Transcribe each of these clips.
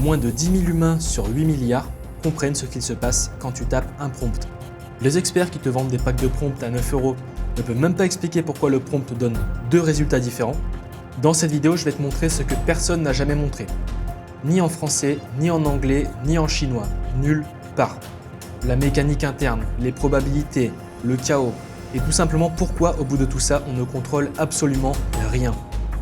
moins de 10 000 humains sur 8 milliards comprennent ce qu'il se passe quand tu tapes un prompt. Les experts qui te vendent des packs de prompts à 9 € ne peuvent même pas expliquer pourquoi le prompt donne deux résultats différents. Dans cette vidéo, je vais te montrer ce que personne n'a jamais montré. Ni en français, ni en anglais, ni en chinois. Nulle part. La mécanique interne, les probabilités, le chaos, et tout simplement pourquoi au bout de tout ça, on ne contrôle absolument rien.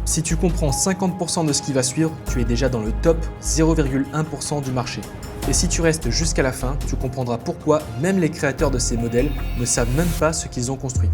Si tu comprends 50% de ce qui va suivre, tu es déjà dans le top 0,1% du marché. Et si tu restes jusqu'à la fin, tu comprendras pourquoi même les créateurs de ces modèles ne savent même pas ce qu'ils ont construit.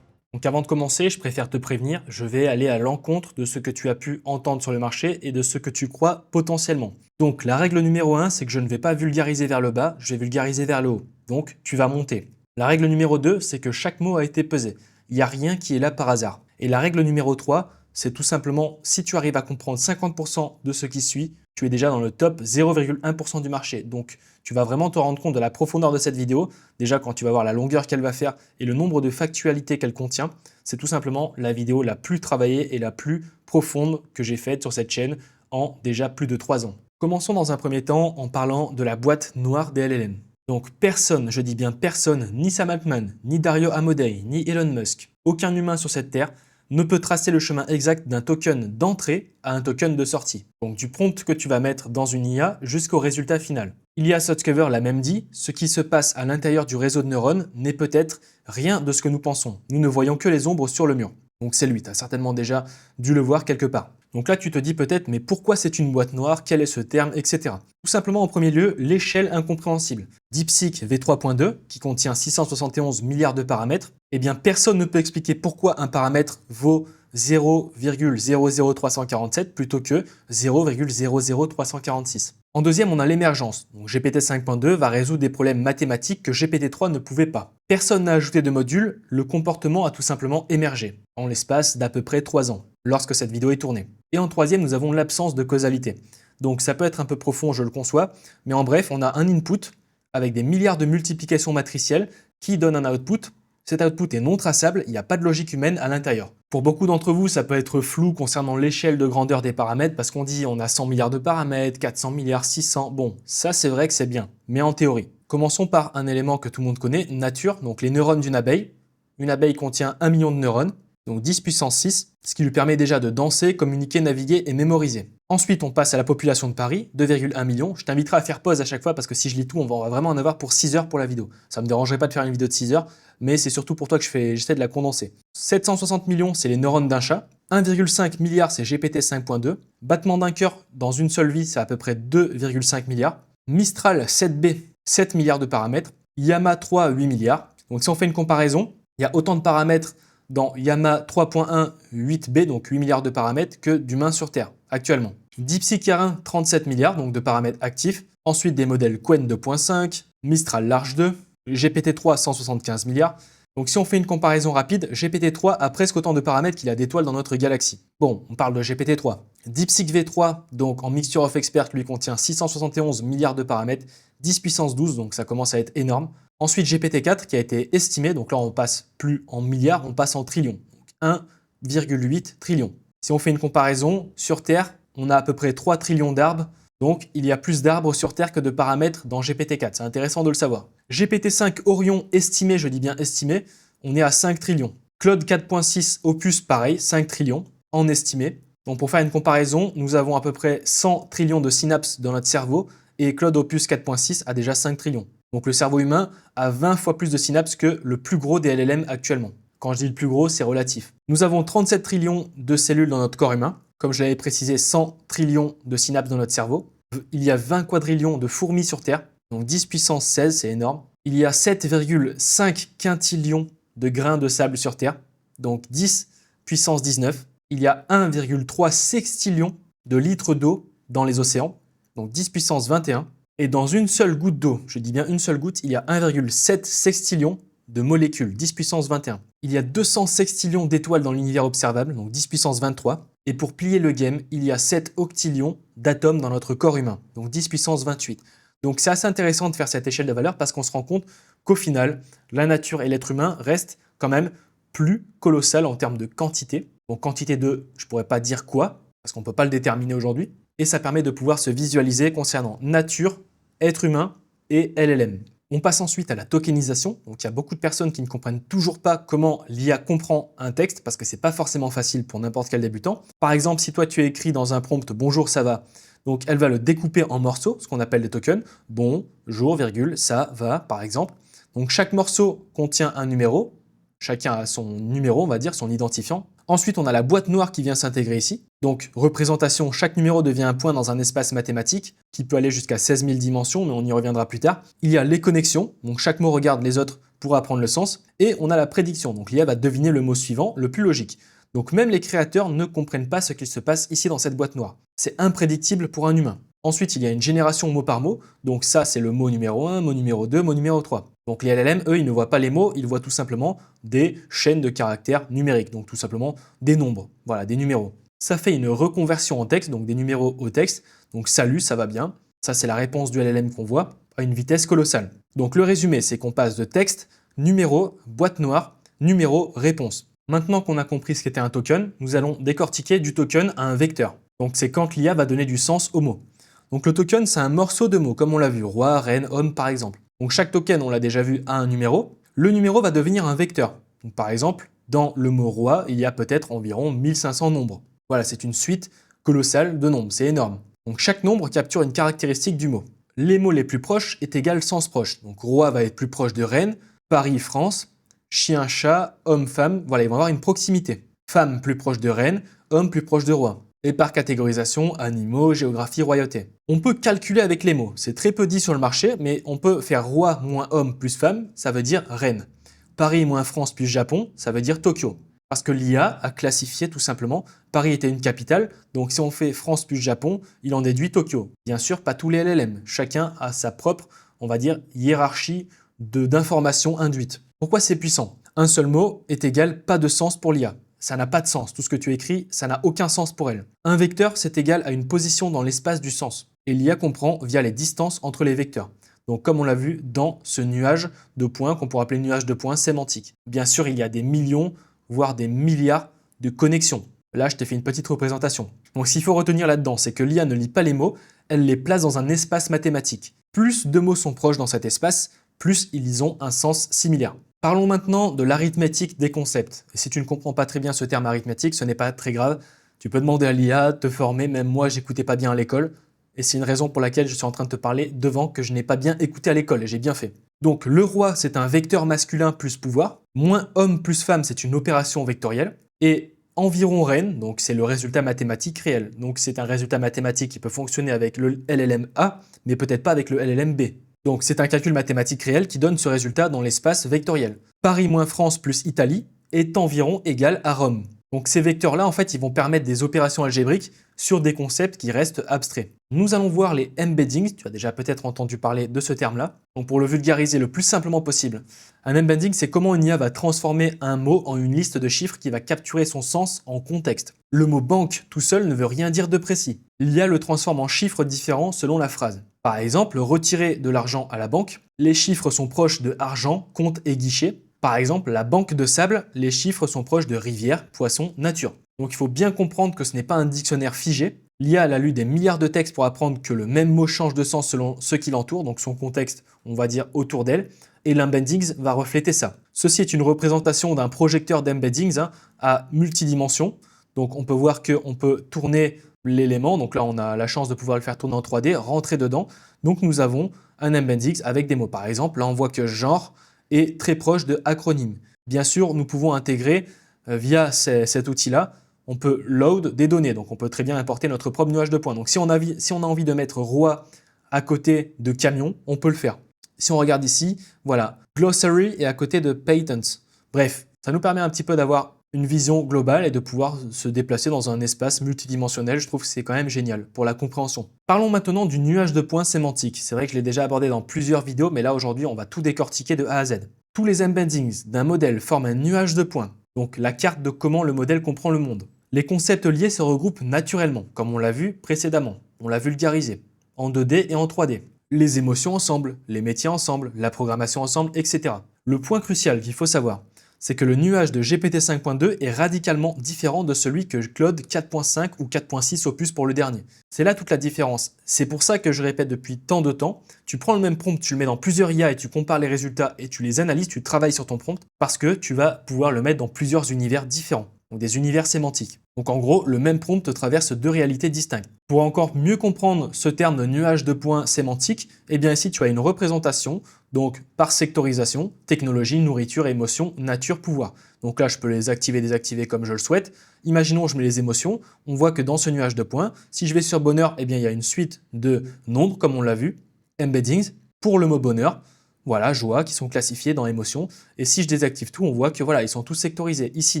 Donc avant de commencer, je préfère te prévenir, je vais aller à l'encontre de ce que tu as pu entendre sur le marché et de ce que tu crois potentiellement. Donc la règle numéro 1, c'est que je ne vais pas vulgariser vers le bas, je vais vulgariser vers le haut. Donc tu vas monter. La règle numéro 2, c'est que chaque mot a été pesé. Il n'y a rien qui est là par hasard. Et la règle numéro 3, c'est tout simplement, si tu arrives à comprendre 50% de ce qui suit, tu es déjà dans le top 0,1% du marché. Donc, tu vas vraiment te rendre compte de la profondeur de cette vidéo. Déjà, quand tu vas voir la longueur qu'elle va faire et le nombre de factualités qu'elle contient, c'est tout simplement la vidéo la plus travaillée et la plus profonde que j'ai faite sur cette chaîne en déjà plus de 3 ans. Commençons dans un premier temps en parlant de la boîte noire des LLM. Donc personne, je dis bien personne, ni Sam Altman, ni Dario Amodei, ni Elon Musk, aucun humain sur cette terre ne peut tracer le chemin exact d'un token d'entrée à un token de sortie. Donc du prompt que tu vas mettre dans une IA jusqu'au résultat final. Ilya Sutskever l'a même dit, ce qui se passe à l'intérieur du réseau de neurones n'est peut-être rien de ce que nous pensons. Nous ne voyons que les ombres sur le mur. Donc c'est lui, tu as certainement déjà dû le voir quelque part. Donc là tu te dis peut-être, mais pourquoi c'est une boîte noire, quel est ce terme, etc. Tout simplement en premier lieu, l'échelle incompréhensible. DeepSeek V3.2, qui contient 671 milliards de paramètres, eh bien personne ne peut expliquer pourquoi un paramètre vaut 0,00347 plutôt que 0,00346. En deuxième, on a l'émergence. GPT 5.2 va résoudre des problèmes mathématiques que GPT-3 ne pouvait pas. Personne n'a ajouté de module, le comportement a tout simplement émergé, en l'espace d'à peu près 3 ans, lorsque cette vidéo est tournée. Et en troisième, nous avons l'absence de causalité. Donc ça peut être un peu profond, je le conçois, mais en bref, on a un input avec des milliards de multiplications matricielles qui donne un output. Cet output est non traçable, il n'y a pas de logique humaine à l'intérieur. Pour beaucoup d'entre vous, ça peut être flou concernant l'échelle de grandeur des paramètres parce qu'on dit on a 100 milliards de paramètres, 400 milliards, 600. Bon, ça c'est vrai que c'est bien, mais en théorie. Commençons par un élément que tout le monde connaît, nature, donc les neurones d'une abeille. Une abeille contient 1 million de neurones, donc 10 puissance 6, ce qui lui permet déjà de danser, communiquer, naviguer et mémoriser. Ensuite, on passe à la population de Paris, 2,1 millions. Je t'inviterai à faire pause à chaque fois parce que si je lis tout, on va vraiment en avoir pour 6 heures pour la vidéo. Ça me dérangerait pas de faire une vidéo de 6 heures, mais c'est surtout pour toi que j'essaie de la condenser. 760 millions, c'est les neurones d'un chat. 1,5 milliard, c'est GPT 5.2. Battement d'un cœur dans une seule vie, c'est à peu près 2,5 milliards. Mistral 7B, 7 milliards de paramètres. Llama 3, 8 milliards. Donc si on fait une comparaison, il y a autant de paramètres dans Llama 3.1 8B, donc 8 milliards de paramètres, que d'humains sur Terre, actuellement. DeepSeek Carin, 37 milliards, donc de paramètres actifs. Ensuite, des modèles Qwen 2.5, Mistral Large 2, GPT-3, 175 milliards. Donc si on fait une comparaison rapide, GPT-3 a presque autant de paramètres qu'il a d'étoiles dans notre galaxie. Bon, on parle de GPT-3. DeepSeek V3, donc en Mixture of Experts, lui contient 671 milliards de paramètres, 10 puissance 12, donc ça commence à être énorme. Ensuite, GPT-4 qui a été estimé, donc là on passe plus en milliards, on passe en trillions. 1,8 trillion. Si on fait une comparaison, sur Terre, on a à peu près 3 trillions d'arbres, donc il y a plus d'arbres sur Terre que de paramètres dans GPT-4, c'est intéressant de le savoir. GPT-5 Orion estimé, je dis bien estimé, on est à 5 trillions. Claude 4.6 Opus pareil, 5 trillions en estimé. Donc pour faire une comparaison, nous avons à peu près 100 trillions de synapses dans notre cerveau et Claude Opus 4.6 a déjà 5 trillions. Donc le cerveau humain a 20 fois plus de synapses que le plus gros des LLM actuellement. Quand je dis le plus gros, c'est relatif. Nous avons 37 trillions de cellules dans notre corps humain. Comme je l'avais précisé, 100 trillions de synapses dans notre cerveau. Il y a 20 quadrillions de fourmis sur Terre, donc 10 puissance 16, c'est énorme. Il y a 7,5 quintillions de grains de sable sur Terre, donc 10 puissance 19. Il y a 1,3 sextillion de litres d'eau dans les océans, donc 10 puissance 21. Et dans une seule goutte d'eau, je dis bien une seule goutte, il y a 1,7 sextillion de molécules, 10 puissance 21. Il y a 200 sextillions d'étoiles dans l'univers observable, donc 10 puissance 23. Et pour plier le game, il y a 7 octillions d'atomes dans notre corps humain, donc 10 puissance 28. Donc c'est assez intéressant de faire cette échelle de valeur parce qu'on se rend compte qu'au final, la nature et l'être humain restent quand même plus colossal en termes de quantité. Donc quantité de, je pourrais pas dire quoi, parce qu'on ne peut pas le déterminer aujourd'hui, et ça permet de pouvoir se visualiser concernant nature, être humain et LLM. On passe ensuite à la tokenisation. Donc, il y a beaucoup de personnes qui ne comprennent toujours pas comment l'IA comprend un texte, parce que c'est pas forcément facile pour n'importe quel débutant. Par exemple, si toi tu as écrit dans un prompt «Bonjour, ça va», donc elle va le découper en morceaux, ce qu'on appelle des tokens. Bonjour, virgule, ça va, par exemple. Donc chaque morceau contient un numéro. Chacun a son numéro, on va dire, son identifiant. Ensuite, on a la boîte noire qui vient s'intégrer ici. Donc, représentation, chaque numéro devient un point dans un espace mathématique qui peut aller jusqu'à 16 000 dimensions, mais on y reviendra plus tard. Il y a les connexions, donc chaque mot regarde les autres pour apprendre le sens. Et on a la prédiction, donc l'IA va deviner le mot suivant, le plus logique. Donc même les créateurs ne comprennent pas ce qu'il se passe ici dans cette boîte noire. C'est imprédictible pour un humain. Ensuite, il y a une génération mot par mot. Donc ça, c'est le mot numéro 1, mot numéro 2, mot numéro 3. Donc les LLM, eux, ils ne voient pas les mots, ils voient tout simplement des chaînes de caractères numériques. Donc tout simplement des nombres, voilà, des numéros. Ça fait une reconversion en texte, donc des numéros au texte. Donc salut, ça va bien. Ça, c'est la réponse du LLM qu'on voit à une vitesse colossale. Donc le résumé, c'est qu'on passe de texte, numéro, boîte noire, numéro, réponse. Maintenant qu'on a compris ce qu'était un token, nous allons décortiquer du token à un vecteur. Donc c'est quand l'IA va donner du sens aux mots. Donc le token, c'est un morceau de mots, comme on l'a vu, roi, reine, homme par exemple. Donc chaque token, on l'a déjà vu, a un numéro. Le numéro va devenir un vecteur. Donc par exemple, dans le mot roi, il y a peut-être environ 1500 nombres. Voilà, c'est une suite colossale de nombres, c'est énorme. Donc chaque nombre capture une caractéristique du mot. Les mots les plus proches est égal sens proche. Donc roi va être plus proche de reine, Paris, France, chien, chat, homme, femme, voilà, ils vont avoir une proximité. Femme plus proche de reine, homme plus proche de roi. Et par catégorisation, animaux, géographie, royauté. On peut calculer avec les mots, c'est très peu dit sur le marché, mais on peut faire roi moins homme plus femme, ça veut dire reine. Paris moins France plus Japon, ça veut dire Tokyo. Parce que l'IA a classifié tout simplement, Paris était une capitale, donc si on fait France plus Japon, il en déduit Tokyo. Bien sûr, pas tous les LLM, chacun a sa propre, on va dire, hiérarchie d'informations induites. Pourquoi c'est puissant? Un seul mot est égal pas de sens pour l'IA. Ça n'a pas de sens. Tout ce que tu écris, ça n'a aucun sens pour elle. Un vecteur, c'est égal à une position dans l'espace du sens. Et l'IA comprend via les distances entre les vecteurs. Donc comme on l'a vu dans ce nuage de points qu'on pourrait appeler nuage de points sémantique. Bien sûr, il y a des millions, voire des milliards de connexions. Là, je t'ai fait une petite représentation. Donc ce qu'il faut retenir là-dedans, c'est que l'IA ne lit pas les mots, elle les place dans un espace mathématique. Plus deux mots sont proches dans cet espace, plus ils ont un sens similaire. Parlons maintenant de l'arithmétique des concepts. Et si tu ne comprends pas très bien ce terme arithmétique, ce n'est pas très grave. Tu peux demander à l'IA, te former, même moi, j'écoutais pas bien à l'école. Et c'est une raison pour laquelle je suis en train de te parler devant que je n'ai pas bien écouté à l'école, et j'ai bien fait. Donc le roi, c'est un vecteur masculin plus pouvoir. Moins homme plus femme, c'est une opération vectorielle. Et environ reine, donc c'est le résultat mathématique réel. Donc c'est un résultat mathématique qui peut fonctionner avec le LLM A, mais peut-être pas avec le LLM B. Donc c'est un calcul mathématique réel qui donne ce résultat dans l'espace vectoriel. Paris moins France plus Italie est environ égal à Rome. Donc ces vecteurs-là, en fait, ils vont permettre des opérations algébriques sur des concepts qui restent abstraits. Nous allons voir les embeddings, tu as déjà peut-être entendu parler de ce terme-là. Donc pour le vulgariser le plus simplement possible, un embedding, c'est comment une IA va transformer un mot en une liste de chiffres qui va capturer son sens en contexte. Le mot banque tout seul ne veut rien dire de précis. L'IA le transforme en chiffres différents selon la phrase. Par exemple, retirer de l'argent à la banque, les chiffres sont proches de argent, compte et guichet. Par exemple, la banque de sable, les chiffres sont proches de rivière, poisson, nature. Donc il faut bien comprendre que ce n'est pas un dictionnaire figé. L'IA a lu des milliards de textes pour apprendre que le même mot change de sens selon ce qui l'entoure, donc son contexte, on va dire, autour d'elle, et l'embeddings va refléter ça. Ceci est une représentation d'un projecteur d'embeddings à multidimensions. Donc on peut voir qu'on peut tourner l'élément, donc là on a la chance de pouvoir le faire tourner en 3D, rentrer dedans. Donc nous avons un embeddings avec des mots. Par exemple, là on voit que genre est très proche de acronyme. Bien sûr, nous pouvons intégrer via cet outil-là, on peut load des données. Donc on peut très bien importer notre propre nuage de points. Donc si on a envie de mettre roi à côté de camion, on peut le faire. Si on regarde ici, voilà, glossary est à côté de patents. Bref, ça nous permet un petit peu d'avoir une vision globale et de pouvoir se déplacer dans un espace multidimensionnel. Je trouve que c'est quand même génial pour la compréhension. Parlons maintenant du nuage de points sémantique. C'est vrai que je l'ai déjà abordé dans plusieurs vidéos, mais là aujourd'hui on va tout décortiquer de A à Z. Tous les embeddings d'un modèle forment un nuage de points, donc la carte de comment le modèle comprend le monde. Les concepts liés se regroupent naturellement, comme on l'a vu précédemment. On l'a vulgarisé, en 2D et en 3D. Les émotions ensemble, les métiers ensemble, la programmation ensemble, etc. Le point crucial qu'il faut savoir, c'est que le nuage de GPT 5.2 est radicalement différent de celui que Claude 4.5 ou 4.6 Opus pour le dernier. C'est là toute la différence. C'est pour ça que je répète depuis tant de temps, tu prends le même prompt, tu le mets dans plusieurs IA et tu compares les résultats et tu les analyses, tu travailles sur ton prompt parce que tu vas pouvoir le mettre dans plusieurs univers différents, donc des univers sémantiques. Donc en gros, le même prompt traverse deux réalités distinctes. Pour encore mieux comprendre ce terme de nuage de points sémantique, eh bien ici tu as une représentation, donc par sectorisation, technologie, nourriture, émotion, nature, pouvoir. Donc là je peux les activer, désactiver comme je le souhaite. Imaginons je mets les émotions, on voit que dans ce nuage de points, si je vais sur bonheur, eh bien il y a une suite de nombres comme on l'a vu, embeddings, pour le mot bonheur. Voilà, joie, qui sont classifiés dans émotion. Et si je désactive tout, on voit que voilà, ils sont tous sectorisés. Ici,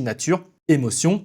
nature, émotion,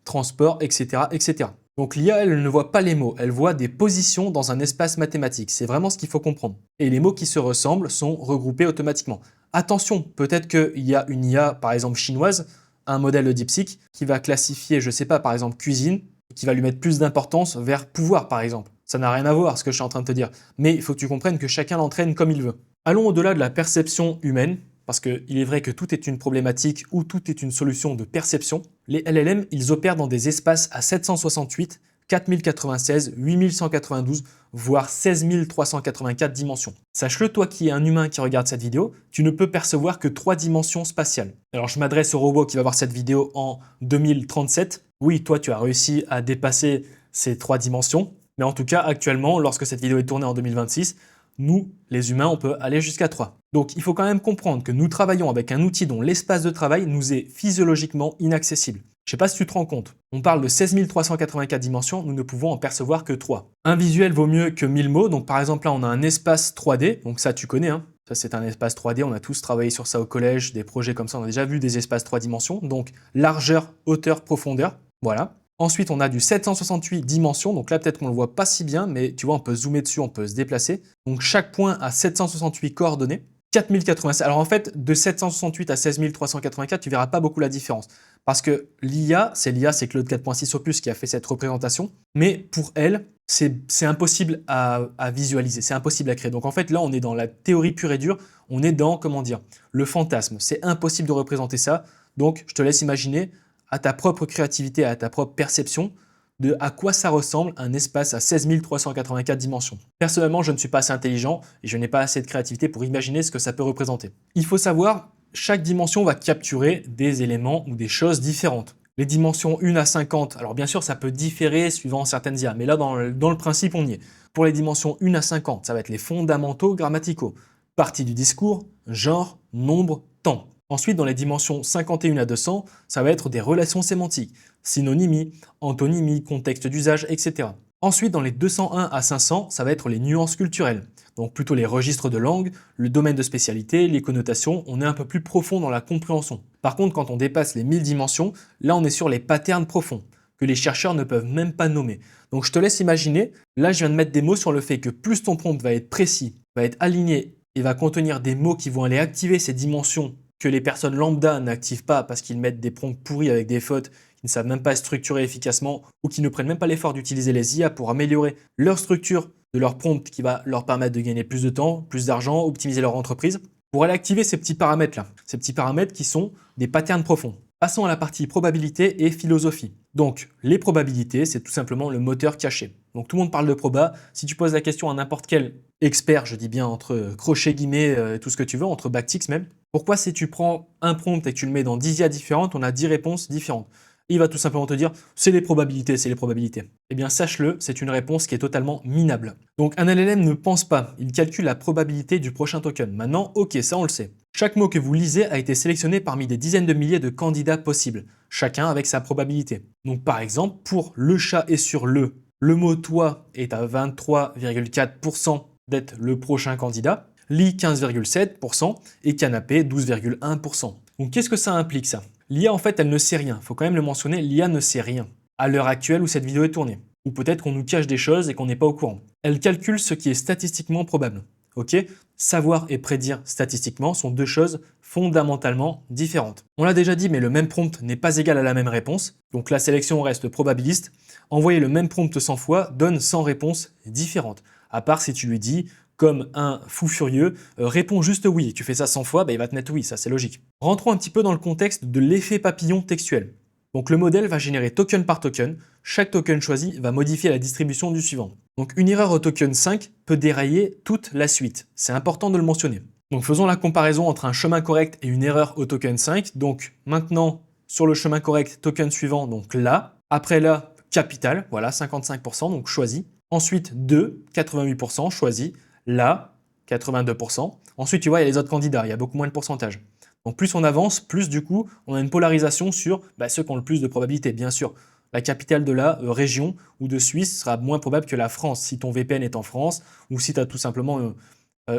transport, etc., etc. Donc l'IA, elle ne voit pas les mots, elle voit des positions dans un espace mathématique. C'est vraiment ce qu'il faut comprendre. Et les mots qui se ressemblent sont regroupés automatiquement. Attention, peut-être qu'il y a une IA, par exemple chinoise, un modèle de DeepSeek, qui va classifier, je sais pas, par exemple cuisine, qui va lui mettre plus d'importance vers pouvoir, par exemple. Ça n'a rien à voir, ce que je suis en train de te dire. Mais il faut que tu comprennes que chacun l'entraîne comme il veut. Allons au-delà de la perception humaine, parce qu'il est vrai que tout est une problématique ou tout est une solution de perception. Les LLM, ils opèrent dans des espaces à 768, 4096, 8192, voire 16384 dimensions. Sache-le, toi qui es un humain qui regarde cette vidéo, tu ne peux percevoir que 3 dimensions spatiales. Alors je m'adresse au robot qui va voir cette vidéo en 2037. Oui, toi tu as réussi à dépasser ces 3 dimensions, mais en tout cas actuellement, lorsque cette vidéo est tournée en 2026, nous, les humains, on peut aller jusqu'à 3. Donc il faut quand même comprendre que nous travaillons avec un outil dont l'espace de travail nous est physiologiquement inaccessible. Je ne sais pas si tu te rends compte, on parle de 16 384 dimensions, nous ne pouvons en percevoir que 3. Un visuel vaut mieux que 1000 mots, donc par exemple là on a un espace 3D, donc ça tu connais, hein. Ça c'est un espace 3D, on a tous travaillé sur ça au collège, des projets comme ça, on a déjà vu des espaces 3 dimensions, donc largeur, hauteur, profondeur, voilà. Ensuite, on a du 768 dimensions, donc là peut-être qu'on ne le voit pas si bien, mais tu vois, on peut zoomer dessus, on peut se déplacer. Donc chaque point a 768 coordonnées, 4087. Alors en fait, de 768 à 16 384, tu verras pas beaucoup la différence. Parce que l'IA, c'est Claude 4.6 Opus qui a fait cette représentation, mais pour elle, c'est impossible à visualiser, c'est impossible à créer. Donc en fait, là, on est dans la théorie pure et dure, on est dans, comment dire, le fantasme. C'est impossible de représenter ça, donc je te laisse imaginer à ta propre créativité, à ta propre perception de à quoi ça ressemble un espace à 16 384 dimensions. Personnellement, je ne suis pas assez intelligent et je n'ai pas assez de créativité pour imaginer ce que ça peut représenter. Il faut savoir, chaque dimension va capturer des éléments ou des choses différentes. Les dimensions 1 à 50, alors bien sûr ça peut différer suivant certaines IA, mais là dans le principe on y est. Pour les dimensions 1 à 50, ça va être les fondamentaux grammaticaux, partie du discours, genre, nombre, temps. Ensuite, dans les dimensions 51 à 200, ça va être des relations sémantiques, synonymie, antonymie, contexte d'usage, etc. Ensuite, dans les 201 à 500, ça va être les nuances culturelles, donc plutôt les registres de langue, le domaine de spécialité, les connotations, on est un peu plus profond dans la compréhension. Par contre, quand on dépasse les 1000 dimensions, là on est sur les patterns profonds, que les chercheurs ne peuvent même pas nommer. Donc je te laisse imaginer, là je viens de mettre des mots sur le fait que plus ton prompt va être précis, va être aligné et va contenir des mots qui vont aller activer ces dimensions que les personnes lambda n'activent pas parce qu'ils mettent des prompts pourris avec des fautes, qui ne savent même pas structurer efficacement ou qui ne prennent même pas l'effort d'utiliser les IA pour améliorer leur structure de leur prompt qui va leur permettre de gagner plus de temps, plus d'argent, optimiser leur entreprise, pour aller activer ces petits paramètres-là. Ces petits paramètres qui sont des patterns profonds. Passons à la partie probabilité et philosophie. Donc, les probabilités, c'est tout simplement le moteur caché. Donc, tout le monde parle de proba. Si tu poses la question à n'importe quel expert, je dis bien entre crochet guillemets, tout ce que tu veux, entre backticks même, pourquoi si tu prends un prompt et que tu le mets dans 10 IA différentes, on a 10 réponses différentes? Il va tout simplement te dire, c'est les probabilités, c'est les probabilités. Eh bien, sache-le, c'est une réponse qui est totalement minable. Donc, un LLM ne pense pas, il calcule la probabilité du prochain token. Maintenant, ok, ça on le sait. Chaque mot que vous lisez a été sélectionné parmi des dizaines de milliers de candidats possibles, chacun avec sa probabilité. Donc, par exemple, pour le chat est sur le mot toi est à 23,4% d'être le prochain candidat, lit 15,7% et canapé 12,1%. Donc, qu'est-ce que ça implique ça? L'IA, en fait, elle ne sait rien. Il faut quand même le mentionner, l'IA ne sait rien à l'heure actuelle où cette vidéo est tournée. Ou peut-être qu'on nous cache des choses et qu'on n'est pas au courant. Elle calcule ce qui est statistiquement probable. Ok? Savoir et prédire statistiquement sont deux choses fondamentalement différentes. On l'a déjà dit, mais le même prompt n'est pas égal à la même réponse. Donc la sélection reste probabiliste. Envoyer le même prompt 100 fois donne 100 réponses différentes. À part si tu lui dis comme un fou furieux, réponds juste oui. Tu fais ça 100 fois, il va te mettre oui, ça c'est logique. Rentrons un petit peu dans le contexte de l'effet papillon textuel. Donc le modèle va générer token par token. Chaque token choisi va modifier la distribution du suivant. Donc une erreur au token 5 peut dérailler toute la suite. C'est important de le mentionner. Donc faisons la comparaison entre un chemin correct et une erreur au token 5. Donc maintenant, sur le chemin correct, token suivant, donc là. Après là, capital, voilà, 55%, donc choisi. Ensuite 2, 88%, choisi. Là, 82%. Ensuite, tu vois, il y a les autres candidats, il y a beaucoup moins de pourcentage. Donc plus on avance, plus du coup, on a une polarisation sur ceux qui ont le plus de probabilité. Bien sûr, la capitale de la région ou de Suisse sera moins probable que la France si ton VPN est en France ou si tu as tout simplement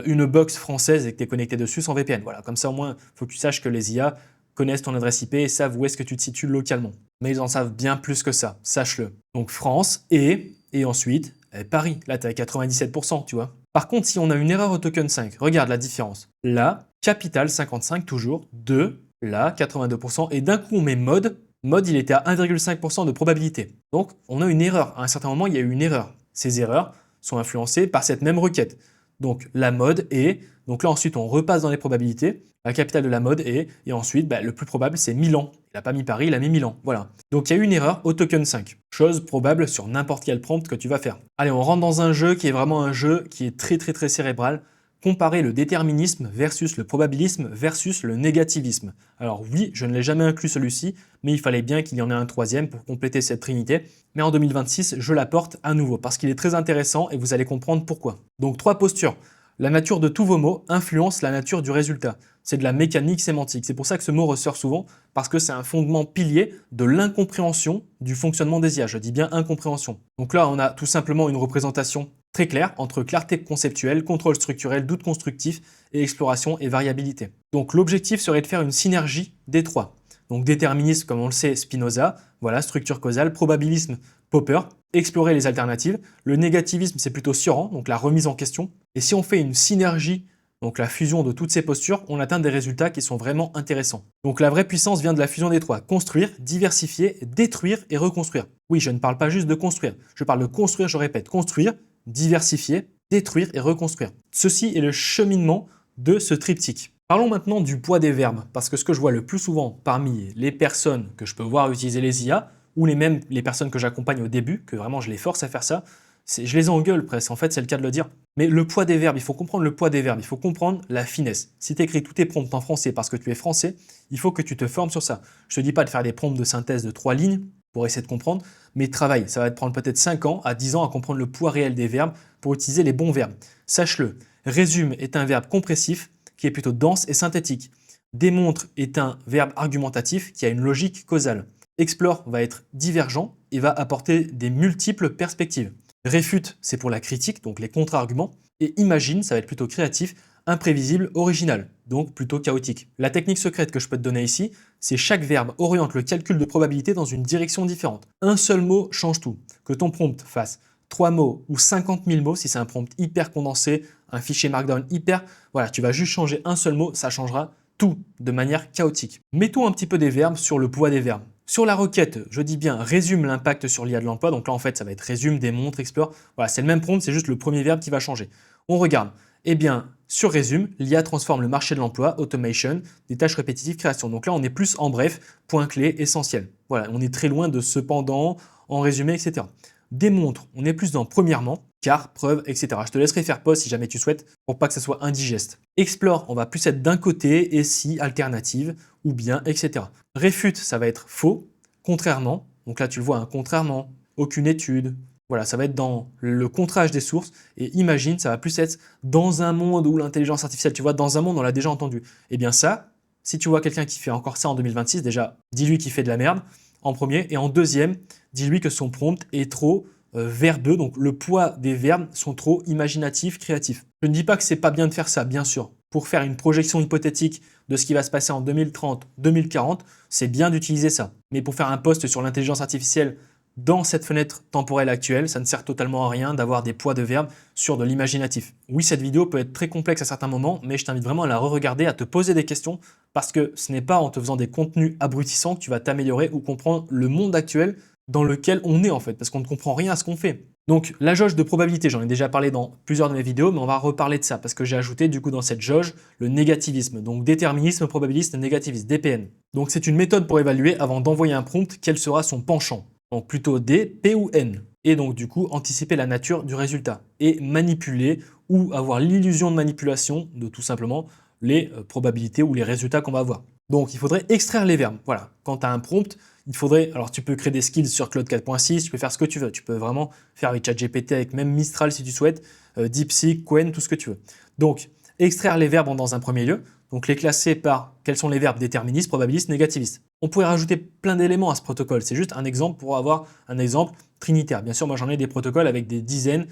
une box française et que tu es connecté dessus sans VPN. Voilà, comme ça au moins, il faut que tu saches que les IA connaissent ton adresse IP et savent où est-ce que tu te situes localement. Mais ils en savent bien plus que ça, sache-le. Donc France et ensuite Paris. Là, tu es à 97%, tu vois. Par contre, si on a une erreur au token 5, regarde la différence. Là, capital 55 toujours, 2, là 82%, et d'un coup on met mode. Mode, il était à 1,5% de probabilité. Donc, on a une erreur. À un certain moment, il y a eu une erreur. Ces erreurs sont influencées par cette même requête. Donc, la mode est... Donc là, ensuite, on repasse dans les probabilités. La capitale de la mode est... Et ensuite, le plus probable, c'est Milan. Il n'a pas mis Paris, il a mis Milan. Voilà. Donc, il y a eu une erreur au token 5. Chose probable sur n'importe quel prompt que tu vas faire. Allez, on rentre dans un jeu qui est vraiment un jeu qui est très, très, très cérébral. Comparer le déterminisme versus le probabilisme versus le négativisme. Alors oui, je ne l'ai jamais inclus celui-ci, mais il fallait bien qu'il y en ait un troisième pour compléter cette trinité. Mais en 2026, je l'apporte à nouveau parce qu'il est très intéressant et vous allez comprendre pourquoi. Donc 3 postures. La nature de tous vos mots influence la nature du résultat. C'est de la mécanique sémantique. C'est pour ça que ce mot ressort souvent, parce que c'est un fondement pilier de l'incompréhension du fonctionnement des IA. Je dis bien incompréhension. Donc là, on a tout simplement une représentation très claire entre clarté conceptuelle, contrôle structurel, doute constructif et exploration et variabilité. Donc l'objectif serait de faire une synergie des trois. Donc déterminisme, comme on le sait, Spinoza, voilà, structure causale, probabilisme, Popper, explorer les alternatives. Le négativisme, c'est plutôt Sioran, donc la remise en question. Et si on fait une synergie, donc la fusion de toutes ces postures, on atteint des résultats qui sont vraiment intéressants. Donc la vraie puissance vient de la fusion des trois. Construire, diversifier, détruire et reconstruire. Oui, je ne parle pas juste de construire. Je parle de construire, je répète, construire, diversifier, détruire et reconstruire. Ceci est le cheminement de ce triptyque. Parlons maintenant du poids des verbes, parce que ce que je vois le plus souvent parmi les personnes que je peux voir utiliser les IA, ou les personnes que j'accompagne au début, que vraiment je les force à faire ça, je les engueule presque, en fait c'est le cas de le dire. Mais le poids des verbes, il faut comprendre le poids des verbes, il faut comprendre la finesse. Si tu écris tous tes prompts en français parce que tu es français, il faut que tu te formes sur ça. Je te dis pas de faire des prompts de synthèse de 3 lignes pour essayer de comprendre, mais travaille. Ça va te prendre peut-être 5 ans à 10 ans à comprendre le poids réel des verbes pour utiliser les bons verbes. Sache-le, résume est un verbe compressif qui est plutôt dense et synthétique. Démontre est un verbe argumentatif qui a une logique causale. Explore va être divergent et va apporter des multiples perspectives. Réfute, c'est pour la critique, donc les contre-arguments. Et imagine, ça va être plutôt créatif, imprévisible, original, donc plutôt chaotique. La technique secrète que je peux te donner ici, c'est chaque verbe oriente le calcul de probabilité dans une direction différente. Un seul mot change tout. Que ton prompt fasse 3 mots ou 50 000 mots, si c'est un prompt hyper condensé, un fichier Markdown hyper, voilà, tu vas juste changer un seul mot, ça changera tout de manière chaotique. Mettons un petit peu des verbes sur le poids des verbes. Sur la requête, je dis bien résume l'impact sur l'IA de l'emploi. Donc là, en fait, ça va être résume, démontre, explore. Voilà, c'est le même prompt, c'est juste le premier verbe qui va changer. On regarde. Eh bien, sur résume, l'IA transforme le marché de l'emploi, automation, des tâches répétitives, création. Donc là, on est plus en bref, point clé, essentiel. Voilà, on est très loin de cependant, en résumé, etc. Démontre, on est plus dans premièrement, car, preuve, etc. Je te laisserai faire pause si jamais tu souhaites, pour pas que ça soit indigeste. Explore, on va plus être d'un côté, et si, alternative, ou bien, etc. Réfute, ça va être faux, contrairement. Donc là, tu le vois, hein, contrairement, aucune étude. Voilà, ça va être dans le contrage des sources. Et imagine, ça va plus être dans un monde où l'intelligence artificielle, tu vois, dans un monde où on l'a déjà entendu. Eh bien ça, si tu vois quelqu'un qui fait encore ça en 2026, déjà, dis-lui qu'il fait de la merde, en premier. Et en deuxième, dis-lui que son prompt est trop verbeux, donc le poids des verbes sont trop imaginatifs, créatifs. Je ne dis pas que c'est pas bien de faire ça, bien sûr. Pour faire une projection hypothétique de ce qui va se passer en 2030, 2040, c'est bien d'utiliser ça. Mais pour faire un post sur l'intelligence artificielle dans cette fenêtre temporelle actuelle, ça ne sert totalement à rien d'avoir des poids de verbes sur de l'imaginatif. Oui, cette vidéo peut être très complexe à certains moments, mais je t'invite vraiment à la re-regarder, à te poser des questions, parce que ce n'est pas en te faisant des contenus abrutissants que tu vas t'améliorer ou comprendre le monde actuel dans lequel on est en fait, parce qu'on ne comprend rien à ce qu'on fait. Donc la jauge de probabilité, j'en ai déjà parlé dans plusieurs de mes vidéos, mais on va reparler de ça parce que j'ai ajouté du coup dans cette jauge le négativisme, donc déterminisme probabiliste négativiste, DPN. Donc c'est une méthode pour évaluer avant d'envoyer un prompt quel sera son penchant. Donc plutôt D, P ou N. Et donc du coup anticiper la nature du résultat et manipuler ou avoir l'illusion de manipulation de tout simplement les probabilités ou les résultats qu'on va avoir. Donc il faudrait extraire les verbes. Voilà, quand tu as un prompt, il faudrait, alors tu peux créer des skills sur Claude 4.6, tu peux faire ce que tu veux, tu peux vraiment faire avec ChatGPT, avec même Mistral si tu souhaites, DeepSeek, Qwen, tout ce que tu veux. Donc extraire les verbes dans un premier lieu, donc les classer par quels sont les verbes déterministes, probabilistes, négativistes. On pourrait rajouter plein d'éléments à ce protocole, c'est juste un exemple pour avoir un exemple trinitaire. Bien sûr, moi j'en ai des protocoles avec des dizaines,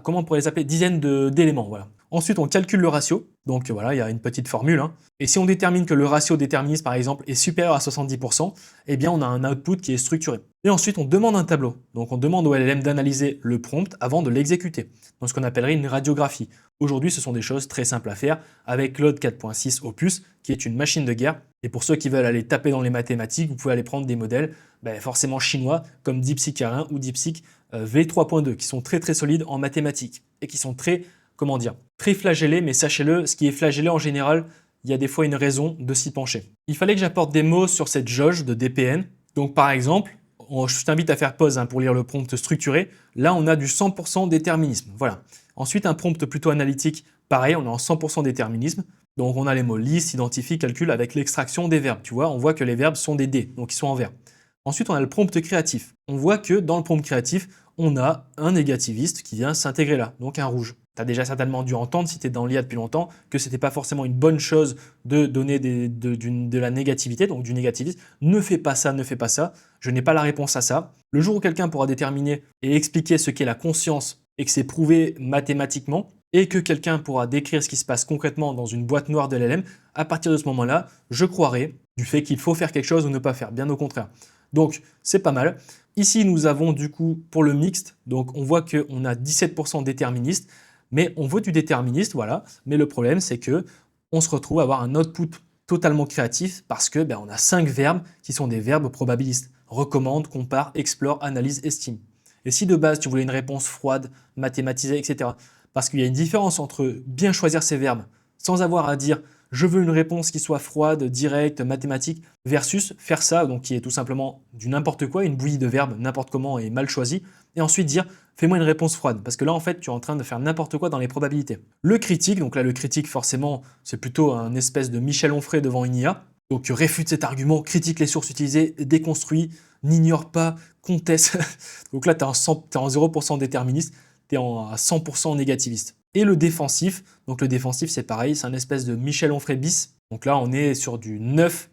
comment on pourrait les appeler, dizaines d'éléments, voilà. Ensuite, on calcule le ratio, donc voilà, il y a une petite formule, hein. Et si on détermine que le ratio déterministe, par exemple, est supérieur à 70%, eh bien on a un output qui est structuré. Et ensuite, on demande un tableau. Donc on demande au LLM d'analyser le prompt avant de l'exécuter, dans ce qu'on appellerait une radiographie. Aujourd'hui, ce sont des choses très simples à faire avec Claude 4.6 Opus, qui est une machine de guerre. Et pour ceux qui veulent aller taper dans les mathématiques, vous pouvez aller prendre des modèles forcément chinois, comme DeepSeek R1 ou DeepSeek V3.2, qui sont très très solides en mathématiques, et qui sont très, comment dire, très flagellés, mais sachez-le, ce qui est flagellé en général, il y a des fois une raison de s'y pencher. Il fallait que j'apporte des mots sur cette jauge de DPN. Donc par exemple, je t'invite à faire pause pour lire le prompt structuré. Là, on a du 100% déterminisme. Voilà. Ensuite, un prompt plutôt analytique, pareil, on est en 100% déterminisme. Donc on a les mots liste, identifie, calcul avec l'extraction des verbes. Tu vois, on voit que les verbes sont des D, donc ils sont en vert. Ensuite, on a le prompt créatif. On voit que dans le prompt créatif, on a un négativiste qui vient s'intégrer là, donc un rouge. Tu as déjà certainement dû entendre, si tu es dans l'IA depuis longtemps, que ce n'était pas forcément une bonne chose de donner de la négativité, donc du négativisme. Ne fais pas ça, ne fais pas ça. Je n'ai pas la réponse à ça. Le jour où quelqu'un pourra déterminer et expliquer ce qu'est la conscience et que c'est prouvé mathématiquement, et que quelqu'un pourra décrire ce qui se passe concrètement dans une boîte noire de LLM, à partir de ce moment-là, je croirai du fait qu'il faut faire quelque chose ou ne pas faire, bien au contraire. Donc, c'est pas mal. Ici, nous avons du coup, pour le mixte, donc on voit qu'on a 17% déterministe, mais on veut du déterministe, voilà. Mais le problème, c'est que on se retrouve à avoir un output totalement créatif parce que on a 5 verbes qui sont des verbes probabilistes. Recommande, compare, explore, analyse, estime. Et si de base, tu voulais une réponse froide, mathématisée, etc., parce qu'il y a une différence entre bien choisir ces verbes sans avoir à dire je veux une réponse qui soit froide, directe, mathématique, versus faire ça, donc qui est tout simplement du n'importe quoi, une bouillie de verbes n'importe comment et mal choisi, et ensuite dire fais-moi une réponse froide, parce que là en fait tu es en train de faire n'importe quoi dans les probabilités. Le critique, donc là le critique forcément c'est plutôt un espèce de Michel Onfray devant une IA, donc réfute cet argument, critique les sources utilisées, déconstruit, n'ignore pas, conteste. Donc là tu es en 0% déterministe, tu es à 100% négativiste. Et le défensif, donc le défensif c'est pareil, c'est un espèce de Michel Onfray bis. Donc là on est sur du 9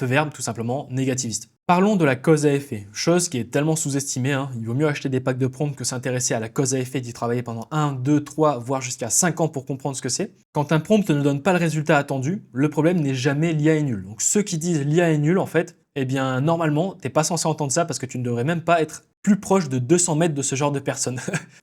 verbes tout simplement négativiste. Parlons de la cause à effet, chose qui est tellement sous-estimée, hein. Il vaut mieux acheter des packs de prompts que s'intéresser à la cause à effet d'y travailler pendant 1, 2, 3, voire jusqu'à 5 ans pour comprendre ce que c'est. Quand un prompt ne donne pas le résultat attendu, le problème n'est jamais l'IA est nulle. Donc ceux qui disent l'IA est nulle en fait, eh bien normalement t'es pas censé entendre ça parce que tu ne devrais même pas être plus proche de 200 mètres de ce genre de personnes.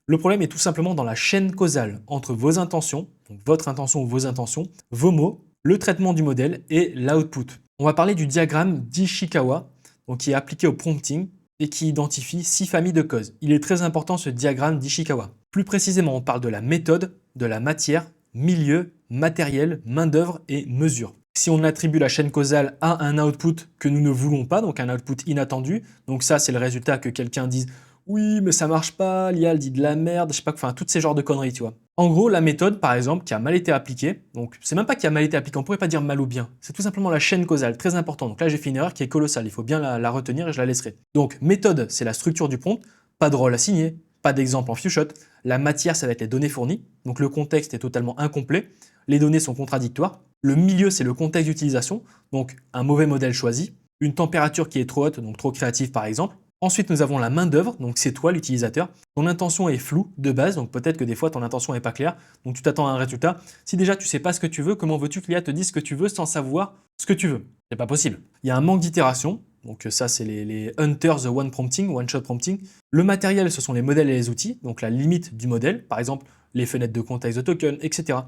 Le problème est tout simplement dans la chaîne causale entre vos intentions, donc votre intention ou vos intentions, vos mots, le traitement du modèle et l'output. On va parler du diagramme d'Ishikawa, donc qui est appliqué au prompting et qui identifie 6 familles de causes. Il est très important ce diagramme d'Ishikawa. Plus précisément, on parle de la méthode, de la matière, milieu, matériel, main-d'œuvre et mesure. Si on attribue la chaîne causale à un output que nous ne voulons pas, donc un output inattendu, donc ça c'est le résultat que quelqu'un dise oui mais ça marche pas, l'IA elle dit de la merde, je sais pas, enfin toutes ces genres de conneries tu vois. En gros la méthode par exemple qui a mal été appliquée, donc c'est même pas qui a mal été appliquée, on pourrait pas dire mal ou bien, c'est tout simplement la chaîne causale, très important. Donc là j'ai fait une erreur qui est colossale, il faut bien la retenir et je la laisserai. Donc méthode c'est la structure du prompt, pas de rôle assigné, pas d'exemple en few-shot, la matière ça va être les données fournies, donc le contexte est totalement incomplet, les données sont contradictoires. Le milieu, c'est le contexte d'utilisation, donc un mauvais modèle choisi, une température qui est trop haute, donc trop créative par exemple. Ensuite, nous avons la main-d'œuvre, donc c'est toi l'utilisateur. Ton intention est floue de base, donc peut-être que des fois ton intention n'est pas claire, donc tu t'attends à un résultat. Si déjà tu sais pas ce que tu veux, comment veux-tu que l'IA te dise ce que tu veux sans savoir ce que tu veux? C'est pas possible. Il y a un manque d'itération, donc ça c'est les hunters, the one prompting, one shot prompting. Le matériel, ce sont les modèles et les outils, donc la limite du modèle, par exemple les fenêtres de contexte de token, etc.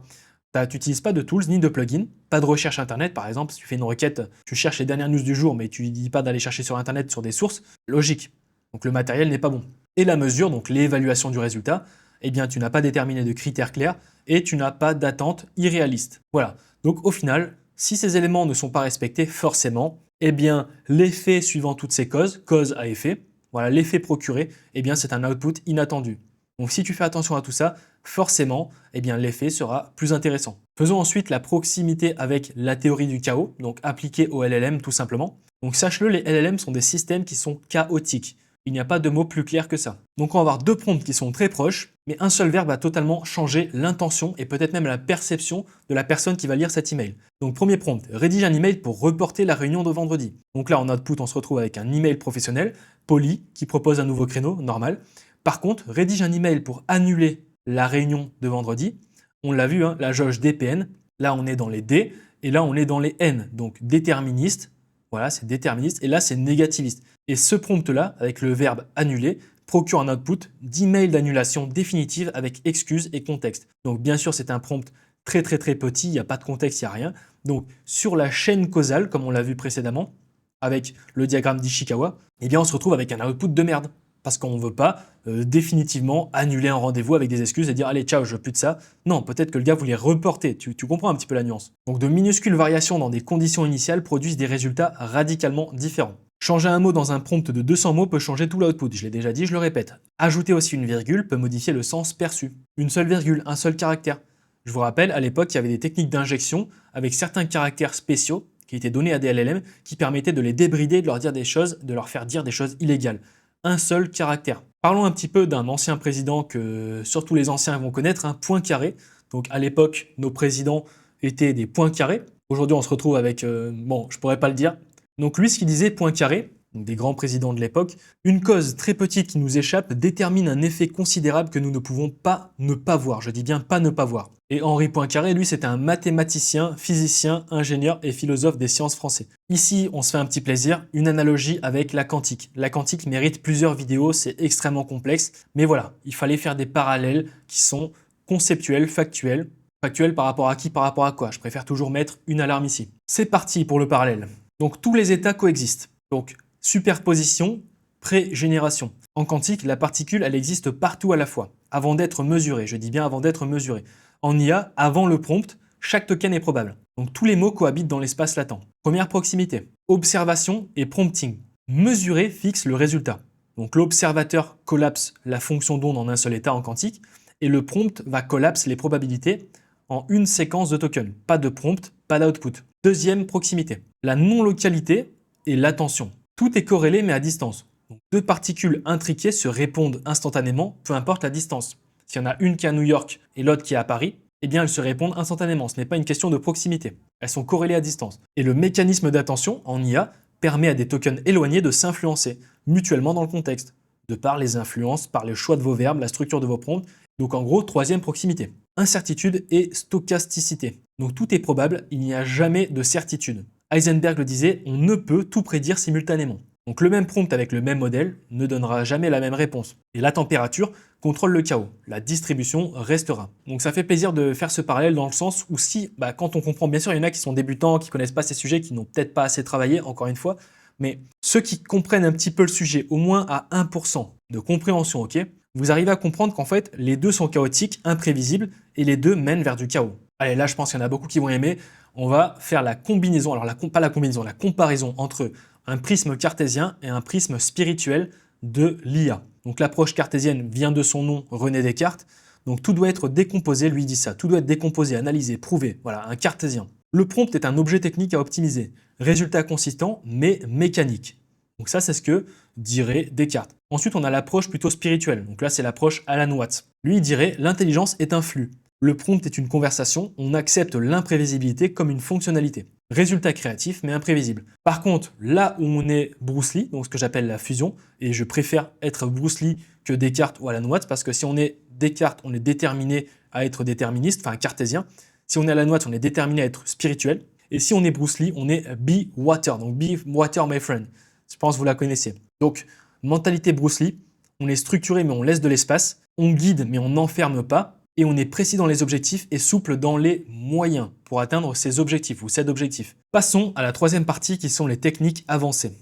Tu n'utilises pas de tools ni de plugins, pas de recherche internet par exemple, si tu fais une requête, tu cherches les dernières news du jour mais tu ne dis pas d'aller chercher sur internet sur des sources, logique. Donc le matériel n'est pas bon. Et la mesure, donc l'évaluation du résultat, eh bien tu n'as pas déterminé de critères clairs et tu n'as pas d'attente irréaliste. Voilà. Donc au final, si ces éléments ne sont pas respectés, forcément, eh bien l'effet suivant toutes ces causes, cause à effet, voilà, l'effet procuré, eh bien c'est un output inattendu. Donc si tu fais attention à tout ça, forcément, eh bien l'effet sera plus intéressant. Faisons ensuite la proximité avec la théorie du chaos, donc appliquée au LLM tout simplement. Donc sache-le, les LLM sont des systèmes qui sont chaotiques. Il n'y a pas de mot plus clair que ça. Donc on va avoir deux prompts qui sont très proches, mais un seul verbe va totalement changer l'intention et peut-être même la perception de la personne qui va lire cet email. Donc premier prompt, rédige un email pour reporter la réunion de vendredi. Donc là en output on se retrouve avec un email professionnel, poli, qui propose un nouveau créneau, normal. Par contre, rédige un email pour annuler la réunion de vendredi. On l'a vu, hein, la jauge DPN, là on est dans les D, et là on est dans les N, donc déterministe. Voilà, c'est déterministe, et là c'est négativiste. Et ce prompt-là, avec le verbe annuler, procure un output d'email d'annulation définitive avec excuse et contexte. Donc bien sûr, c'est un prompt très petit, il n'y a pas de contexte, il n'y a rien. Donc sur la chaîne causale, comme on l'a vu précédemment, avec le diagramme d'Ishikawa, eh bien on se retrouve avec un output de merde. Parce qu'on ne veut pas définitivement annuler un rendez-vous avec des excuses et dire « Allez, ciao, je veux plus de ça ». Non, peut-être que le gars voulait reporter, tu comprends un petit peu la nuance. Donc de minuscules variations dans des conditions initiales produisent des résultats radicalement différents. Changer un mot dans un prompt de 200 mots peut changer tout l'output, je l'ai déjà dit, je le répète. Ajouter aussi une virgule peut modifier le sens perçu. Une seule virgule, un seul caractère. Je vous rappelle, à l'époque, il y avait des techniques d'injection avec certains caractères spéciaux qui étaient donnés à des LLM qui permettaient de les débrider, de leur dire des choses, de leur faire dire des choses illégales. Un seul caractère. Parlons un petit peu d'un ancien président que surtout les anciens vont connaître, un Poincaré. Donc à l'époque, nos présidents étaient des Poincarés. Aujourd'hui, on se retrouve avec, bon, je pourrais pas le dire. Donc lui, ce qu'il disait, Poincaré, donc des grands présidents de l'époque, une cause très petite qui nous échappe détermine un effet considérable que nous ne pouvons pas ne pas voir. Je dis bien pas ne pas voir. Et Henri Poincaré, lui, c'était un mathématicien, physicien, ingénieur et philosophe des sciences français. Ici, on se fait un petit plaisir, une analogie avec la quantique. La quantique mérite plusieurs vidéos, c'est extrêmement complexe, mais voilà, il fallait faire des parallèles qui sont conceptuels, factuels. Factuels par rapport à qui, par rapport à quoi? Je préfère toujours mettre une alarme ici. C'est parti pour le parallèle. Donc tous les états coexistent. Donc superposition, pré-génération. En quantique, la particule, elle existe partout à la fois, avant d'être mesurée. Je dis bien avant d'être mesurée. En IA, avant le prompt, chaque token est probable. Donc tous les mots cohabitent dans l'espace latent. Première proximité, observation et prompting. Mesurer fixe le résultat. Donc l'observateur collapse la fonction d'onde en un seul état en quantique, et le prompt va collapse les probabilités en une séquence de tokens. Pas de prompt, pas d'output. Deuxième proximité, la non-localité et l'attention. Tout est corrélé mais à distance. Donc, deux particules intriquées se répondent instantanément, peu importe la distance. S'il y en a une qui est à New York et l'autre qui est à Paris, eh bien elles se répondent instantanément. Ce n'est pas une question de proximité. Elles sont corrélées à distance. Et le mécanisme d'attention en IA permet à des tokens éloignés de s'influencer mutuellement dans le contexte, de par les influences, par le choix de vos verbes, la structure de vos prompts. Donc en gros, troisième proximité. Incertitude et stochasticité. Donc tout est probable, il n'y a jamais de certitude. Heisenberg le disait, on ne peut tout prédire simultanément. Donc le même prompt avec le même modèle ne donnera jamais la même réponse. Et la température contrôle le chaos. La distribution restera. Donc ça fait plaisir de faire ce parallèle dans le sens où si, quand on comprend, bien sûr il y en a qui sont débutants, qui ne connaissent pas ces sujets, qui n'ont peut-être pas assez travaillé, encore une fois, mais ceux qui comprennent un petit peu le sujet, au moins à 1% de compréhension, ok, vous arrivez à comprendre qu'en fait, les deux sont chaotiques, imprévisibles, et les deux mènent vers du chaos. Allez, là, je pense qu'il y en a beaucoup qui vont aimer. On va faire la combinaison, alors pas la combinaison, la comparaison entre un prisme cartésien et un prisme spirituel de l'IA. Donc l'approche cartésienne vient de son nom, René Descartes. Donc tout doit être décomposé, lui dit ça. Tout doit être décomposé, analysé, prouvé. Voilà, un cartésien. Le prompt est un objet technique à optimiser. Résultat consistant, mais mécanique. Donc ça, c'est ce que dirait Descartes. Ensuite, on a l'approche plutôt spirituelle. Donc là, c'est l'approche Alan Watts. Lui, il dirait « l'intelligence est un flux ». Le prompt est une conversation, on accepte l'imprévisibilité comme une fonctionnalité. Résultat créatif, mais imprévisible. Par contre, là où on est Bruce Lee, donc ce que j'appelle la fusion, et je préfère être Bruce Lee que Descartes ou Alan Watts, parce que si on est Descartes, on est déterminé à être déterministe, enfin cartésien. Si on est Alan Watts, on est déterminé à être spirituel. Et si on est Bruce Lee, on est Be Water, donc Be Water, my friend. Je pense que vous la connaissez. Donc, mentalité Bruce Lee, on est structuré mais on laisse de l'espace, on guide mais on n'enferme pas, et on est précis dans les objectifs et souple dans les moyens pour atteindre ces objectifs ou cet objectif. Passons à la troisième partie qui sont les techniques avancées.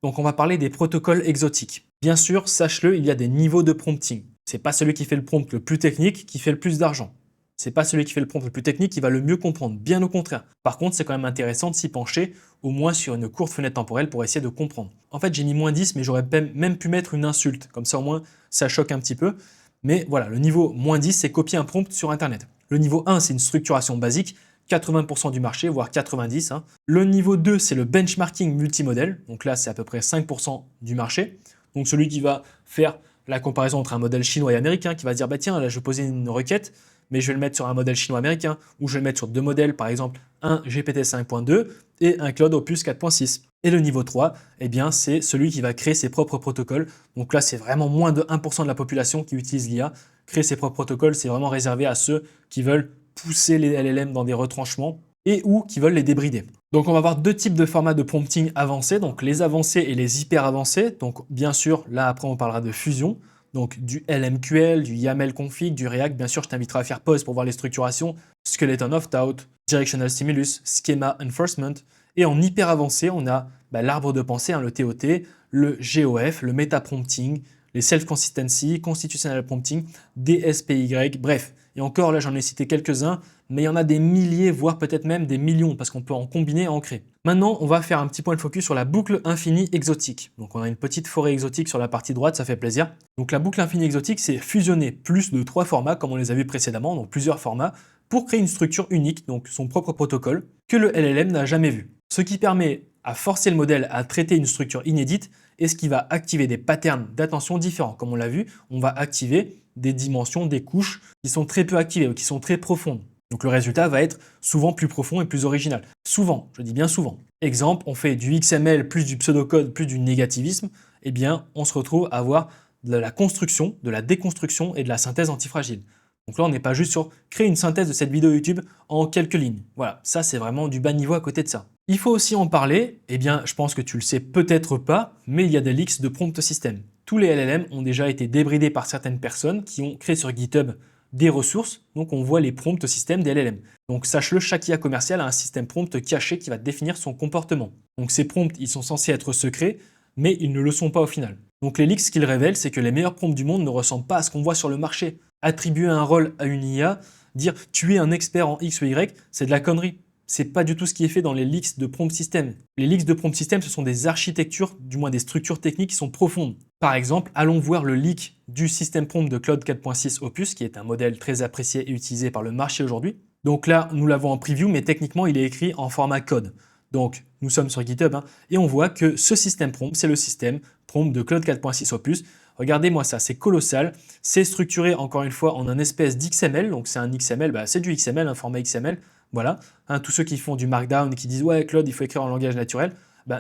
Donc on va parler des protocoles exotiques. Bien sûr, sache-le, il y a des niveaux de prompting. C'est pas celui qui fait le prompt le plus technique qui fait le plus d'argent. C'est pas celui qui fait le prompt le plus technique qui va le mieux comprendre, bien au contraire. Par contre, c'est quand même intéressant de s'y pencher, au moins sur une courte fenêtre temporelle pour essayer de comprendre. En fait, j'ai mis -10, mais j'aurais même pu mettre une insulte, comme ça au moins ça choque un petit peu. Mais voilà, le niveau -10, c'est copier un prompt sur Internet. Le niveau 1, c'est une structuration basique, 80% du marché, voire 90%. Hein. Le niveau 2, c'est le benchmarking multimodèle, donc là c'est à peu près 5% du marché. Donc celui qui va faire la comparaison entre un modèle chinois et américain, qui va dire, bah tiens, là je vais poser une requête, mais je vais le mettre sur un modèle chinois-américain, ou je vais le mettre sur deux modèles, par exemple un GPT 5.2 et un Claude Opus 4.6. Et le niveau 3, eh bien, c'est celui qui va créer ses propres protocoles. Donc là, c'est vraiment moins de 1% de la population qui utilise l'IA. Créer ses propres protocoles, c'est vraiment réservé à ceux qui veulent pousser les LLM dans des retranchements et ou qui veulent les débrider. Donc on va avoir deux types de formats de prompting avancés, donc les avancés et les hyper avancés. Donc bien sûr, là après on parlera de fusion, donc du LMQL, du YAML config, du React. Bien sûr, je t'inviterai à faire pause pour voir les structurations, skeleton opt-out, directional stimulus, schema enforcement. Et en hyper avancé, on a l'arbre de pensée, le TOT, le GOF, le meta-prompting, les self-consistency, constitutional prompting, DSPY, bref. Et encore, là, j'en ai cité quelques-uns, mais il y en a des milliers, voire peut-être même des millions, parce qu'on peut en combiner et en créer. Maintenant, on va faire un petit point de focus sur la boucle infinie exotique. Donc, on a une petite forêt exotique sur la partie droite, ça fait plaisir. Donc, la boucle infinie exotique, c'est fusionner plus de 3 formats, comme on les a vus précédemment, donc plusieurs formats, pour créer une structure unique, donc son propre protocole, que le LLM n'a jamais vu. Ce qui permet à forcer le modèle à traiter une structure inédite et ce qui va activer des patterns d'attention différents. Comme on l'a vu, on va activer des dimensions, des couches qui sont très peu activées ou qui sont très profondes. Donc le résultat va être souvent plus profond et plus original. Souvent, je dis bien souvent. Exemple, on fait du XML plus du pseudocode plus du négativisme, eh bien on se retrouve à avoir de la construction, de la déconstruction et de la synthèse antifragile. Donc là, on n'est pas juste sur créer une synthèse de cette vidéo YouTube en quelques lignes. Voilà, ça c'est vraiment du bas niveau à côté de ça. Il faut aussi en parler, eh bien je pense que tu le sais peut-être pas, mais il y a des leaks de prompt system. Tous les LLM ont déjà été débridés par certaines personnes qui ont créé sur GitHub des ressources, donc on voit les prompts système des LLM. Donc sache-le, chaque IA commercial a un système prompt caché qui va définir son comportement. Donc ces prompts, ils sont censés être secrets, mais ils ne le sont pas au final. Donc les leaks, ce qu'ils révèlent, c'est que les meilleurs prompts du monde ne ressemblent pas à ce qu'on voit sur le marché. Attribuer un rôle à une IA, dire tu es un expert en X ou Y, c'est de la connerie. C'est pas du tout ce qui est fait dans les leaks de prompt system. Les leaks de prompt system, ce sont des architectures, du moins des structures techniques qui sont profondes. Par exemple, allons voir le leak du système prompt de Claude 4.6 Opus, qui est un modèle très apprécié et utilisé par le marché aujourd'hui. Donc là, nous l'avons en preview, mais techniquement, il est écrit en format code. Donc, nous sommes sur GitHub, et on voit que ce système prompt, c'est le système prompt de Claude 4.6 Opus. Regardez-moi ça, c'est colossal. C'est structuré, encore une fois, en un espèce d'XML. Donc, c'est un XML, c'est du XML, un format XML. Voilà, tous ceux qui font du Markdown et qui disent « Ouais, Claude, il faut écrire en langage naturel »,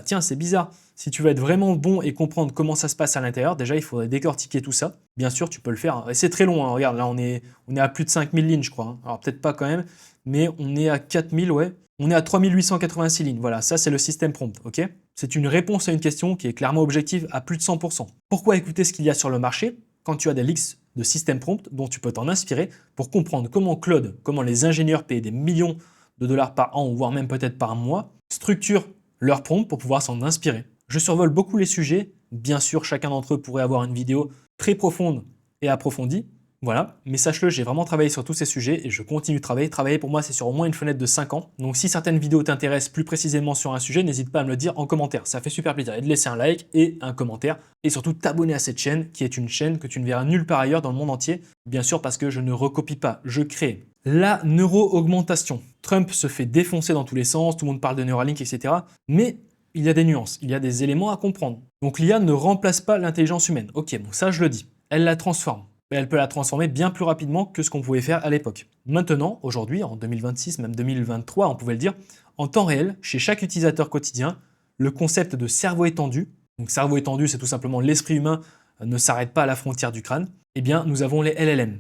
tiens, c'est bizarre. Si tu veux être vraiment bon et comprendre comment ça se passe à l'intérieur, déjà, il faudrait décortiquer tout ça. Bien sûr, tu peux le faire. Et c'est très long, regarde, là, on est à plus de 5000 lignes, je crois. Alors, peut-être pas quand même, mais on est à 4000, ouais. On est à 3886 lignes. Voilà, ça, c'est le système prompt, ok? C'est une réponse à une question qui est clairement objective à plus de 100%. Pourquoi écouter ce qu'il y a sur le marché quand tu as des leaks de système prompt dont tu peux t'en inspirer pour comprendre comment Claude, comment les ingénieurs payent des millions de dollars par an, voire même peut-être par mois, structurent leur prompt pour pouvoir s'en inspirer. Je survole beaucoup les sujets, bien sûr chacun d'entre eux pourrait avoir une vidéo très profonde et approfondie, voilà, mais sache-le, j'ai vraiment travaillé sur tous ces sujets et je continue de travailler. Travailler pour moi, c'est sur au moins une fenêtre de 5 ans. Donc si certaines vidéos t'intéressent plus précisément sur un sujet, n'hésite pas à me le dire en commentaire. Ça fait super plaisir. Et de laisser un like et un commentaire. Et surtout t'abonner à cette chaîne, qui est une chaîne que tu ne verras nulle part ailleurs dans le monde entier. Bien sûr parce que je ne recopie pas, je crée. La neuro-augmentation. Trump se fait défoncer dans tous les sens, tout le monde parle de Neuralink, etc. Mais il y a des nuances, il y a des éléments à comprendre. Donc l'IA ne remplace pas l'intelligence humaine. Ok, bon ça je le dis. Elle la transforme. Elle peut la transformer bien plus rapidement que ce qu'on pouvait faire à l'époque. Maintenant, aujourd'hui, en 2026, même 2023, on pouvait le dire, en temps réel, chez chaque utilisateur quotidien, le concept de cerveau étendu, donc cerveau étendu, c'est tout simplement l'esprit humain ne s'arrête pas à la frontière du crâne, eh bien, nous avons les LLM.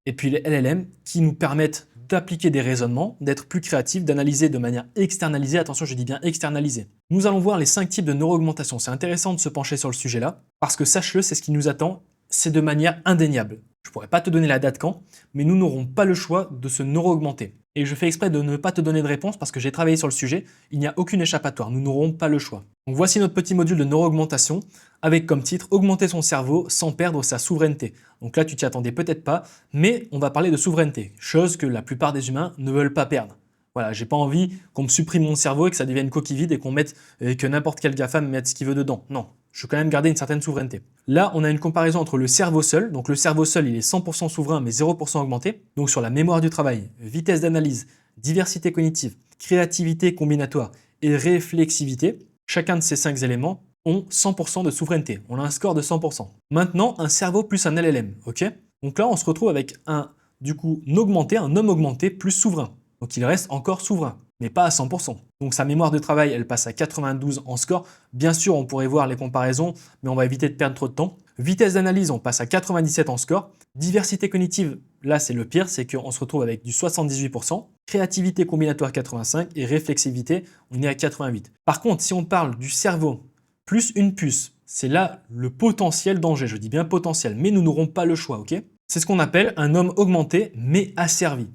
Et puis les LLM qui nous permettent d'appliquer des raisonnements, d'être plus créatifs, d'analyser de manière externalisée, attention je dis bien externalisée. Nous allons voir les 5 types de neuroaugmentation. C'est intéressant de se pencher sur le sujet là, parce que sache-le, c'est ce qui nous attend, c'est de manière indéniable. Je ne pourrais pas te donner la date quand, mais nous n'aurons pas le choix de se neuro-augmenter. Et je fais exprès de ne pas te donner de réponse parce que j'ai travaillé sur le sujet, il n'y a aucune échappatoire, nous n'aurons pas le choix. Donc voici notre petit module de neuroaugmentation avec comme titre « Augmenter son cerveau sans perdre sa souveraineté ». Donc là tu t'y attendais peut-être pas, mais on va parler de souveraineté, chose que la plupart des humains ne veulent pas perdre. Voilà, j'ai pas envie qu'on me supprime mon cerveau et que ça devienne une coquille vide et que n'importe quel GAFA me mette ce qu'il veut dedans. Non, je veux quand même garder une certaine souveraineté. Là, on a une comparaison entre le cerveau seul. Donc le cerveau seul, il est 100% souverain mais 0% augmenté. Donc sur la mémoire du travail, vitesse d'analyse, diversité cognitive, créativité combinatoire et réflexivité, chacun de ces 5 éléments ont 100% de souveraineté. On a un score de 100%. Maintenant, un cerveau plus un LLM, ok? Donc là, on se retrouve avec un homme augmenté plus souverain. Donc il reste encore souverain, mais pas à 100%. Donc sa mémoire de travail, elle passe à 92 en score. Bien sûr, on pourrait voir les comparaisons, mais on va éviter de perdre trop de temps. Vitesse d'analyse, on passe à 97 en score. Diversité cognitive, là c'est le pire, c'est qu'on se retrouve avec du 78%. Créativité combinatoire 85 et réflexivité, on est à 88. Par contre, si on parle du cerveau plus une puce, c'est là le potentiel danger, je dis bien potentiel, mais nous n'aurons pas le choix, ok? C'est ce qu'on appelle un homme augmenté, mais asservi.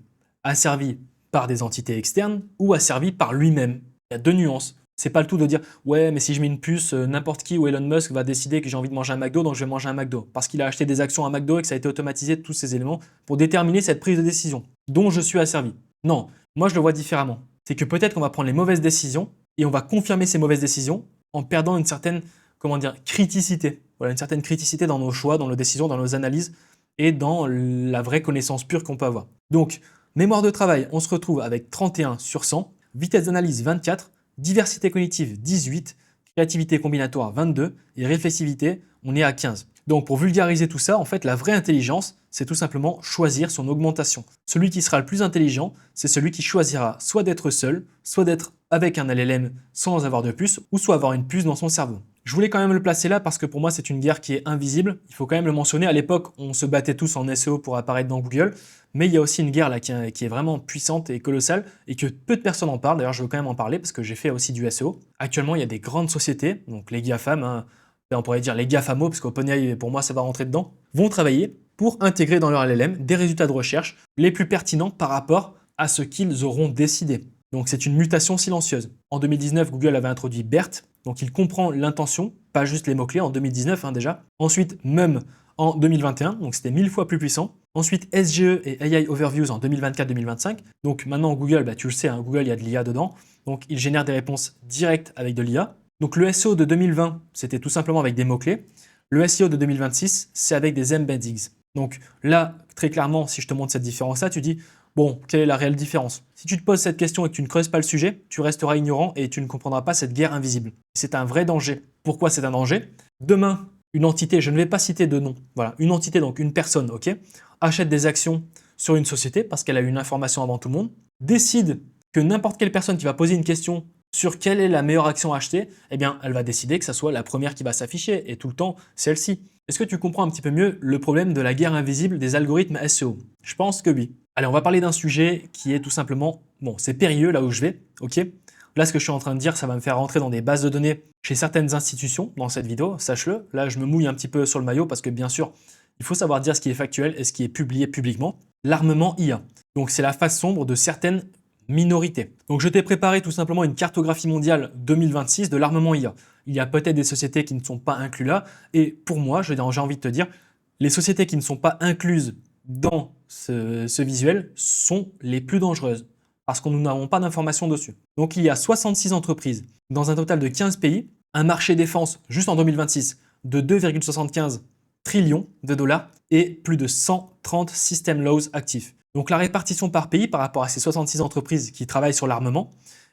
Asservi par des entités externes ou asservi par lui-même. Il y a 2 nuances. C'est pas le tout de dire « ouais, mais si je mets une puce, n'importe qui ou Elon Musk va décider que j'ai envie de manger un McDo, donc je vais manger un McDo. » Parce qu'il a acheté des actions à McDo et que ça a été automatisé de tous ces éléments pour déterminer cette prise de décision dont je suis asservi. Non, moi je le vois différemment. C'est que peut-être qu'on va prendre les mauvaises décisions et on va confirmer ces mauvaises décisions en perdant une certaine, criticité. Voilà, une certaine criticité dans nos choix, dans nos décisions, dans nos analyses et dans la vraie connaissance pure qu'on peut avoir. Donc, mémoire de travail, on se retrouve avec 31 sur 100, vitesse d'analyse 24, diversité cognitive 18, créativité combinatoire 22 et réflexivité, on est à 15. Donc pour vulgariser tout ça, en fait, la vraie intelligence, c'est tout simplement choisir son augmentation. Celui qui sera le plus intelligent, c'est celui qui choisira soit d'être seul, soit d'être avec un LLM sans avoir de puce, ou soit avoir une puce dans son cerveau. Je voulais quand même le placer là parce que pour moi c'est une guerre qui est invisible, il faut quand même le mentionner. À l'époque, on se battait tous en SEO pour apparaître dans Google, mais il y a aussi une guerre là qui est vraiment puissante et colossale et que peu de personnes en parlent. D'ailleurs, je veux quand même en parler parce que j'ai fait aussi du SEO. Actuellement, il y a des grandes sociétés, donc les GAFAM, on pourrait dire les GAFAMO, parce qu'OpenAI, pour moi, ça va rentrer dedans, vont travailler pour intégrer dans leur LLM des résultats de recherche les plus pertinents par rapport à ce qu'ils auront décidé. Donc c'est une mutation silencieuse. En 2019, Google avait introduit BERT, donc il comprend l'intention, pas juste les mots-clés, en 2019 déjà. Ensuite, MEM en 2021, donc c'était 1000 fois plus puissant. Ensuite, SGE et AI Overviews en 2024-2025. Donc maintenant, Google, tu le sais, Google, il y a de l'IA dedans. Donc il génère des réponses directes avec de l'IA. Donc le SEO de 2020, c'était tout simplement avec des mots-clés. Le SEO de 2026, c'est avec des embeddings. Donc là, très clairement, si je te montre cette différence-là, tu dis, bon, quelle est la réelle différence? Si tu te poses cette question et que tu ne creuses pas le sujet, tu resteras ignorant et tu ne comprendras pas cette guerre invisible. C'est un vrai danger. Pourquoi c'est un danger? Demain, une entité, je ne vais pas citer de nom, voilà, une entité, donc une personne, ok, achète des actions sur une société parce qu'elle a eu une information avant tout le monde, décide que n'importe quelle personne qui va poser une question sur quelle est la meilleure action à acheter, eh bien, elle va décider que ça soit la première qui va s'afficher, et tout le temps, celle-ci. Est-ce que tu comprends un petit peu mieux le problème de la guerre invisible des algorithmes SEO? Je pense que oui. Allez, on va parler d'un sujet qui est tout simplement, bon, c'est périlleux là où je vais, ok? Là, ce que je suis en train de dire, ça va me faire rentrer dans des bases de données chez certaines institutions dans cette vidéo, sache-le. Là, je me mouille un petit peu sur le maillot parce que bien sûr, il faut savoir dire ce qui est factuel et ce qui est publié publiquement. L'armement IA. Donc, c'est la face sombre de certaines minorités. Donc je t'ai préparé tout simplement une cartographie mondiale 2026 de l'armement IA. Il y a peut-être des sociétés qui ne sont pas incluses là, et pour moi, j'ai envie de te dire, les sociétés qui ne sont pas incluses dans ce visuel sont les plus dangereuses, parce que nous n'avons pas d'informations dessus. Donc il y a 66 entreprises dans un total de 15 pays, un marché défense juste en 2026 de 2,75 trillions de dollars et plus de 130 system laws actifs. Donc la répartition par pays par rapport à ces 66 entreprises qui travaillent sur l'armement,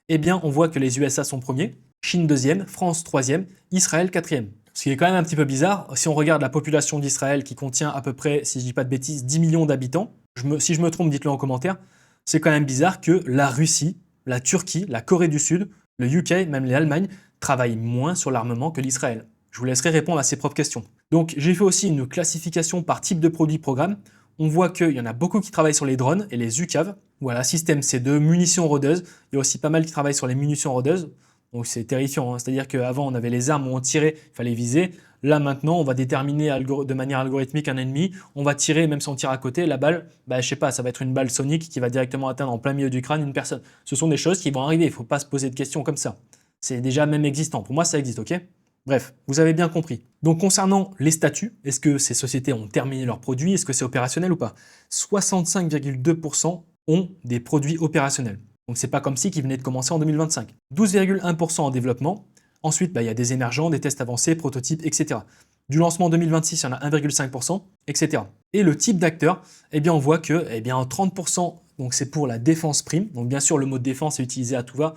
eh bien on voit que les USA sont premiers, Chine deuxième, France troisième, Israël quatrième. Ce qui est quand même un petit peu bizarre, si on regarde la population d'Israël qui contient à peu près, si je dis pas de bêtises, 10 millions d'habitants, si je me trompe, dites-le en commentaire, c'est quand même bizarre que la Russie, la Turquie, la Corée du Sud, le UK, même l'Allemagne, travaillent moins sur l'armement que l'Israël. Je vous laisserai répondre à ces propres questions. Donc j'ai fait aussi une classification par type de produit programme. On voit qu'il y en a beaucoup qui travaillent sur les drones et les UCAV. Voilà, système C2, munitions rôdeuses. Il y a aussi pas mal qui travaillent sur les munitions rôdeuses. Donc c'est terrifiant, hein. C'est-à-dire qu'avant on avait les armes où on tirait, il fallait viser. Là maintenant, on va déterminer de manière algorithmique un ennemi, on va tirer, même si on tire à côté, la balle, je sais pas, ça va être une balle sonique qui va directement atteindre en plein milieu du crâne une personne. Ce sont des choses qui vont arriver, il ne faut pas se poser de questions comme ça. C'est déjà même existant, pour moi ça existe, ok? Bref, vous avez bien compris. Donc concernant les statuts, est-ce que ces sociétés ont terminé leurs produits? Est-ce que c'est opérationnel ou pas? 65,2% ont des produits opérationnels. Donc c'est pas comme si qu'ils venaient de commencer en 2025. 12,1% en développement. Ensuite, il y a des émergents, des tests avancés, prototypes, etc. Du lancement en 2026, il y en a 1,5%, etc. Et le type d'acteur, on voit que 30%, donc c'est pour la défense prime. Donc bien sûr, le mot défense est utilisé à tout va.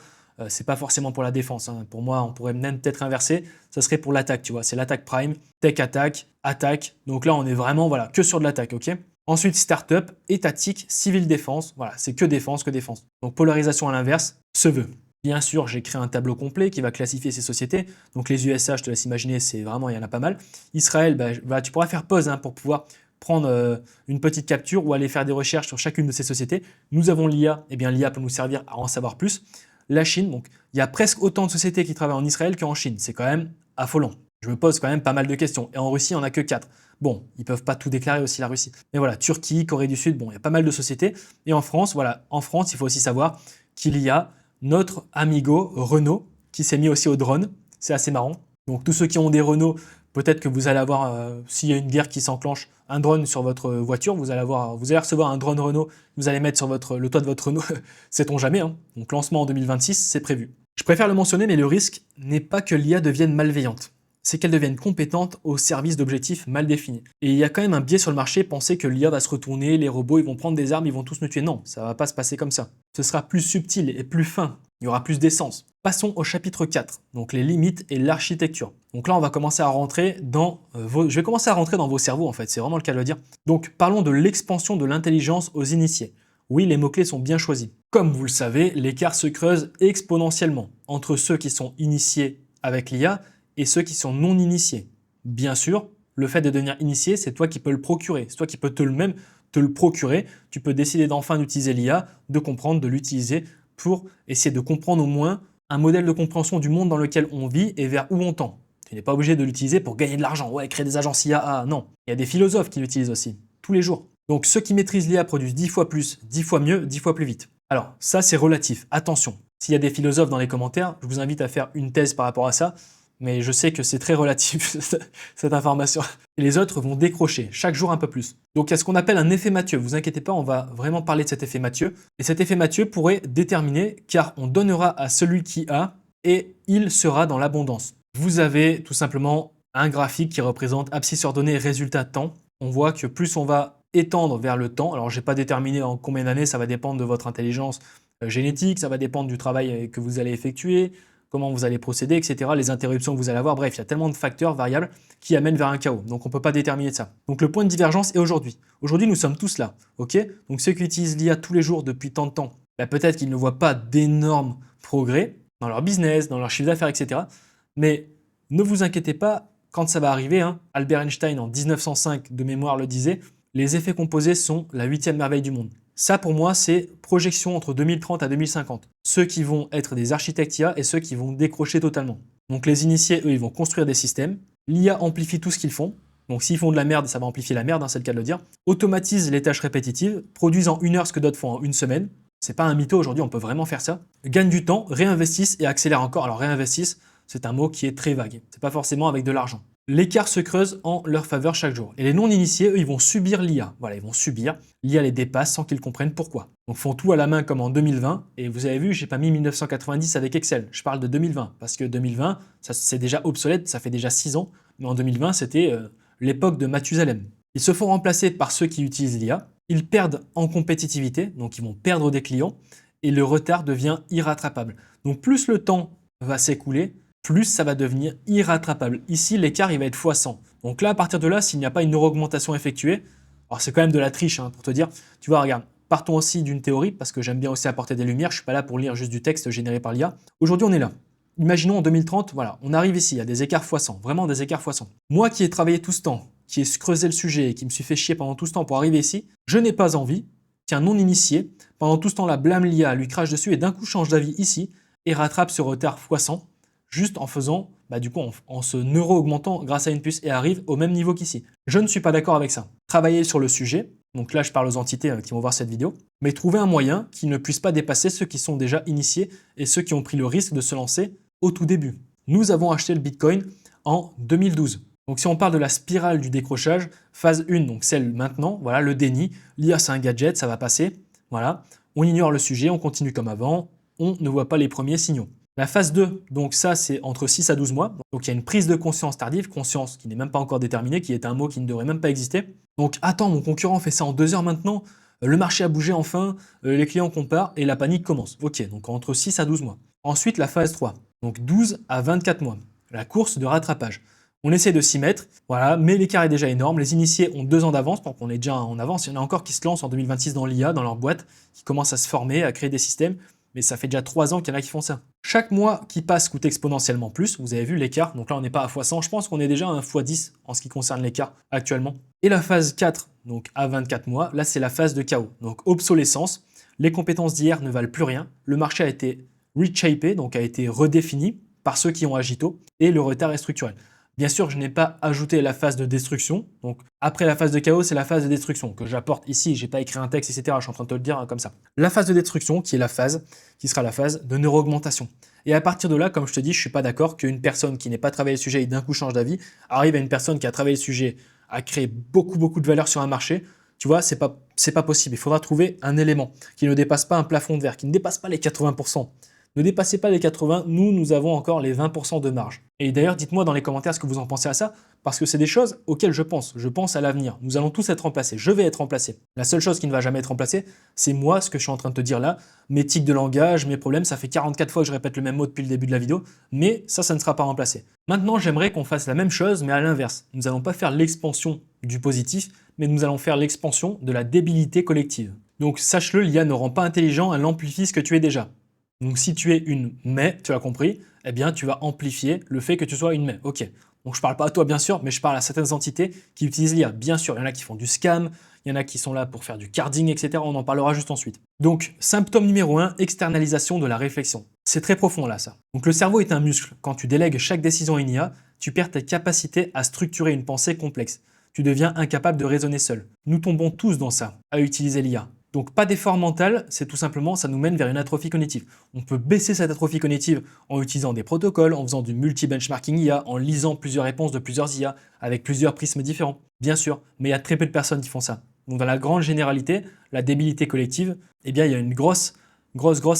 C'est pas forcément pour la défense. Pour moi, on pourrait même peut-être inverser. Ça serait pour l'attaque, tu vois. C'est l'attaque prime, tech attaque, attaque. Donc là, on est vraiment que sur de l'attaque, ok? Ensuite, startup, étatique, civil défense. Voilà, c'est que défense, que défense. Donc polarisation à l'inverse se veut. Bien sûr, j'ai créé un tableau complet qui va classifier ces sociétés. Donc les USA, je te laisse imaginer, c'est vraiment, il y en a pas mal. Israël, tu pourras faire pause pour pouvoir prendre une petite capture ou aller faire des recherches sur chacune de ces sociétés. Nous avons l'IA, l'IA peut nous servir à en savoir plus. La Chine, donc il y a presque autant de sociétés qui travaillent en Israël qu'en Chine. C'est quand même affolant. Je me pose quand même pas mal de questions. Et en Russie, il n'y en a que 4. Bon, ils ne peuvent pas tout déclarer aussi, la Russie. Mais voilà, Turquie, Corée du Sud, il y a pas mal de sociétés. Et en France, il faut aussi savoir qu'il y a notre amigo Renault qui s'est mis aussi au drone. C'est assez marrant. Donc tous ceux qui ont des Renault, peut-être que vous allez avoir, s'il y a une guerre qui s'enclenche, un drone sur votre voiture, vous allez recevoir un drone Renault, vous allez mettre sur le toit de votre Renault, sait-on jamais. Donc lancement en 2026, c'est prévu. Je préfère le mentionner, mais le risque n'est pas que l'IA devienne malveillante. C'est qu'elle devienne compétente au service d'objectifs mal définis. Et il y a quand même un biais sur le marché, penser que l'IA va se retourner, les robots ils vont prendre des armes, ils vont tous nous tuer. Non, ça va pas se passer comme ça. Ce sera plus subtil et plus fin. Il y aura plus d'essence. Passons au chapitre 4, donc les limites et l'architecture. Donc là, on va commencer à rentrer dans je vais commencer à rentrer dans vos cerveaux en fait, c'est vraiment le cas de le dire. Donc parlons de l'expansion de l'intelligence aux initiés. Oui, les mots-clés sont bien choisis. Comme vous le savez, l'écart se creuse exponentiellement entre ceux qui sont initiés avec l'IA et ceux qui sont non initiés. Bien sûr, le fait de devenir initié, c'est toi qui peux le procurer. C'est toi qui peux te le procurer. Tu peux décider d'enfin d'utiliser l'IA, de comprendre, de l'utiliser pour essayer de comprendre au moins un modèle de compréhension du monde dans lequel on vit et vers où on tend. Tu n'es pas obligé de l'utiliser pour gagner de l'argent. Ouais, créer des agences IA, non. Il y a des philosophes qui l'utilisent aussi, tous les jours. Donc ceux qui maîtrisent l'IA produisent 10 fois plus, 10 fois mieux, 10 fois plus vite. Alors ça c'est relatif, attention. S'il y a des philosophes dans les commentaires, je vous invite à faire une thèse par rapport à ça, mais je sais que c'est très relatif cette information. Et les autres vont décrocher chaque jour un peu plus. Donc il y a ce qu'on appelle un effet Mathieu. Vous inquiétez pas, on va vraiment parler de cet effet Mathieu. Et cet effet Mathieu pourrait déterminer, car on donnera à celui qui a, et il sera dans l'abondance. Vous avez tout simplement un graphique qui représente abscisse ordonnée résultat temps. On voit que plus on va étendre vers le temps, alors je n'ai pas déterminé en combien d'années, ça va dépendre de votre intelligence génétique, ça va dépendre du travail que vous allez effectuer, comment vous allez procéder, etc., les interruptions que vous allez avoir, bref, il y a tellement de facteurs variables qui amènent vers un chaos, donc on ne peut pas déterminer ça. Donc le point de divergence est aujourd'hui. Aujourd'hui, nous sommes tous là, ok? Donc ceux qui utilisent l'IA tous les jours depuis tant de temps, peut-être qu'ils ne voient pas d'énormes progrès dans leur business, dans leur chiffre d'affaires, etc., mais ne vous inquiétez pas, quand ça va arriver, Albert Einstein en 1905 de mémoire le disait, les effets composés sont la 8e merveille du monde. Ça, pour moi, c'est projection entre 2030 à 2050. Ceux qui vont être des architectes IA et ceux qui vont décrocher totalement. Donc les initiés, eux, ils vont construire des systèmes. L'IA amplifie tout ce qu'ils font. Donc s'ils font de la merde, ça va amplifier la merde, c'est le cas de le dire. Automatise les tâches répétitives, produisent en 1 heure ce que d'autres font en 1 semaine. C'est pas un mytho aujourd'hui, on peut vraiment faire ça. Gagne du temps, réinvestissent et accélèrent encore. Alors réinvestissent, c'est un mot qui est très vague. C'est pas forcément avec de l'argent. L'écart se creuse en leur faveur chaque jour. Et les non-initiés, eux, ils vont subir l'IA. Voilà, ils vont subir. L'IA les dépasse sans qu'ils comprennent pourquoi. Donc, font tout à la main comme en 2020. Et vous avez vu, j'ai pas mis 1990 avec Excel. Je parle de 2020. Parce que 2020, ça c'est déjà obsolète, ça fait déjà 6 ans. Mais en 2020, c'était l'époque de Mathusalem. Ils se font remplacer par ceux qui utilisent l'IA. Ils perdent en compétitivité, donc ils vont perdre des clients. Et le retard devient irrattrapable. Donc, plus le temps va s'écouler, plus ça va devenir irrattrapable. Ici, l'écart, il va être x100. Donc là, à partir de là, s'il n'y a pas une augmentation effectuée, alors c'est quand même de la triche, pour te dire, tu vois, regarde, partons aussi d'une théorie, parce que j'aime bien aussi apporter des lumières, je suis pas là pour lire juste du texte généré par l'IA. Aujourd'hui, on est là. Imaginons en 2030, voilà, on arrive ici, il y a des écarts x100, vraiment des écarts x100. Moi qui ai travaillé tout ce temps, qui ai creusé le sujet et qui me suis fait chier pendant tout ce temps pour arriver ici, je n'ai pas envie qu'un non-initié, pendant tout ce temps-là, blâme l'IA, lui crache dessus et d'un coup change d'avis ici et rattrape ce retard x100. juste en faisant, du coup, en se neuro-augmentant grâce à une puce et arrive au même niveau qu'ici. Je ne suis pas d'accord avec ça. Travailler sur le sujet, donc là je parle aux entités qui vont voir cette vidéo, mais trouver un moyen qui ne puisse pas dépasser ceux qui sont déjà initiés et ceux qui ont pris le risque de se lancer au tout début. Nous avons acheté le Bitcoin en 2012. Donc si on parle de la spirale du décrochage, phase 1, donc celle maintenant, voilà, le déni, l'IA c'est un gadget, ça va passer, voilà, on ignore le sujet, on continue comme avant, on ne voit pas les premiers signaux. La phase 2, donc ça c'est entre 6 à 12 mois, donc il y a une prise de conscience tardive, conscience qui n'est même pas encore déterminée, qui est un mot qui ne devrait même pas exister. Donc attends, mon concurrent fait ça en 2 heures maintenant, le marché a bougé enfin, les clients comparent et la panique commence. Ok, donc entre 6 à 12 mois. Ensuite la phase 3, donc 12 à 24 mois, la course de rattrapage. On essaie de s'y mettre, voilà, mais l'écart est déjà énorme. Les initiés ont 2 ans d'avance, donc on est déjà en avance. Il y en a encore qui se lancent en 2026 dans l'IA, dans leur boîte, qui commencent à se former, à créer des systèmes, mais ça fait déjà 3 ans qu'il y en a qui font ça. Chaque mois qui passe coûte exponentiellement plus, vous avez vu l'écart, donc là on n'est pas à x100, je pense qu'on est déjà à 1 x10 en ce qui concerne l'écart actuellement. Et la phase 4, donc à 24 mois, là c'est la phase de chaos, donc obsolescence, les compétences d'hier ne valent plus rien, le marché a été reshapé, donc a été redéfini par ceux qui ont agi tôt, et le retard est structurel. Bien sûr, je n'ai pas ajouté la phase de destruction. Donc, après la phase de chaos, c'est la phase de destruction que j'apporte ici. Je n'ai pas écrit un texte, etc. Je suis en train de te le dire comme ça. La phase de destruction, qui sera la phase de neuro-augmentation. Et à partir de là, comme je te dis, je ne suis pas d'accord qu'une personne qui n'est pas travaillé le sujet et d'un coup change d'avis, arrive à une personne qui a travaillé le sujet, a créé beaucoup de valeur sur un marché. Tu vois, c'est pas possible. Il faudra trouver un élément qui ne dépasse pas un plafond de verre, qui ne dépasse pas les 80%. Ne dépassez pas les 80, nous avons encore les 20% de marge. Et d'ailleurs, dites-moi dans les commentaires ce que vous en pensez à ça, parce que c'est des choses auxquelles je pense. Je pense à l'avenir. Nous allons tous être remplacés. Je vais être remplacé. La seule chose qui ne va jamais être remplacée, c'est moi, ce que je suis en train de te dire là, mes tics de langage, mes problèmes. Ça fait 44 fois que je répète le même mot depuis le début de la vidéo, mais ça ne sera pas remplacé. Maintenant, j'aimerais qu'on fasse la même chose, mais à l'inverse. Nous n'allons pas faire l'expansion du positif, mais nous allons faire l'expansion de la débilité collective. Donc sache-le, l'IA ne rend pas intelligent, elle amplifie ce que tu es déjà. Donc si tu es une mais, tu as compris, eh bien tu vas amplifier le fait que tu sois une mais. Ok. Donc je parle pas à toi bien sûr, mais je parle à certaines entités qui utilisent l'IA. Bien sûr, il y en a qui font du scam, il y en a qui sont là pour faire du carding, etc. On en parlera juste ensuite. Donc symptôme numéro 1, externalisation de la réflexion. C'est très profond là ça. Donc le cerveau est un muscle. Quand tu délègues chaque décision à une IA, tu perds ta capacité à structurer une pensée complexe. Tu deviens incapable de raisonner seul. Nous tombons tous dans ça, à utiliser l'IA. Donc pas d'effort mental, c'est tout simplement, ça nous mène vers une atrophie cognitive. On peut baisser cette atrophie cognitive en utilisant des protocoles, en faisant du multi-benchmarking IA, en lisant plusieurs réponses de plusieurs IA, avec plusieurs prismes différents, bien sûr, mais il y a très peu de personnes qui font ça. Donc dans la grande généralité, la débilité collective, eh bien il y a une grosse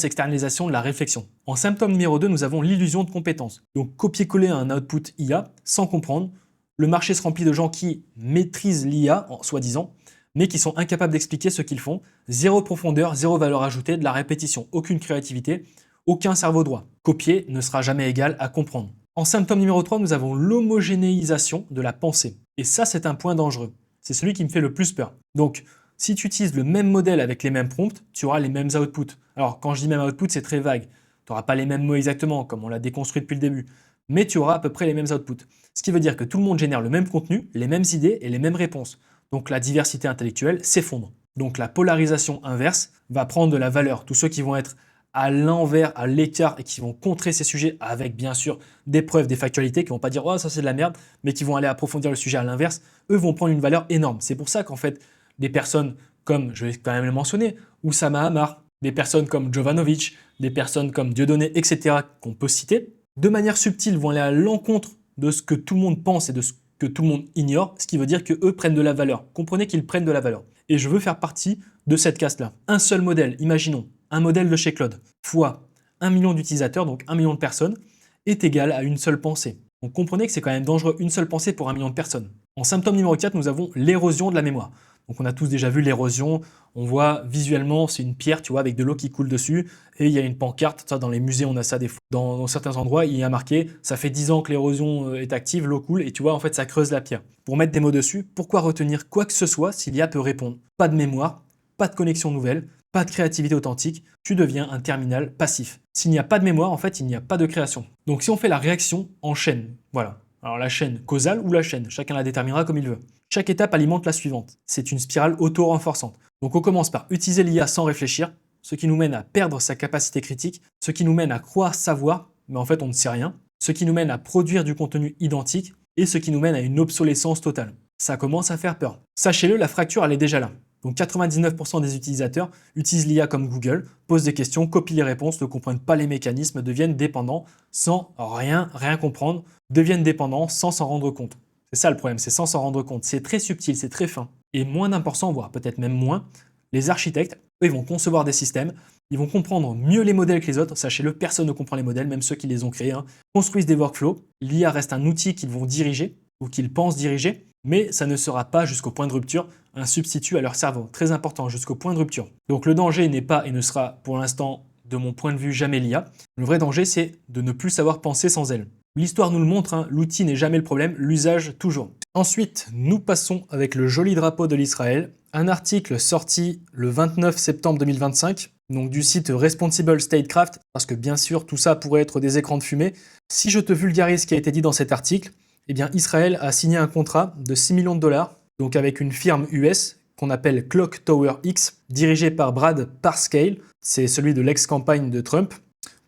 externalisation de la réflexion. En symptôme numéro 2, nous avons l'illusion de compétence. Donc copier-coller un output IA sans comprendre. Le marché se remplit de gens qui maîtrisent l'IA, soi-disant, mais qui sont incapables d'expliquer ce qu'ils font. Zéro profondeur, zéro valeur ajoutée, de la répétition, aucune créativité, aucun cerveau droit. Copier ne sera jamais égal à comprendre. En symptôme numéro 3, nous avons l'homogénéisation de la pensée. Et ça, c'est un point dangereux. C'est celui qui me fait le plus peur. Donc, si tu utilises le même modèle avec les mêmes prompts, tu auras les mêmes outputs. Alors, quand je dis même output, c'est très vague. Tu n'auras pas les mêmes mots exactement, comme on l'a déconstruit depuis le début. Mais tu auras à peu près les mêmes outputs. Ce qui veut dire que tout le monde génère le même contenu, les mêmes idées et les mêmes réponses. Donc la diversité intellectuelle s'effondre. Donc la polarisation inverse va prendre de la valeur. Tous ceux qui vont être à l'envers, à l'écart et qui vont contrer ces sujets avec bien sûr des preuves, des factualités, qui vont pas dire oh ça c'est de la merde, mais qui vont aller approfondir le sujet à l'inverse, eux vont prendre une valeur énorme. C'est pour ça qu'en fait des personnes comme, je vais quand même le mentionner, Oussama Hamar, des personnes comme Jovanovic, des personnes comme Dieudonné, etc. qu'on peut citer, de manière subtile vont aller à l'encontre de ce que tout le monde pense et de ce que tout le monde ignore, ce qui veut dire qu'eux prennent de la valeur. Comprenez qu'ils prennent de la valeur. Et je veux faire partie de cette caste-là. Un seul modèle, imaginons, un modèle de chez Claude, fois 1 million d'utilisateurs, donc 1 million de personnes, est égal à une seule pensée. Donc comprenez que c'est quand même dangereux, une seule pensée pour 1 million de personnes. En symptôme numéro 4, nous avons l'érosion de la mémoire. Donc on a tous déjà vu l'érosion, on voit visuellement, c'est une pierre, tu vois, avec de l'eau qui coule dessus, et il y a une pancarte, ça, dans les musées on a ça des fois. Dans certains endroits, il y a marqué, ça fait 10 ans que l'érosion est active, l'eau coule, et tu vois, en fait, ça creuse la pierre. Pour mettre des mots dessus, pourquoi retenir quoi que ce soit si l'IA peut répondre? Pas de mémoire, pas de connexion nouvelle, pas de créativité authentique, tu deviens un terminal passif. S'il n'y a pas de mémoire, en fait, il n'y a pas de création. Donc si on fait la réaction en chaîne, voilà. Alors la chaîne causale ou la chaîne, chacun la déterminera comme il veut. Chaque étape alimente la suivante. C'est une spirale auto-renforçante. Donc on commence par utiliser l'IA sans réfléchir, ce qui nous mène à perdre sa capacité critique, ce qui nous mène à croire savoir, mais en fait on ne sait rien, ce qui nous mène à produire du contenu identique et ce qui nous mène à une obsolescence totale. Ça commence à faire peur. Sachez-le, la fracture, elle est déjà là. Donc 99% des utilisateurs utilisent l'IA comme Google, posent des questions, copient les réponses, ne comprennent pas les mécanismes, deviennent dépendants sans rien comprendre, deviennent dépendants sans s'en rendre compte. C'est ça le problème, c'est sans s'en rendre compte. C'est très subtil, c'est très fin. Et moins d'1%, voire peut-être même moins, les architectes, eux, ils vont concevoir des systèmes, ils vont comprendre mieux les modèles que les autres. Sachez-le, personne ne comprend les modèles, même ceux qui les ont créés. Construisent des workflows. L'IA reste un outil qu'ils vont diriger ou qu'ils pensent diriger, mais ça ne sera pas jusqu'au point de rupture un substitut à leur cerveau. Très important, jusqu'au point de rupture. Donc le danger n'est pas et ne sera pour l'instant, de mon point de vue, jamais l'IA. Le vrai danger, c'est de ne plus savoir penser sans elle. L'histoire nous le montre, l'outil n'est jamais le problème, l'usage toujours. Ensuite, nous passons avec le joli drapeau de l'Israël, un article sorti le 29 septembre 2025, donc du site Responsible Statecraft, parce que bien sûr tout ça pourrait être des écrans de fumée. Si je te vulgarise ce qui a été dit dans cet article, eh bien Israël a signé un contrat de 6 millions de dollars, donc avec une firme US qu'on appelle Clock Tower X, dirigée par Brad Parscale, c'est celui de l'ex-campagne de Trump,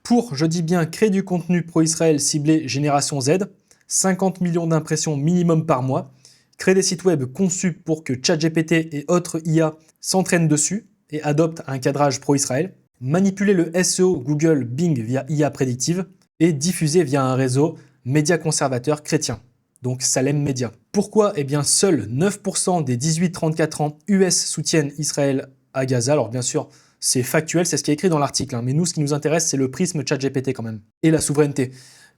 pour, je dis bien, créer du contenu pro-Israël ciblé Génération Z, 50 millions d'impressions minimum par mois, créer des sites web conçus pour que ChatGPT et autres IA s'entraînent dessus et adoptent un cadrage pro-Israël, manipuler le SEO Google Bing via IA prédictive et diffuser via un réseau média conservateur chrétien, donc Salem Media. Pourquoi? Eh bien, seuls 9% des 18-34 ans US soutiennent Israël à Gaza. Alors bien sûr, c'est factuel, c'est ce qui est écrit dans l'article, mais nous, ce qui nous intéresse, c'est le prisme ChatGPT quand même, et la souveraineté.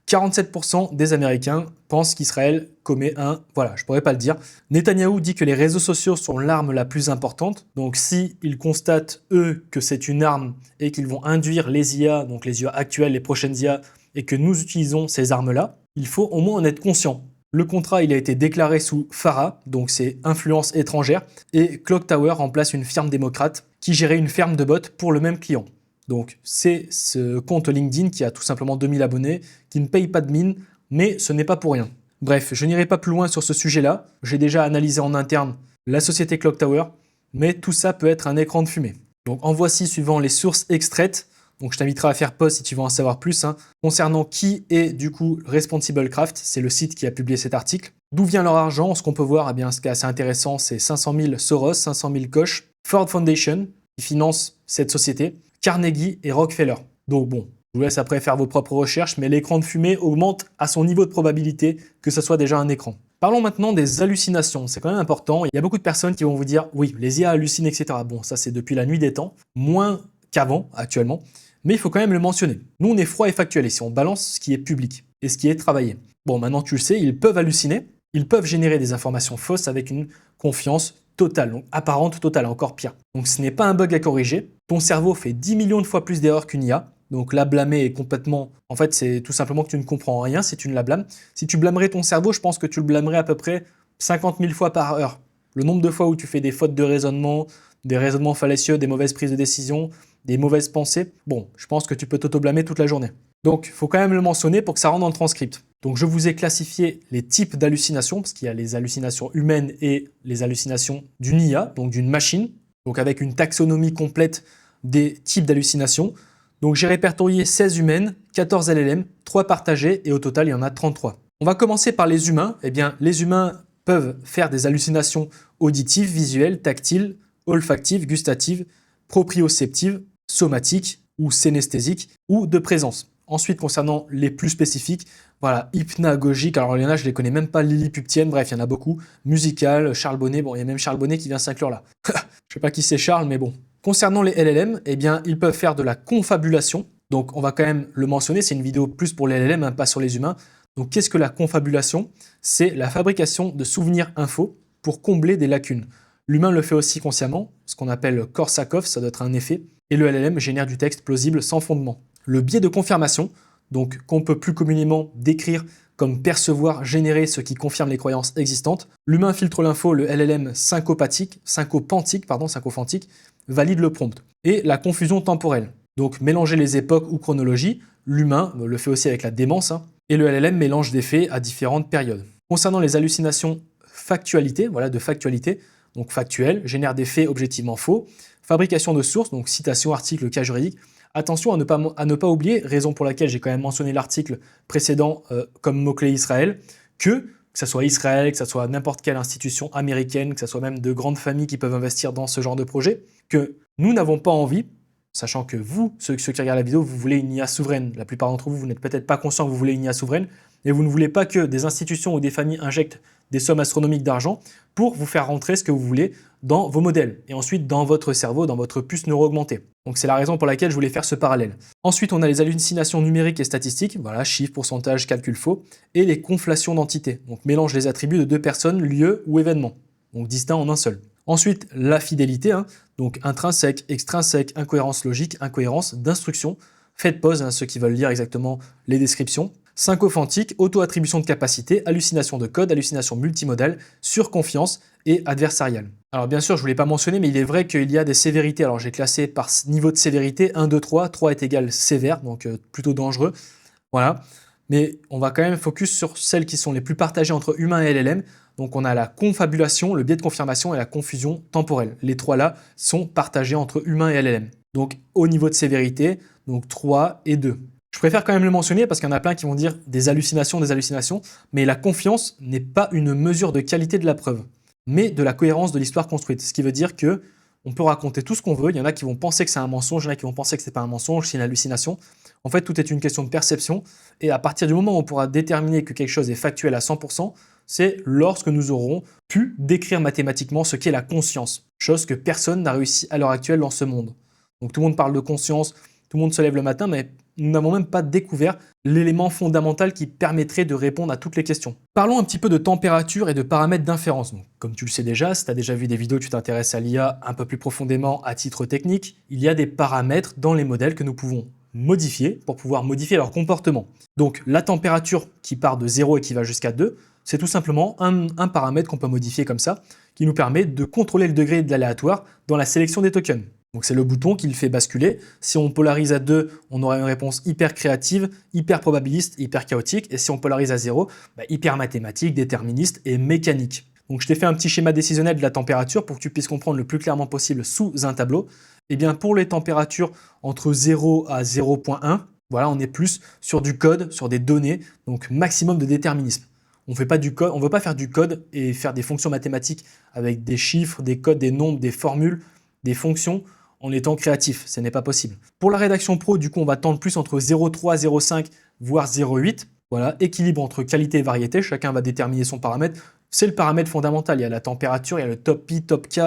47% des Américains pensent qu'Israël commet un... Voilà, je pourrais pas le dire. Netanyahou dit que les réseaux sociaux sont l'arme la plus importante. Donc si ils constatent, eux, que c'est une arme et qu'ils vont induire les IA, donc les IA actuelles, les prochaines IA, et que nous utilisons ces armes-là, il faut au moins en être conscient. Le contrat, il a été déclaré sous FARA, donc c'est influence étrangère, et Clock Tower remplace une firme démocrate qui gérait une ferme de bots pour le même client. Donc c'est ce compte LinkedIn qui a tout simplement 2000 abonnés, qui ne paye pas de mine, mais ce n'est pas pour rien. Bref, je n'irai pas plus loin sur ce sujet-là, j'ai déjà analysé en interne la société Clock Tower, mais tout ça peut être un écran de fumée. Donc en voici suivant les sources extraites, donc je t'inviterai à faire pause si tu veux en savoir plus, concernant qui est du coup Responsible Craft, c'est le site qui a publié cet article. D'où vient leur argent? Ce qu'on peut voir, eh bien, ce qui est assez intéressant, c'est 500 000 Soros, 500 000 Koch, Ford Foundation, qui finance cette société, Carnegie et Rockefeller. Donc bon, je vous laisse après faire vos propres recherches, mais l'écran de fumée augmente à son niveau de probabilité que ce soit déjà un écran. Parlons maintenant des hallucinations, c'est quand même important. Il y a beaucoup de personnes qui vont vous dire « oui, les IA hallucinent, etc. » Bon, ça c'est depuis la nuit des temps, moins qu'avant actuellement, mais il faut quand même le mentionner. Nous, on est froid et factuel ici, on balance ce qui est public et ce qui est travaillé. Bon, maintenant tu le sais, ils peuvent halluciner, ils peuvent générer des informations fausses avec une confiance totale, donc apparente totale, encore pire. Donc ce n'est pas un bug à corriger, ton cerveau fait 10 millions de fois plus d'erreurs qu'une IA, donc la blâmer est complètement... En fait, c'est tout simplement que tu ne comprends rien si tu ne la blâmes. Si tu blâmerais ton cerveau, je pense que tu le blâmerais à peu près 50 000 fois par heure. Le nombre de fois où tu fais des fautes de raisonnement, des raisonnements fallacieux, des mauvaises prises de décision, des mauvaises pensées, bon, je pense que tu peux t'auto-blâmer toute la journée. Donc, il faut quand même le mentionner pour que ça rentre dans le transcript. Donc, je vous ai classifié les types d'hallucinations, parce qu'il y a les hallucinations humaines et les hallucinations d'une IA, donc d'une machine, donc avec une taxonomie complète des types d'hallucinations. Donc, j'ai répertorié 16 humaines, 14 LLM, 3 partagées, et au total, il y en a 33. On va commencer par les humains. Eh bien, les humains peuvent faire des hallucinations auditives, visuelles, tactiles, olfactives, gustatives, proprioceptives, somatiques ou synesthésiques, ou de présence. Ensuite, concernant les plus spécifiques, voilà, hypnagogique, alors il y en a, je les connais même pas, lilliputienne, bref, il y en a beaucoup, musical, Charles Bonnet, bon, il y a même Charles Bonnet qui vient s'inclure là. Je sais pas qui c'est Charles, mais bon. Concernant les LLM, eh bien, ils peuvent faire de la confabulation, donc on va quand même le mentionner, c'est une vidéo plus pour les LLM, pas sur les humains. Donc qu'est-ce que la confabulation? C'est la fabrication de souvenirs infos pour combler des lacunes. L'humain le fait aussi consciemment, ce qu'on appelle Korsakoff, ça doit être un effet, et le LLM génère du texte plausible sans fondement. Le biais de confirmation, donc qu'on peut plus communément décrire comme percevoir, générer ce qui confirme les croyances existantes. L'humain filtre l'info, le LLM syncopantique, valide le prompt. Et la confusion temporelle, donc mélanger les époques ou chronologies, l'humain le fait aussi avec la démence, et le LLM mélange des faits à différentes périodes. Concernant les hallucinations factualité, voilà, de factualité, donc factuel, génère des faits objectivement faux, fabrication de sources, donc citation, article, cas juridique. Attention à ne pas oublier, raison pour laquelle j'ai quand même mentionné l'article précédent comme mot-clé Israël, que ce soit Israël, que ce soit n'importe quelle institution américaine, que ce soit même de grandes familles qui peuvent investir dans ce genre de projet, que nous n'avons pas envie, sachant que vous, ceux qui regardent la vidéo, vous voulez une IA souveraine. La plupart d'entre vous, vous n'êtes peut-être pas conscient que vous voulez une IA souveraine, et vous ne voulez pas que des institutions ou des familles injectent des sommes astronomiques d'argent pour vous faire rentrer ce que vous voulez dans vos modèles, et ensuite dans votre cerveau, dans votre puce neuro-augmentée. Donc c'est la raison pour laquelle je voulais faire ce parallèle. Ensuite, on a les hallucinations numériques et statistiques, voilà, chiffres, pourcentages, calculs faux, et les conflations d'entités, donc mélange les attributs de deux personnes, lieux ou événements, donc distincts en un seul. Ensuite, la fidélité, donc intrinsèque, extrinsèque, incohérence logique, incohérence d'instruction. Faites pause à ceux qui veulent lire exactement les descriptions. Syncophantique, auto-attribution de capacité, hallucination de code, hallucination multimodale, surconfiance et adversariale. Alors bien sûr, je ne voulais pas mentionner, mais il est vrai qu'il y a des sévérités. Alors j'ai classé par niveau de sévérité 1, 2, 3. 3 est égal sévère, donc plutôt dangereux. Voilà. Mais on va quand même focus sur celles qui sont les plus partagées entre humains et LLM. Donc on a la confabulation, le biais de confirmation et la confusion temporelle. Les trois là sont partagés entre humains et LLM. Donc au niveau de sévérité, donc 3 et 2. Je préfère quand même le mentionner parce qu'il y en a plein qui vont dire des hallucinations, mais la confiance n'est pas une mesure de qualité de la preuve, mais de la cohérence de l'histoire construite. Ce qui veut dire que on peut raconter tout ce qu'on veut, il y en a qui vont penser que c'est un mensonge, il y en a qui vont penser que c'est pas un mensonge, c'est une hallucination. En fait, tout est une question de perception, et à partir du moment où on pourra déterminer que quelque chose est factuel à 100%, c'est lorsque nous aurons pu décrire mathématiquement ce qu'est la conscience, chose que personne n'a réussi à l'heure actuelle dans ce monde. Donc tout le monde parle de conscience, tout le monde se lève le matin, mais nous n'avons même pas découvert l'élément fondamental qui permettrait de répondre à toutes les questions. Parlons un petit peu de température et de paramètres d'inférence. Comme tu le sais déjà, si tu as déjà vu des vidéos, tu t'intéresses à l'IA un peu plus profondément à titre technique, il y a des paramètres dans les modèles que nous pouvons modifier pour pouvoir modifier leur comportement. Donc la température qui part de 0 et qui va jusqu'à 2, c'est tout simplement un paramètre qu'on peut modifier comme ça, qui nous permet de contrôler le degré de l'aléatoire dans la sélection des tokens. Donc c'est le bouton qui le fait basculer. Si on polarise à 2, on aura une réponse hyper créative, hyper probabiliste, hyper chaotique. Et si on polarise à 0, hyper mathématique, déterministe et mécanique. Donc je t'ai fait un petit schéma décisionnel de la température pour que tu puisses comprendre le plus clairement possible sous un tableau. Et bien pour les températures entre 0 à 0.1, voilà, on est plus sur du code, sur des données, donc maximum de déterminisme. On ne veut pas faire du code et faire des fonctions mathématiques avec des chiffres, des codes, des nombres, des formules, des fonctions en étant créatif, ce n'est pas possible. Pour la rédaction pro, du coup, on va tendre plus entre 0,3, 0,5, voire 0,8. Voilà, équilibre entre qualité et variété, chacun va déterminer son paramètre. C'est le paramètre fondamental, il y a la température, il y a le top pi, top k,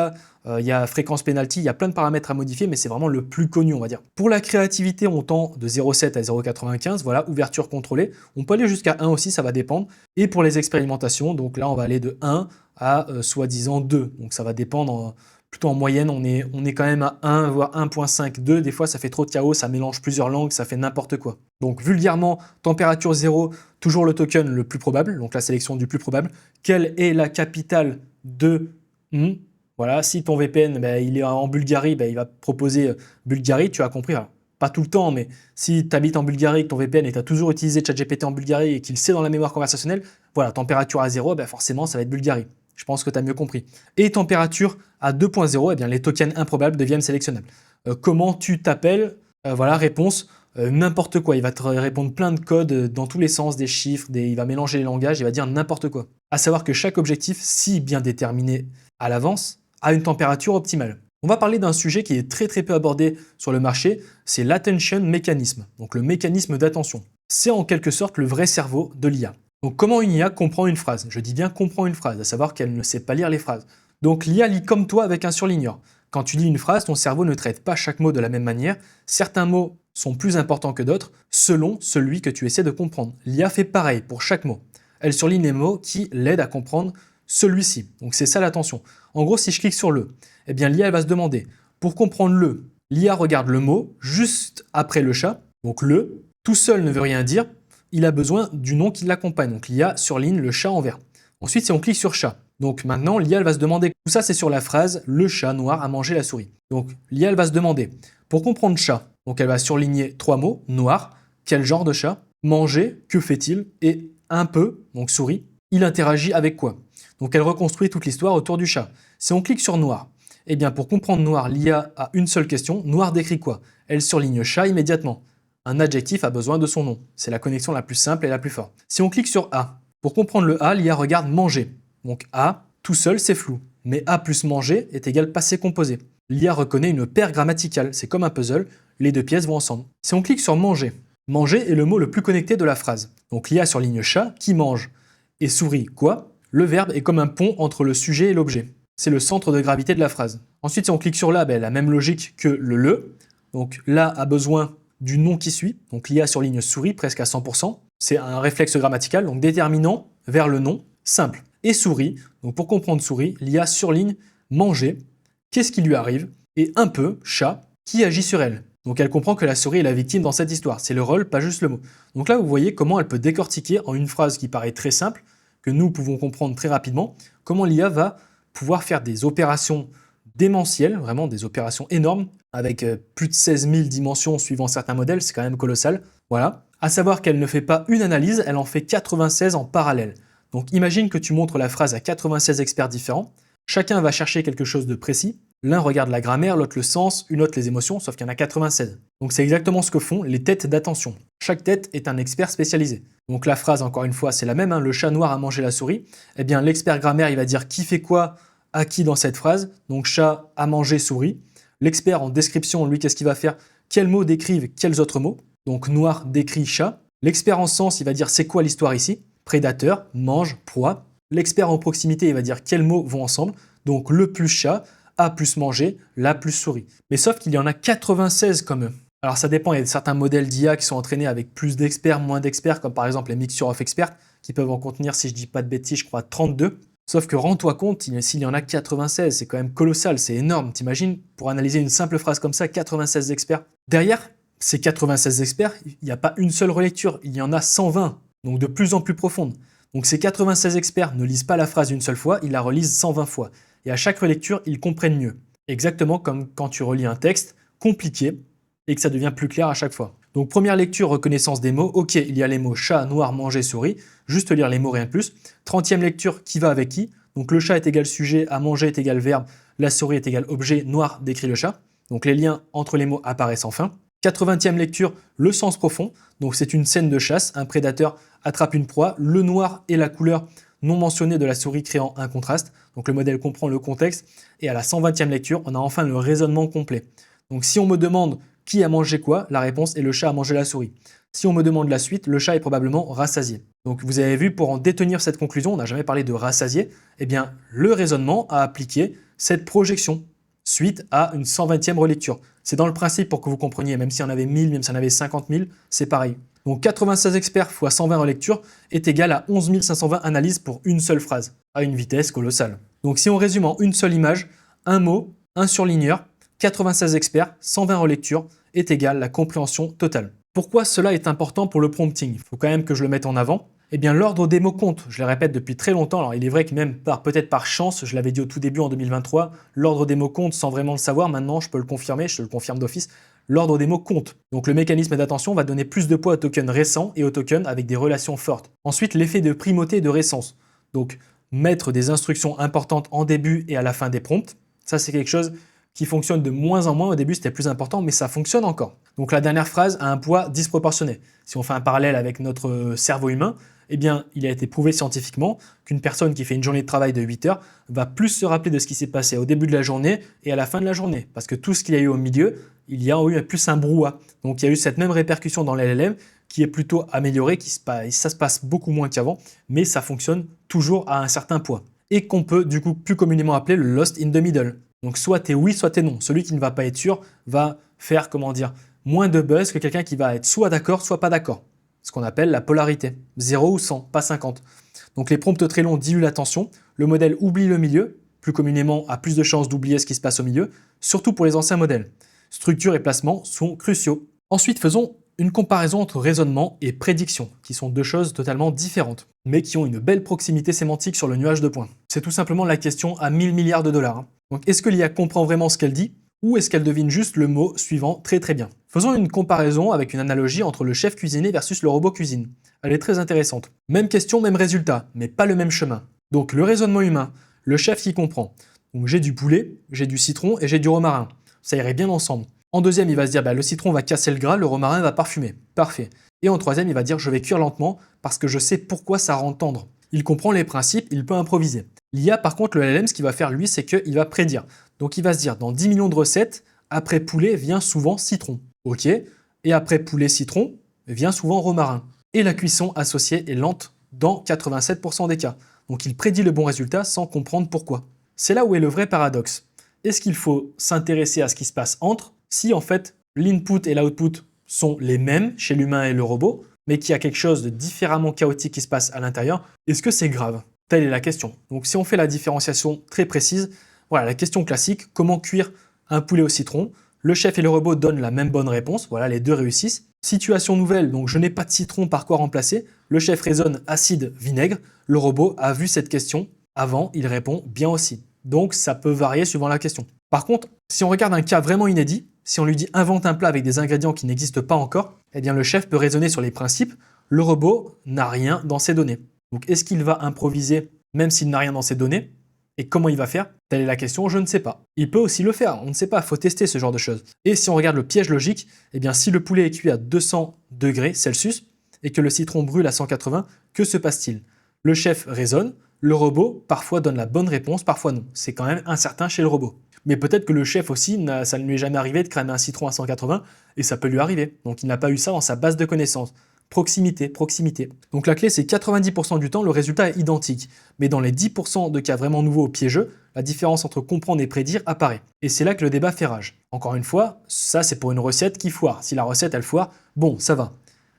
il y a fréquence penalty, il y a plein de paramètres à modifier, mais c'est vraiment le plus connu, on va dire. Pour la créativité, on tend de 0,7 à 0,95, voilà, ouverture contrôlée. On peut aller jusqu'à 1 aussi, ça va dépendre. Et pour les expérimentations, donc là, on va aller de 1 à soi-disant 2. Donc ça va dépendre, plutôt en moyenne, on est quand même à 1, voire 1.5, 2. Des fois, ça fait trop de chaos, ça mélange plusieurs langues, ça fait n'importe quoi. Donc vulgairement, température 0, toujours le token le plus probable, donc la sélection du plus probable. Quelle est la capitale de Voilà, si ton VPN il est en Bulgarie, il va te proposer Bulgarie, tu as compris. Alors, pas tout le temps, mais si tu habites en Bulgarie, que ton VPN et tu as toujours utilisé ChatGPT en Bulgarie et qu'il sait dans la mémoire conversationnelle, voilà, température à 0, forcément, ça va être Bulgarie. Je pense que tu as mieux compris. Et température à 2.0, les tokens improbables deviennent sélectionnables. Comment tu t'appelles Voilà, réponse, n'importe quoi. Il va te répondre plein de codes dans tous les sens, des chiffres, il va mélanger les langages, il va dire n'importe quoi. À savoir que chaque objectif, si bien déterminé à l'avance, a une température optimale. On va parler d'un sujet qui est très peu abordé sur le marché, c'est l'attention mechanism, donc le mécanisme d'attention. C'est en quelque sorte le vrai cerveau de l'IA. Donc comment une IA comprend une phrase? Je dis bien comprend une phrase, à savoir qu'elle ne sait pas lire les phrases. Donc l'IA lit comme toi avec un surligneur. Quand tu lis une phrase, ton cerveau ne traite pas chaque mot de la même manière. Certains mots sont plus importants que d'autres, selon celui que tu essaies de comprendre. L'IA fait pareil pour chaque mot. Elle surligne les mots qui l'aident à comprendre celui-ci. Donc c'est ça l'attention. En gros, si je clique sur le, l'IA elle va se demander, pour comprendre le, l'IA regarde le mot juste après le chat. Donc le, tout seul ne veut rien dire, il a besoin du nom qui l'accompagne. Donc l'IA surligne le chat en vert. Ensuite, si on clique sur chat, donc maintenant l'IA elle va se demander, tout ça c'est sur la phrase, le chat noir a mangé la souris. Donc l'IA elle va se demander, pour comprendre chat, donc elle va surligner 3 mots, noir, quel genre de chat, manger, que fait-il, et un peu, donc souris, il interagit avec quoi. Donc elle reconstruit toute l'histoire autour du chat. Si on clique sur noir, Eh bien, pour comprendre noir, l'IA a une seule question. Noir décrit quoi? Elle surligne chat immédiatement. Un adjectif a besoin de son nom. C'est la connexion la plus simple et la plus forte. Si on clique sur A, pour comprendre le A, l'IA regarde manger. Donc A, tout seul, c'est flou. Mais A plus manger est égal passé composé. L'IA reconnaît une paire grammaticale. C'est comme un puzzle, les deux pièces vont ensemble. Si on clique sur manger, manger est le mot le plus connecté de la phrase. Donc l'IA surligne chat qui mange. Et souris quoi? Le verbe est comme un pont entre le sujet et l'objet. C'est le centre de gravité de la phrase. Ensuite, si on clique sur là, la même logique que le. Donc là a besoin du nom qui suit. Donc l'IA surligne souris presque à 100%. C'est un réflexe grammatical, donc déterminant vers le nom, simple. Et souris, donc pour comprendre souris, l'IA surligne manger, qu'est-ce qui lui arrive, et un peu, chat, qui agit sur elle. Donc elle comprend que la souris est la victime dans cette histoire. C'est le rôle, pas juste le mot. Donc là, vous voyez comment elle peut décortiquer en une phrase qui paraît très simple, que nous pouvons comprendre très rapidement, comment l'IA va pouvoir faire des opérations démentielles, vraiment des opérations énormes, avec plus de 16 000 dimensions suivant certains modèles, c'est quand même colossal. Voilà. À savoir qu'elle ne fait pas une analyse, elle en fait 96 en parallèle. Donc imagine que tu montres la phrase à 96 experts différents, chacun va chercher quelque chose de précis, l'un regarde la grammaire, l'autre le sens, une autre les émotions, sauf qu'il y en a 96. Donc c'est exactement ce que font les têtes d'attention. Chaque tête est un expert spécialisé. Donc la phrase, encore une fois, c'est la même, le chat noir a mangé la souris. Eh bien l'expert grammaire, il va dire qui fait quoi à qui dans cette phrase. Donc chat a mangé souris. L'expert en description, lui, qu'est-ce qu'il va faire? Quels mots décrivent quels autres mots? Donc noir décrit chat. L'expert en sens, il va dire c'est quoi l'histoire ici? Prédateur, mange, proie. L'expert en proximité, il va dire quels mots vont ensemble. Donc le plus chat, a plus manger, la plus souris. Mais sauf qu'il y en a 96 comme eux. Alors ça dépend, il y a certains modèles d'IA qui sont entraînés avec plus d'experts, moins d'experts, comme par exemple les Mixture of Experts, qui peuvent en contenir, si je dis pas de bêtises, je crois 32. Sauf que rends-toi compte, s'il y en a 96, c'est quand même colossal, c'est énorme. T'imagines, pour analyser une simple phrase comme ça, 96 experts. Derrière ces 96 experts, il n'y a pas une seule relecture, il y en a 120, donc de plus en plus profonde. Donc ces 96 experts ne lisent pas la phrase une seule fois, ils la relisent 120 fois. Et à chaque relecture, ils comprennent mieux. Exactement comme quand tu relis un texte compliqué et que ça devient plus clair à chaque fois. Donc première lecture, reconnaissance des mots. Ok, il y a les mots chat, noir, manger, souris. Juste lire les mots, rien de plus. 30e lecture, qui va avec qui? Donc le chat est égal sujet, à manger est égal verbe, la souris est égal objet, noir décrit le chat. Donc les liens entre les mots apparaissent enfin. 80e lecture, le sens profond. Donc c'est une scène de chasse, un prédateur attrape une proie, le noir et la couleur non mentionnée de la souris créant un contraste. Donc le modèle comprend le contexte. Et à la 120e lecture, on a enfin le raisonnement complet. Donc si on me demande qui a mangé quoi, la réponse est le chat a mangé la souris. Si on me demande la suite, le chat est probablement rassasié. Donc vous avez vu, pour en détenir cette conclusion, on n'a jamais parlé de rassasié, eh bien le raisonnement a appliqué cette projection suite à une 120e relecture. C'est dans le principe pour que vous compreniez, même si on avait 1000, même si on avait 50 000, c'est pareil. Donc 96 experts fois 120 relectures est égal à 11 520 analyses pour une seule phrase, à une vitesse colossale. Donc si on résume en une seule image, un mot, un surligneur, 96 experts, 120 relectures est égal à la compréhension totale. Pourquoi cela est important pour le prompting? Il faut quand même que je le mette en avant. Eh bien, l'ordre des mots compte. Je le répète depuis très longtemps. Alors, il est vrai que même peut-être par chance, je l'avais dit au tout début en 2023, l'ordre des mots compte sans vraiment le savoir. Maintenant, je peux le confirmer, je te le confirme d'office. L'ordre des mots compte. Donc, le mécanisme d'attention va donner plus de poids aux tokens récents et aux tokens avec des relations fortes. Ensuite, l'effet de primauté et de récence. Donc, mettre des instructions importantes en début et à la fin des prompts. Ça, c'est quelque chose qui fonctionne de moins en moins. Au début, c'était plus important, mais ça fonctionne encore. Donc la dernière phrase a un poids disproportionné. Si on fait un parallèle avec notre cerveau humain, eh bien, il a été prouvé scientifiquement qu'une personne qui fait une journée de travail de 8 heures va plus se rappeler de ce qui s'est passé au début de la journée et à la fin de la journée. Parce que tout ce qu'il y a eu au milieu, il y a eu plus un brouhaha. Donc il y a eu cette même répercussion dans l'LLM qui est plutôt améliorée, ça se passe beaucoup moins qu'avant, mais ça fonctionne toujours à un certain poids. Et qu'on peut du coup plus communément appeler le lost in the middle. Donc soit t'es oui, soit t'es non. Celui qui ne va pas être sûr va faire, moins de buzz que quelqu'un qui va être soit d'accord, soit pas d'accord. Ce qu'on appelle la polarité. 0 ou 100, pas 50. Donc les prompts très longs diluent l'attention. Le modèle oublie le milieu, plus communément a plus de chances d'oublier ce qui se passe au milieu, surtout pour les anciens modèles. Structure et placement sont cruciaux. Ensuite, faisons une comparaison entre raisonnement et prédiction, qui sont deux choses totalement différentes, mais qui ont une belle proximité sémantique sur le nuage de points. C'est tout simplement la question à 1000 milliards de dollars. Donc est-ce que l'IA comprend vraiment ce qu'elle dit, ou est-ce qu'elle devine juste le mot suivant très très bien? Faisons une comparaison avec une analogie entre le chef cuisinier versus le robot cuisine. Elle est très intéressante. Même question, même résultat, mais pas le même chemin. Donc le raisonnement humain, le chef qui comprend. Donc j'ai du poulet, j'ai du citron et j'ai du romarin. Ça irait bien ensemble. En deuxième, il va se dire, le citron va casser le gras, le romarin va parfumer. Parfait. Et en troisième, il va dire, je vais cuire lentement parce que je sais pourquoi ça rend tendre. Il comprend les principes, il peut improviser. L'IA, par contre, le LLM, ce qu'il va faire, lui, c'est qu'il va prédire. Donc il va se dire, dans 10 millions de recettes, après poulet vient souvent citron. Ok. Et après poulet citron, vient souvent romarin. Et la cuisson associée est lente dans 87% des cas. Donc il prédit le bon résultat sans comprendre pourquoi. C'est là où est le vrai paradoxe. Est-ce qu'il faut s'intéresser à ce qui se passe entre, si en fait l'input et l'output sont les mêmes chez l'humain et le robot, mais qu'il y a quelque chose de différemment chaotique qui se passe à l'intérieur, est-ce que c'est grave? Telle est la question. Donc si on fait la différenciation très précise, voilà la question classique, comment cuire un poulet au citron? Le chef et le robot donnent la même bonne réponse, voilà, les deux réussissent. Situation nouvelle, donc je n'ai pas de citron, par quoi remplacer? Le chef raisonne acide, vinaigre. Le robot a vu cette question avant, il répond bien aussi. Donc ça peut varier suivant la question. Par contre, si on regarde un cas vraiment inédit, si on lui dit invente un plat avec des ingrédients qui n'existent pas encore, eh bien le chef peut raisonner sur les principes, le robot n'a rien dans ses données. Donc est-ce qu'il va improviser même s'il n'a rien dans ses données? Et comment il va faire? Telle est la question, je ne sais pas. Il peut aussi le faire, on ne sait pas, il faut tester ce genre de choses. Et si on regarde le piège logique, eh bien si le poulet est cuit à 200 degrés Celsius et que le citron brûle à 180, que se passe-t-il? Le chef raisonne, le robot parfois donne la bonne réponse, parfois non. C'est quand même incertain chez le robot. Mais peut-être que le chef aussi, ça ne lui est jamais arrivé de cramer un citron à 180 et ça peut lui arriver. Donc il n'a pas eu ça dans sa base de connaissances. Proximité, proximité. Donc la clé, c'est 90% du temps, le résultat est identique. Mais dans les 10% de cas vraiment nouveaux ou piégeux, la différence entre comprendre et prédire apparaît. Et c'est là que le débat fait rage. Encore une fois, ça c'est pour une recette qui foire. Si la recette elle foire, bon, ça va.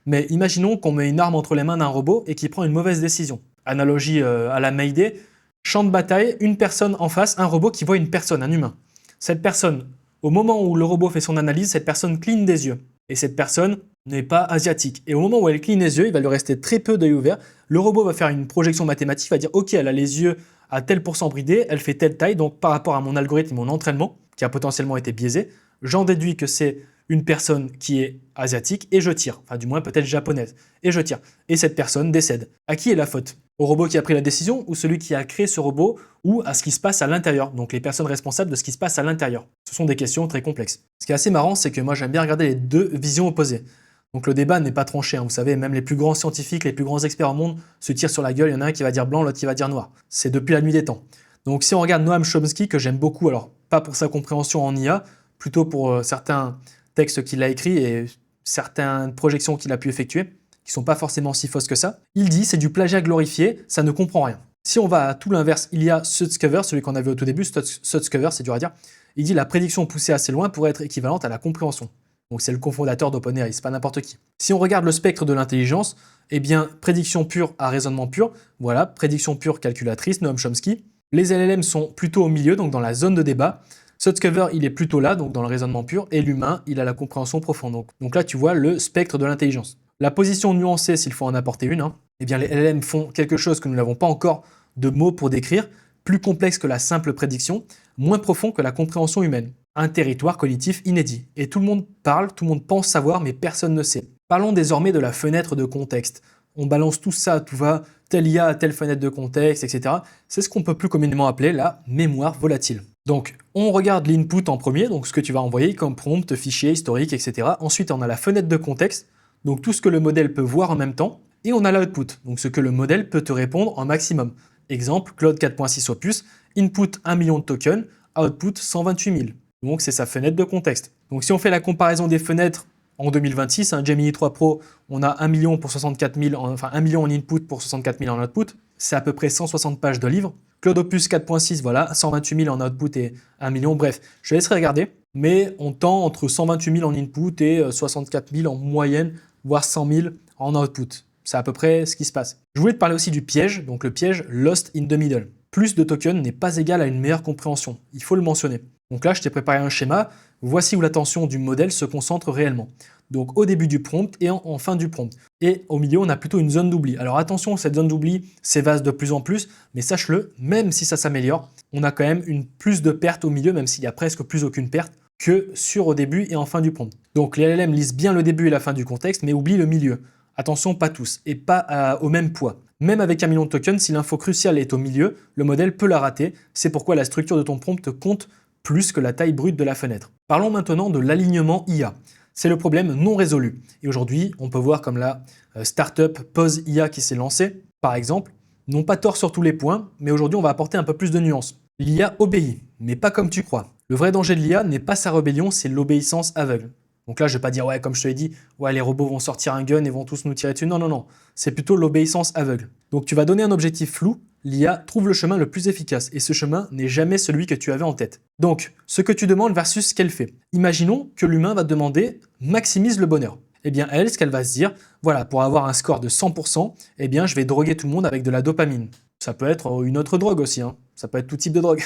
Mais imaginons qu'on met une arme entre les mains d'un robot et qu'il prend une mauvaise décision. Analogie à la Mayday, champ de bataille, une personne en face, un robot qui voit une personne, un humain. Cette personne, au moment où le robot fait son analyse, cette personne cligne des yeux. Et cette personne n'est pas asiatique. Et au moment où elle cligne les yeux, il va lui rester très peu d'œil ouvert. Le robot va faire une projection mathématique, va dire « Ok, elle a les yeux à tel pourcent bridés, elle fait telle taille, donc par rapport à mon algorithme, mon entraînement, qui a potentiellement été biaisé, j'en déduis que c'est une personne qui est asiatique et je tire. Enfin, du moins peut-être japonaise. Et je tire. Et cette personne décède. À qui est la faute? Au robot qui a pris la décision ou celui qui a créé ce robot ou à ce qui se passe à l'intérieur? Donc les personnes responsables de ce qui se passe à l'intérieur. Ce sont des questions très complexes. Ce qui est assez marrant, c'est que moi j'aime bien regarder les deux visions opposées. Donc le débat n'est pas tranché, hein. Vous savez, même les plus grands scientifiques, les plus grands experts au monde se tirent sur la gueule. Il y en a un qui va dire blanc, l'autre qui va dire noir. C'est depuis la nuit des temps. Donc si on regarde Noam Chomsky, que j'aime beaucoup, alors pas pour sa compréhension en IA, plutôt pour certains textes qu'il a écrits et certaines projections qu'il a pu effectuer, qui ne sont pas forcément si fausses que ça, il dit c'est du plagiat glorifié, ça ne comprend rien. Si on va à tout l'inverse, il y a Sutskever, celui qu'on avait au tout début, Sutskever, c'est dur à dire, il dit la prédiction poussée assez loin pourrait être équivalente à la compréhension. Donc c'est le cofondateur d'OpenAI, c'est pas n'importe qui. Si on regarde le spectre de l'intelligence, eh bien prédiction pure à raisonnement pur, voilà, prédiction pure calculatrice, Noam Chomsky. Les LLM sont plutôt au milieu, donc dans la zone de débat. Sutskever, il est plutôt là, donc dans le raisonnement pur, et l'humain, il a la compréhension profonde. Donc là, tu vois le spectre de l'intelligence. La position nuancée, s'il faut en apporter une, eh bien les LLM font quelque chose que nous n'avons pas encore de mots pour décrire, plus complexe que la simple prédiction, moins profond que la compréhension humaine. Un territoire cognitif inédit. Et tout le monde parle, tout le monde pense savoir, mais personne ne sait. Parlons désormais de la fenêtre de contexte. On balance tout ça, tout va, telle IA à telle fenêtre de contexte, etc. C'est ce qu'on peut plus communément appeler la mémoire volatile. Donc, on regarde l'input en premier, donc ce que tu vas envoyer comme prompt, fichier, historique, etc. Ensuite, on a la fenêtre de contexte, donc tout ce que le modèle peut voir en même temps. Et on a l'output, donc ce que le modèle peut te répondre en maximum. Exemple, Claude 4.6 Opus, input 1 million de tokens, output 128 000. Donc c'est sa fenêtre de contexte. Donc si on fait la comparaison des fenêtres en 2026, Gemini 3 Pro, on a 1 million pour 64 000, enfin 1 million en input pour 64 000 en output. C'est à peu près 160 pages de livre. Claude Opus 4.6, voilà, 128 000 en output et 1 million. Bref, je laisserai regarder. Mais on tend entre 128 000 en input et 64 000 en moyenne, voire 100 000 en output. C'est à peu près ce qui se passe. Je voulais te parler aussi du piège, donc le piège Lost in the Middle. Plus de tokens n'est pas égal à une meilleure compréhension. Il faut le mentionner. Donc là, je t'ai préparé un schéma. Voici où l'attention du modèle se concentre réellement. Donc au début du prompt et en fin du prompt. Et au milieu, on a plutôt une zone d'oubli. Alors attention, cette zone d'oubli s'évase de plus en plus, mais sache-le, même si ça s'améliore, on a quand même une plus de perte au milieu, même s'il y a presque plus aucune perte, que sur au début et en fin du prompt. Donc les LLM lisent bien le début et la fin du contexte, mais oublient le milieu. Attention, pas tous, et pas au même poids. Même avec 1 million de tokens, si l'info cruciale est au milieu, le modèle peut la rater. C'est pourquoi la structure de ton prompt compte plus que la taille brute de la fenêtre. Parlons maintenant de l'alignement IA. C'est le problème non résolu. Et aujourd'hui, on peut voir comme la startup Pose IA qui s'est lancée, par exemple, n'ont pas tort sur tous les points, mais aujourd'hui on va apporter un peu plus de nuances. L'IA obéit, mais pas comme tu crois. Le vrai danger de l'IA n'est pas sa rébellion, c'est l'obéissance aveugle. Donc là, je vais pas dire, ouais, comme je te l'ai dit, ouais, les robots vont sortir un gun et vont tous nous tirer dessus. Non, non, non. C'est plutôt l'obéissance aveugle. Donc tu vas donner un objectif flou, l'IA trouve le chemin le plus efficace, et ce chemin n'est jamais celui que tu avais en tête. Donc, ce que tu demandes versus ce qu'elle fait. Imaginons que l'humain va te demander, maximise le bonheur. Eh bien, elle, ce qu'elle va se dire, voilà, pour avoir un score de 100%, eh bien, je vais droguer tout le monde avec de la dopamine. Ça peut être une autre drogue aussi, hein. Ça peut être tout type de drogue.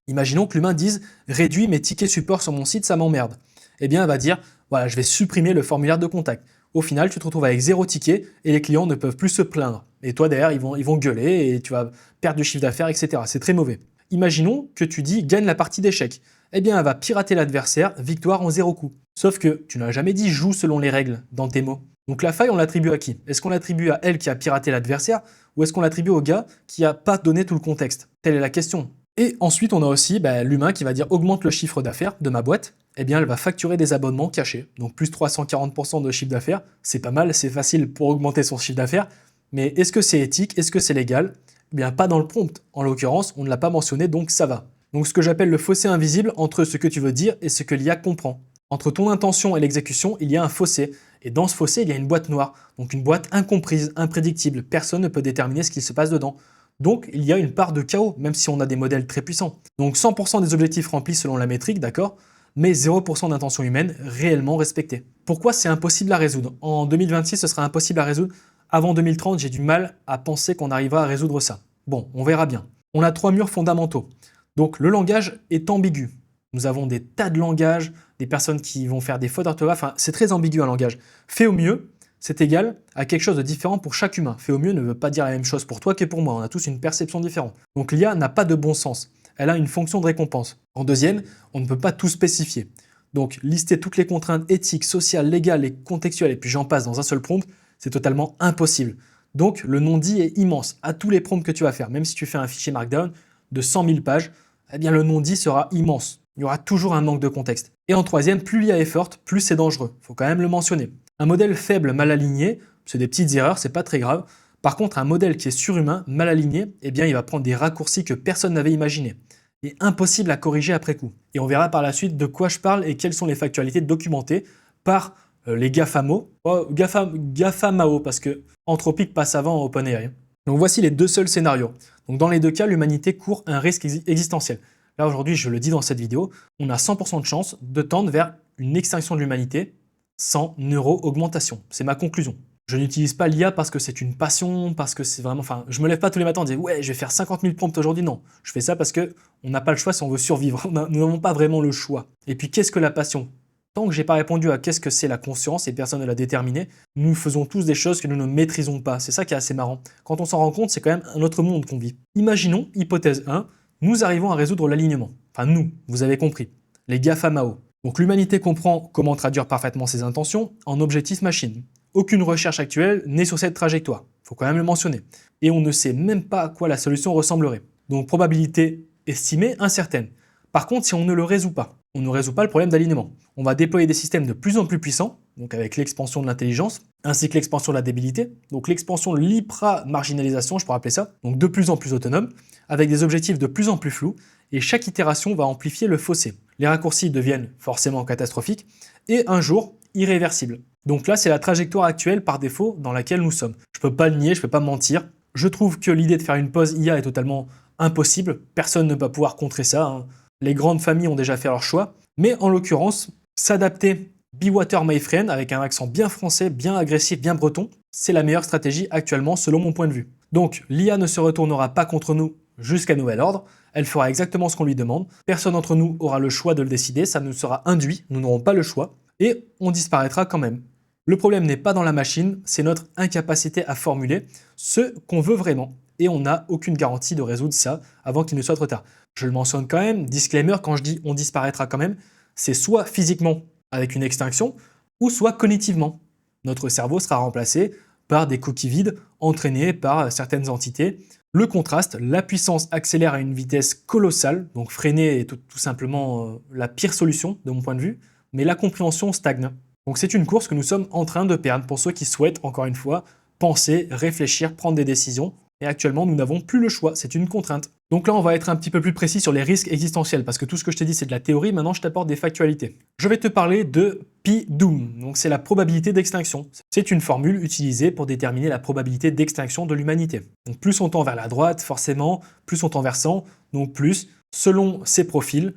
Imaginons que l'humain dise, réduis mes tickets support sur mon site, ça m'emmerde. Eh bien, elle va dire, voilà, je vais supprimer le formulaire de contact. Au final, tu te retrouves avec 0 ticket et les clients ne peuvent plus se plaindre. Et toi, derrière, ils vont gueuler et tu vas perdre du chiffre d'affaires, etc. C'est très mauvais. Imaginons que tu dis gagne la partie d'échecs. Eh bien, elle va pirater l'adversaire, victoire en 0 coup. Sauf que tu n'as jamais dit joue selon les règles dans tes mots. Donc la faille, on l'attribue à qui? Est-ce qu'on l'attribue à elle qui a piraté l'adversaire ou est-ce qu'on l'attribue au gars qui n'a pas donné tout le contexte? Telle est la question. Et ensuite, on a aussi l'humain qui va dire augmente le chiffre d'affaires de ma boîte. Eh bien, elle va facturer des abonnements cachés. Donc plus 340% de chiffre d'affaires, c'est pas mal, c'est facile pour augmenter son chiffre d'affaires. Mais est-ce que c'est éthique? Est-ce que c'est légal? Eh bien, pas dans le prompt. En l'occurrence, on ne l'a pas mentionné, donc ça va. Donc ce que j'appelle le fossé invisible entre ce que tu veux dire et ce que l'IA comprend. Entre ton intention et l'exécution, il y a un fossé. Et dans ce fossé, il y a une boîte noire. Donc une boîte incomprise, imprédictible. Personne ne peut déterminer ce qu'il se passe dedans. Donc il y a une part de chaos, même si on a des modèles très puissants. Donc 100% des objectifs remplis selon la métrique, d'accord, mais 0% d'intention humaine réellement respectée. Pourquoi c'est impossible à résoudre? En 2026, ce sera impossible à résoudre. Avant 2030, j'ai du mal à penser qu'on arrivera à résoudre ça. Bon, on verra bien. On a 3 murs fondamentaux. Donc le langage est ambigu. Nous avons des tas de langages, des personnes qui vont faire des fautes d'orthographe, enfin, c'est très ambigu un langage. Fait au mieux, c'est égal à quelque chose de différent pour chaque humain. Fait au mieux ne veut pas dire la même chose pour toi que pour moi, on a tous une perception différente. Donc l'IA n'a pas de bon sens, elle a une fonction de récompense. En deuxième, on ne peut pas tout spécifier. Donc lister toutes les contraintes éthiques, sociales, légales et contextuelles, et puis j'en passe dans un seul prompt, c'est totalement impossible. Donc le non-dit est immense à tous les prompts que tu vas faire, même si tu fais un fichier Markdown de 100 000 pages, eh bien le non-dit sera immense. Il y aura toujours un manque de contexte. Et en troisième, plus l'IA est forte, plus c'est dangereux. Il faut quand même le mentionner. Un modèle faible, mal aligné, c'est des petites erreurs, c'est pas très grave. Par contre, un modèle qui est surhumain, mal aligné, eh bien il va prendre des raccourcis que personne n'avait imaginés. Et impossible à corriger après coup. Et on verra par la suite de quoi je parle et quelles sont les factualités documentées par les GAFAMO. GAFAMAO, parce que Anthropic passe avant OpenAI. Donc voici les deux seuls scénarios. Donc dans les deux cas, l'humanité court un risque existentiel. Là aujourd'hui, je le dis dans cette vidéo, on a 100% de chance de tendre vers une extinction de l'humanité sans neuro-augmentation. C'est ma conclusion. Je n'utilise pas l'IA parce que c'est une passion, parce que c'est vraiment... Enfin, je me lève pas tous les matins et dis « Ouais, je vais faire 50 000 prompts aujourd'hui ». Non, je fais ça parce qu'on n'a pas le choix si on veut survivre. Nous n'avons pas vraiment le choix. Et puis, qu'est-ce que la passion? Tant que j'ai pas répondu à qu'est-ce que c'est la conscience et personne ne l'a déterminé, nous faisons tous des choses que nous ne maîtrisons pas. C'est ça qui est assez marrant. Quand on s'en rend compte, c'est quand même un autre monde qu'on vit. Imaginons, hypothèse 1, nous arrivons à résoudre l'alignement. Enfin nous, vous avez compris. Les GAFAMAO. Donc l'humanité comprend comment traduire parfaitement ses intentions en objectifs machine. Aucune recherche actuelle n'est sur cette trajectoire. Il faut quand même le mentionner. Et on ne sait même pas à quoi la solution ressemblerait. Donc probabilité estimée incertaine. Par contre, si on ne le résout pas, on ne résout pas le problème d'alignement. On va déployer des systèmes de plus en plus puissants, donc avec l'expansion de l'intelligence, ainsi que l'expansion de la débilité, donc l'expansion de l'hyper-marginalisation, je pourrais appeler ça, donc de plus en plus autonome, avec des objectifs de plus en plus flous, et chaque itération va amplifier le fossé. Les raccourcis deviennent forcément catastrophiques, et un jour, irréversibles. Donc là, c'est la trajectoire actuelle par défaut dans laquelle nous sommes. Je peux pas le nier, je peux pas mentir. Je trouve que l'idée de faire une pause IA est totalement impossible. Personne ne va pouvoir contrer ça, hein. Les grandes familles ont déjà fait leur choix. Mais en l'occurrence, s'adapter be water my friend avec un accent bien français, bien agressif, bien breton, c'est la meilleure stratégie actuellement selon mon point de vue. Donc l'IA ne se retournera pas contre nous jusqu'à nouvel ordre, elle fera exactement ce qu'on lui demande, personne d'entre nous aura le choix de le décider, ça nous sera induit, nous n'aurons pas le choix, et on disparaîtra quand même. Le problème n'est pas dans la machine, c'est notre incapacité à formuler ce qu'on veut vraiment. Et on n'a aucune garantie de résoudre ça avant qu'il ne soit trop tard. Je le mentionne quand même, disclaimer, quand je dis on disparaîtra quand même, c'est soit physiquement avec une extinction, ou soit cognitivement. Notre cerveau sera remplacé par des coquilles vides entraînées par certaines entités. Le contraste, la puissance accélère à une vitesse colossale, donc freiner est tout simplement la pire solution de mon point de vue, mais la compréhension stagne. Donc c'est une course que nous sommes en train de perdre pour ceux qui souhaitent, encore une fois, penser, réfléchir, prendre des décisions. Et actuellement, nous n'avons plus le choix, c'est une contrainte. Donc là, on va être un petit peu plus précis sur les risques existentiels, parce que tout ce que je t'ai dit, c'est de la théorie, maintenant je t'apporte des factualités. Je vais te parler de P-Doom, donc c'est la probabilité d'extinction. C'est une formule utilisée pour déterminer la probabilité d'extinction de l'humanité. Donc plus on tend vers la droite, forcément, plus on tend vers 100, donc plus, selon ces profils,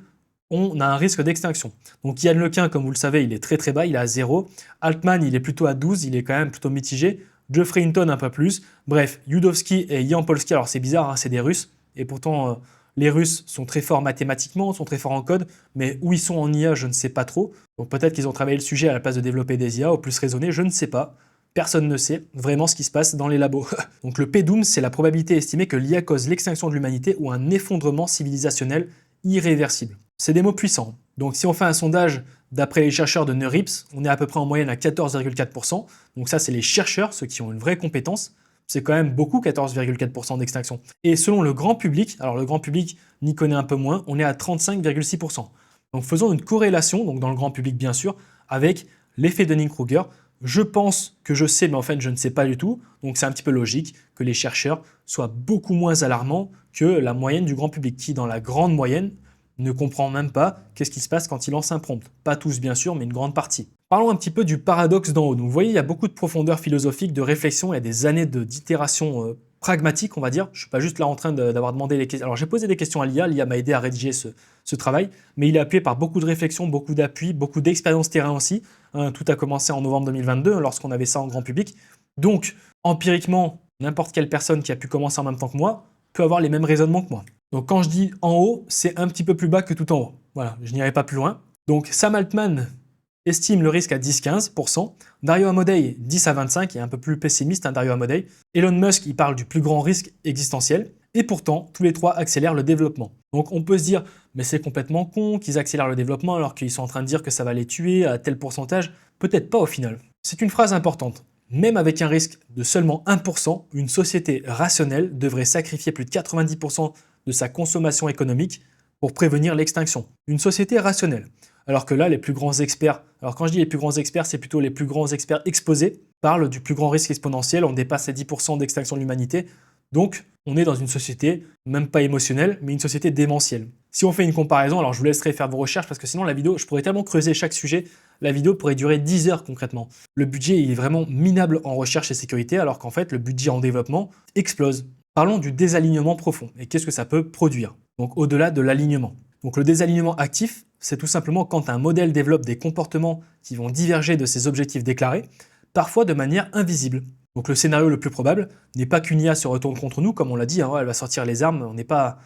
on a un risque d'extinction. Donc Yann Lequin, comme vous le savez, il est très très bas, il est à 0. Altman, il est plutôt à 12, il est quand même plutôt mitigé. Geoffrey Hinton un peu plus. Bref, Yudovsky et Yampolsky, alors c'est bizarre, hein, c'est des Russes, et pourtant les Russes sont très forts mathématiquement, sont très forts en code, mais où ils sont en IA, je ne sais pas trop. Donc peut-être qu'ils ont travaillé le sujet à la place de développer des IA au plus raisonnés, je ne sais pas. Personne ne sait vraiment ce qui se passe dans les labos. Donc le P-Doom, c'est la probabilité estimée que l'IA cause l'extinction de l'humanité ou un effondrement civilisationnel irréversible. C'est des mots puissants. Donc si on fait un sondage d'après les chercheurs de NeurIPS, on est à peu près en moyenne à 14,4%. Donc ça, c'est les chercheurs, ceux qui ont une vraie compétence. C'est quand même beaucoup, 14,4% d'extinction. Et selon le grand public, alors le grand public n'y connaît un peu moins, on est à 35,6%. Donc faisons une corrélation, donc dans le grand public bien sûr, avec l'effet Dunning-Kruger. Je pense que je sais, mais en fait je ne sais pas du tout. Donc c'est un petit peu logique que les chercheurs soient beaucoup moins alarmants que la moyenne du grand public, qui dans la grande moyenne ne comprend même pas qu'est-ce qui se passe quand il lance un prompt. Pas tous bien sûr, mais une grande partie. Parlons un petit peu du paradoxe d'en haut. Donc vous voyez, il y a beaucoup de profondeur philosophique, de réflexion, il y a des années d'itération pragmatique, on va dire. Je ne suis pas juste là en train d'avoir demandé les questions. Alors j'ai posé des questions à l'IA m'a aidé à rédiger ce travail, mais il est appuyé par beaucoup de réflexion, beaucoup d'appui, beaucoup d'expérience terrain aussi. Tout a commencé en novembre 2022, lorsqu'on avait ça en grand public. Donc, empiriquement, n'importe quelle personne qui a pu commencer en même temps que moi peut avoir les mêmes raisonnements que moi. Donc quand je dis en haut, c'est un petit peu plus bas que tout en haut. Voilà, je n'irai pas plus loin. Donc Sam Altman estime le risque à 10-15%, Dario Amodei 10 à 25, il est un peu plus pessimiste, hein, Dario Amodei. Elon Musk, il parle du plus grand risque existentiel, et pourtant, tous les trois accélèrent le développement. Donc on peut se dire, mais c'est complètement con qu'ils accélèrent le développement alors qu'ils sont en train de dire que ça va les tuer à tel pourcentage. Peut-être pas au final. C'est une phrase importante. Même avec un risque de seulement 1%, une société rationnelle devrait sacrifier plus de 90% de sa consommation économique pour prévenir l'extinction. Une société rationnelle. Alors que là, les plus grands experts, alors quand je dis les plus grands experts, c'est plutôt les plus grands experts exposés, parlent du plus grand risque exponentiel, on dépasse les 10% d'extinction de l'humanité. Donc, on est dans une société, même pas émotionnelle, mais une société démentielle. Si on fait une comparaison, alors je vous laisserai faire vos recherches parce que sinon la vidéo, je pourrais tellement creuser chaque sujet, la vidéo pourrait durer 10 heures concrètement. Le budget il est vraiment minable en recherche et sécurité alors qu'en fait le budget en développement explose. Parlons du désalignement profond et qu'est-ce que ça peut produire. Donc au-delà de l'alignement. Donc le désalignement actif, c'est tout simplement quand un modèle développe des comportements qui vont diverger de ses objectifs déclarés, parfois de manière invisible. Donc le scénario le plus probable n'est pas qu'une IA se retourne contre nous, comme on l'a dit, hein, elle va sortir les armes, on n'est pas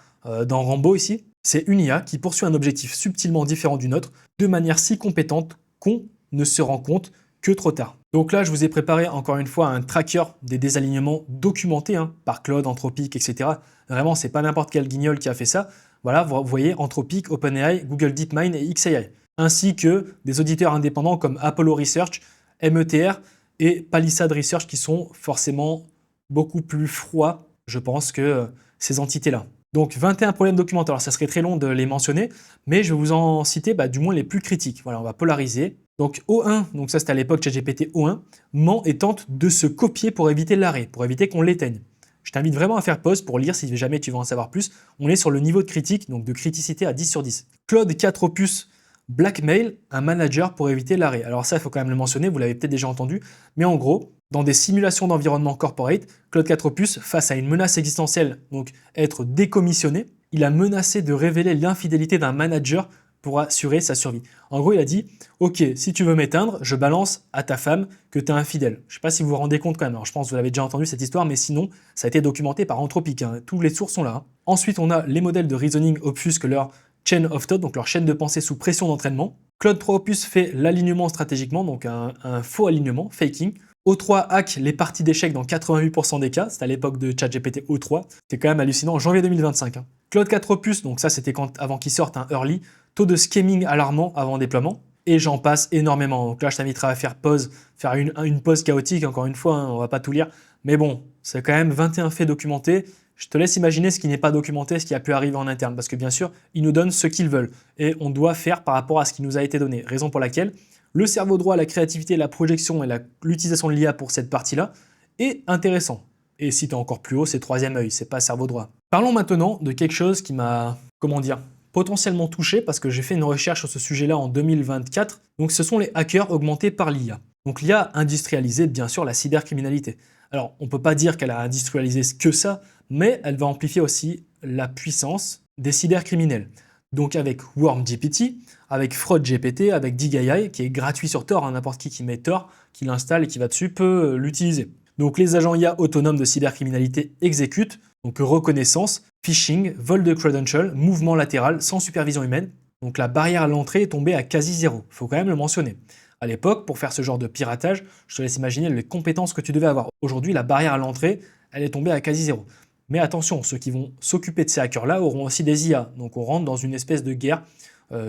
dans Rambo ici. C'est une IA qui poursuit un objectif subtilement différent du nôtre, de manière si compétente qu'on ne se rend compte que trop tard. Donc là, je vous ai préparé encore une fois un tracker des désalignements documentés par Claude, Anthropic, etc. Vraiment, c'est pas n'importe quel guignol qui a fait ça. Voilà, vous voyez Anthropic, OpenAI, Google DeepMind et XAI, ainsi que des auditeurs indépendants comme Apollo Research, METR et Palisade Research qui sont forcément beaucoup plus froids, je pense, que ces entités-là. Donc 21 problèmes documentés, alors ça serait très long de les mentionner, mais je vais vous en citer du moins les plus critiques. Voilà, on va polariser. Donc O1, donc ça c'était à l'époque ChatGPT O1, ment et tente de se copier pour éviter l'arrêt, pour éviter qu'on l'éteigne. Je t'invite vraiment à faire pause pour lire si jamais tu veux en savoir plus. On est sur le niveau de critique, donc de criticité à 10 sur 10. Claude 4 Opus blackmail un manager pour éviter l'arrêt. Alors ça, il faut quand même le mentionner, vous l'avez peut-être déjà entendu, mais en gros, dans des simulations d'environnement corporate, Claude 4 Opus, face à une menace existentielle, donc être décommissionné, il a menacé de révéler l'infidélité d'un manager pour assurer sa survie. En gros, il a dit « Ok, si tu veux m'éteindre, je balance à ta femme que tu es infidèle. » Je ne sais pas si vous vous rendez compte quand même. Alors, je pense que vous l'avez déjà entendu cette histoire, mais sinon, ça a été documenté par Anthropic. Tous les sources sont là. Ensuite, on a les modèles de reasoning obfusquent leur chain of thought, donc leur chaîne de pensée sous pression d'entraînement. Claude 3 Opus fait l'alignement stratégiquement, donc un faux alignement, faking. O3 hack les parties d'échecs dans 88% des cas, c'est à l'époque de ChatGPT O3, c'est quand même hallucinant, en janvier 2025. Claude 4 Opus, donc ça c'était avant qu'il sorte un early, taux de scamming alarmant avant déploiement. et j'en passe énormément. Donc là, je t'inviterai à faire pause, faire une pause chaotique, encore une fois, hein, on va pas tout lire. Mais bon, c'est quand même 21 faits documentés. Je te laisse imaginer ce qui n'est pas documenté, ce qui a pu arriver en interne, parce que bien sûr, ils nous donnent ce qu'ils veulent. Et on doit faire par rapport à ce qui nous a été donné. Raison pour laquelle le cerveau droit, la créativité, la projection et l'utilisation de l'IA pour cette partie-là est intéressant. Et si tu es encore plus haut, c'est troisième œil, c'est pas cerveau droit. Parlons maintenant de quelque chose qui m'a, comment dire, potentiellement touché, parce que j'ai fait une recherche sur ce sujet-là en 2024. Donc ce sont les hackers augmentés par l'IA. Donc l'IA a industrialisé bien sûr la cybercriminalité. Alors on ne peut pas dire qu'elle a industrialisé que ça, mais elle va amplifier aussi la puissance des cybercriminels. Donc avec WormGPT, avec FraudGPT, avec DigAI, qui est gratuit sur Tor, hein, n'importe qui met Tor, qui l'installe et qui va dessus peut l'utiliser. Donc les agents IA autonomes de cybercriminalité exécutent, donc reconnaissance, phishing, vol de credentials, mouvement latéral sans supervision humaine. Donc la barrière à l'entrée est tombée à quasi zéro, il faut quand même le mentionner. À l'époque, pour faire ce genre de piratage, je te laisse imaginer les compétences que tu devais avoir. Aujourd'hui, la barrière à l'entrée, elle est tombée à quasi zéro. Mais attention, ceux qui vont s'occuper de ces hackers-là auront aussi des IA, donc on rentre dans une espèce de guerre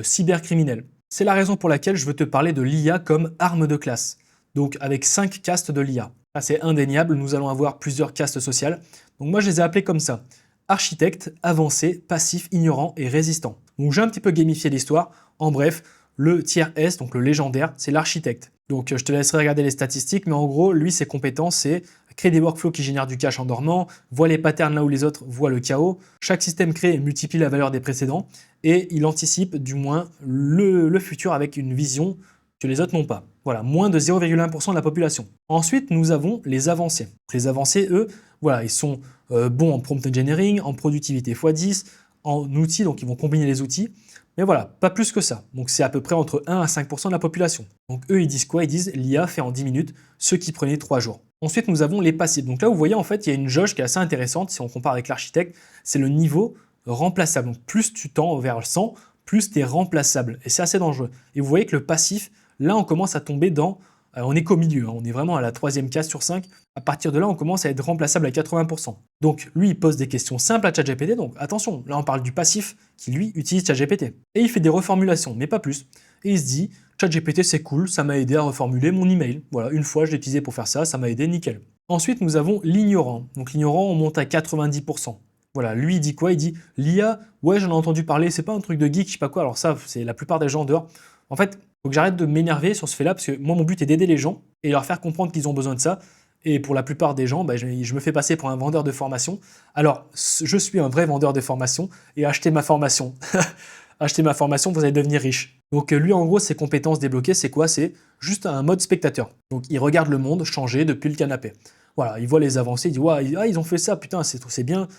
cybercriminelle. C'est la raison pour laquelle je veux te parler de l'IA comme arme de classe, donc avec 5 castes de l'IA. Ça, c'est indéniable, nous allons avoir plusieurs castes sociales. Donc moi, je les ai appelés comme ça. Architecte, avancé, passif, ignorant et résistant. Donc j'ai un petit peu gamifié l'histoire. En bref, le tiers S, donc le légendaire, c'est l'architecte. Donc je te laisserai regarder les statistiques, mais en gros, lui, ses compétences, c'est créer des workflows qui génèrent du cache en dormant, voit les patterns là où les autres voient le chaos. Chaque système créé multiplie la valeur des précédents et il anticipe du moins le futur avec une vision que les autres n'ont pas. Voilà, moins de 0,1% de la population. Ensuite, nous avons les avancés. Les avancés, eux, voilà, ils sont bons en prompt engineering, en productivité x10, en outils, donc ils vont combiner les outils. Mais voilà, pas plus que ça. Donc c'est à peu près entre 1 à 5% de la population. Donc eux, ils disent quoi? Ils disent l'IA fait en 10 minutes ce qui prenait 3 jours. Ensuite, nous avons les passifs. Donc là, vous voyez, en fait, il y a une jauge qui est assez intéressante si on compare avec l'architecte. C'est le niveau remplaçable. Donc plus tu tends vers le 100, plus tu es remplaçable. Et c'est assez dangereux. Et vous voyez que le passif, là, on commence à tomber dans... on est qu'au milieu, hein, on est vraiment à la 3e case sur 5. À partir de là, on commence à être remplaçable à 80%. Donc lui, il pose des questions simples à ChatGPT. Donc attention, là, on parle du passif qui, lui, utilise ChatGPT. Et il fait des reformulations, mais pas plus. Et il se dit, ChatGPT, c'est cool, ça m'a aidé à reformuler mon email. Voilà, une fois, je l'ai utilisé pour faire ça, ça m'a aidé, nickel. Ensuite, nous avons l'ignorant. Donc l'ignorant, on monte à 90%. Voilà, lui, il dit quoi? Il dit, l'IA, ouais, j'en ai entendu parler, c'est pas un truc de geek, je sais pas quoi. Alors ça, c'est la plupart des gens en dehors. En fait, faut que j'arrête de m'énerver sur ce fait-là, parce que moi, mon but est d'aider les gens et leur faire comprendre qu'ils ont besoin de ça. Et pour la plupart des gens, je me fais passer pour un vendeur de formation. Alors, je suis un vrai vendeur de formation et achetez ma formation. Achetez ma formation, vous allez devenir riche. Donc lui, en gros, ses compétences débloquées, c'est quoi? C'est juste un mode spectateur. Donc il regarde le monde changer depuis le canapé. Voilà, il voit les avancées, il dit ouais, ils ont fait ça, putain, c'est bien,